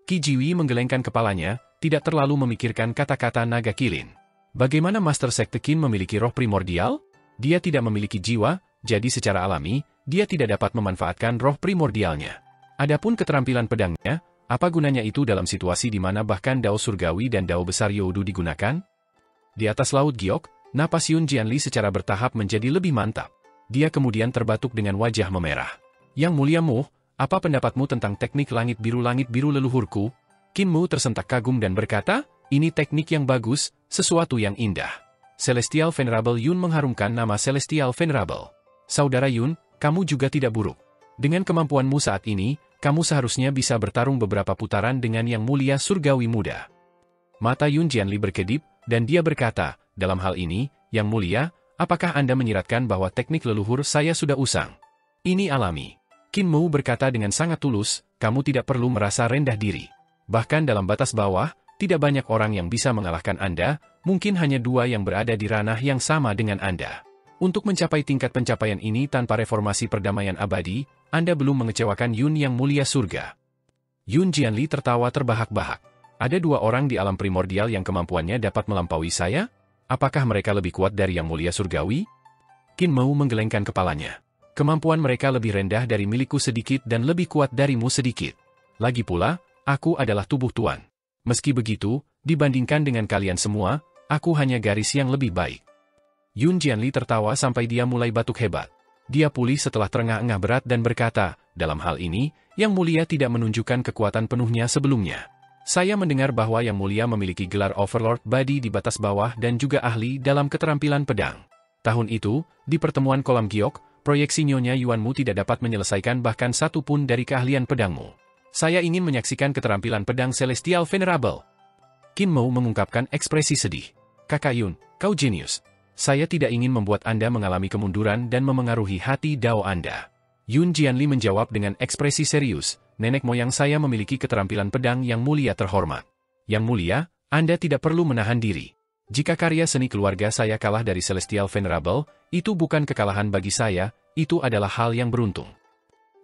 Qi Jiwi menggelengkan kepalanya, tidak terlalu memikirkan kata-kata naga kilin. Bagaimana Master Sekte Qin memiliki roh primordial? Dia tidak memiliki jiwa, jadi secara alami, dia tidak dapat memanfaatkan roh primordialnya. Adapun keterampilan pedangnya, apa gunanya itu dalam situasi di mana bahkan Dao Surgawi dan Dao Besar Youdu digunakan? Di atas Laut Giok, napas Yun Jianli secara bertahap menjadi lebih mantap. Dia kemudian terbatuk dengan wajah memerah. Yang mulia Mu, apa pendapatmu tentang teknik langit biru leluhurku? Qin Mu tersentak kagum dan berkata, ini teknik yang bagus, sesuatu yang indah. Celestial Venerable Yun mengharumkan nama Celestial Venerable. Saudara Yun, kamu juga tidak buruk. Dengan kemampuanmu saat ini, kamu seharusnya bisa bertarung beberapa putaran dengan yang mulia surgawi muda. Mata Yun Jianli berkedip, dan dia berkata, dalam hal ini, yang mulia, apakah Anda menyiratkan bahwa teknik leluhur saya sudah usang? Ini alami. Qin Mu berkata dengan sangat tulus, kamu tidak perlu merasa rendah diri. Bahkan dalam batas bawah, tidak banyak orang yang bisa mengalahkan Anda, mungkin hanya 2 yang berada di ranah yang sama dengan Anda. Untuk mencapai tingkat pencapaian ini tanpa reformasi perdamaian abadi, Anda belum mengecewakan Yun yang mulia surga. Yun Jianli tertawa terbahak-bahak. Ada 2 orang di alam primordial yang kemampuannya dapat melampaui saya? Apakah mereka lebih kuat dari Yang Mulia Surgawi? Qin Mou menggelengkan kepalanya. Kemampuan mereka lebih rendah dari milikku sedikit dan lebih kuat darimu sedikit. Lagi pula, aku adalah tubuh tuan. Meski begitu, dibandingkan dengan kalian semua, aku hanya garis yang lebih baik. Yun Jianli tertawa sampai dia mulai batuk hebat. Dia pulih setelah terengah-engah berat dan berkata, dalam hal ini, Yang Mulia tidak menunjukkan kekuatan penuhnya sebelumnya. Saya mendengar bahwa Yang Mulia memiliki gelar Overlord Badi di batas bawah dan juga ahli dalam keterampilan pedang. Tahun itu, di pertemuan kolam giok, proyeksi Nyonya Yuanmu tidak dapat menyelesaikan bahkan satu pun dari keahlian pedangmu. Saya ingin menyaksikan keterampilan pedang Celestial Venerable. Qin Mou mengungkapkan ekspresi sedih. Kakak Yun, kau jenius. Saya tidak ingin membuat Anda mengalami kemunduran dan memengaruhi hati Dao Anda. Yun Jianli menjawab dengan ekspresi serius, nenek moyang saya memiliki keterampilan pedang yang mulia terhormat. Yang mulia, Anda tidak perlu menahan diri. Jika karya seni keluarga saya kalah dari Celestial Venerable, itu bukan kekalahan bagi saya, itu adalah hal yang beruntung.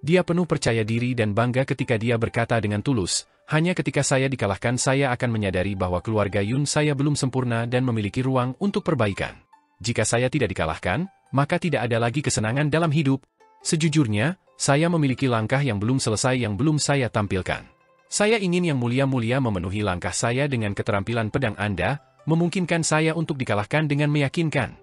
Dia penuh percaya diri dan bangga ketika dia berkata dengan tulus, hanya ketika saya dikalahkan saya akan menyadari bahwa keluarga Yun saya belum sempurna dan memiliki ruang untuk perbaikan. Jika saya tidak dikalahkan, maka tidak ada lagi kesenangan dalam hidup. Sejujurnya, saya memiliki langkah yang belum selesai yang belum saya tampilkan. Saya ingin Yang Mulia-mulia memenuhi langkah saya dengan keterampilan pedang Anda, memungkinkan saya untuk dikalahkan dengan meyakinkan.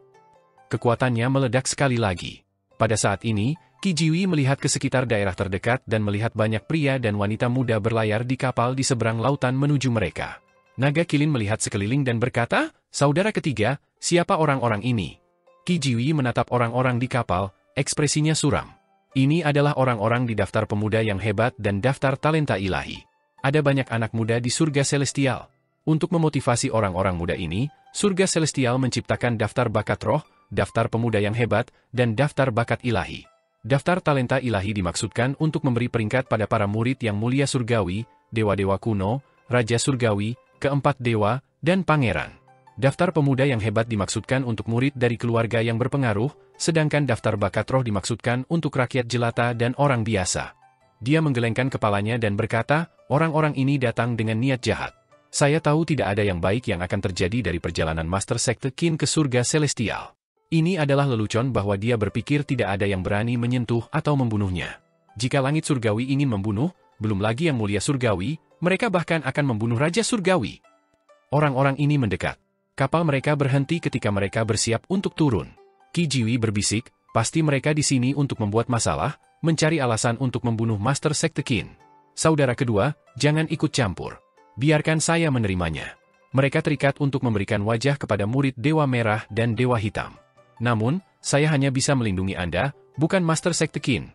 Kekuatannya meledak sekali lagi. Pada saat ini, Qi Jiwi melihat ke sekitar daerah terdekat dan melihat banyak pria dan wanita muda berlayar di kapal di seberang lautan menuju mereka. Naga Kilin melihat sekeliling dan berkata, saudara ketiga, siapa orang-orang ini? Qi Jiwi menatap orang-orang di kapal, ekspresinya suram. Ini adalah orang-orang di daftar pemuda yang hebat dan daftar talenta ilahi. Ada banyak anak muda di surga celestial. Untuk memotivasi orang-orang muda ini, surga celestial menciptakan daftar bakat roh, daftar pemuda yang hebat, dan daftar bakat ilahi. Daftar talenta ilahi dimaksudkan untuk memberi peringkat pada para murid yang mulia surgawi, dewa-dewa kuno, raja surgawi, keempat dewa, dan pangeran. Daftar pemuda yang hebat dimaksudkan untuk murid dari keluarga yang berpengaruh, sedangkan daftar bakat roh dimaksudkan untuk rakyat jelata dan orang biasa. Dia menggelengkan kepalanya dan berkata, orang-orang ini datang dengan niat jahat. Saya tahu tidak ada yang baik yang akan terjadi dari perjalanan Master Sekte Qin ke surga celestial. Ini adalah lelucon bahwa dia berpikir tidak ada yang berani menyentuh atau membunuhnya. Jika langit surgawi ingin membunuh, belum lagi yang mulia surgawi, mereka bahkan akan membunuh Raja Surgawi. Orang-orang ini mendekat. Kapal mereka berhenti ketika mereka bersiap untuk turun. Qi Jiwi berbisik, pasti mereka di sini untuk membuat masalah, mencari alasan untuk membunuh Master Sekte Qin. Saudara kedua, jangan ikut campur. Biarkan saya menerimanya. Mereka terikat untuk memberikan wajah kepada murid Dewa Merah dan Dewa Hitam. Namun, saya hanya bisa melindungi Anda, bukan Master Sekte Qin.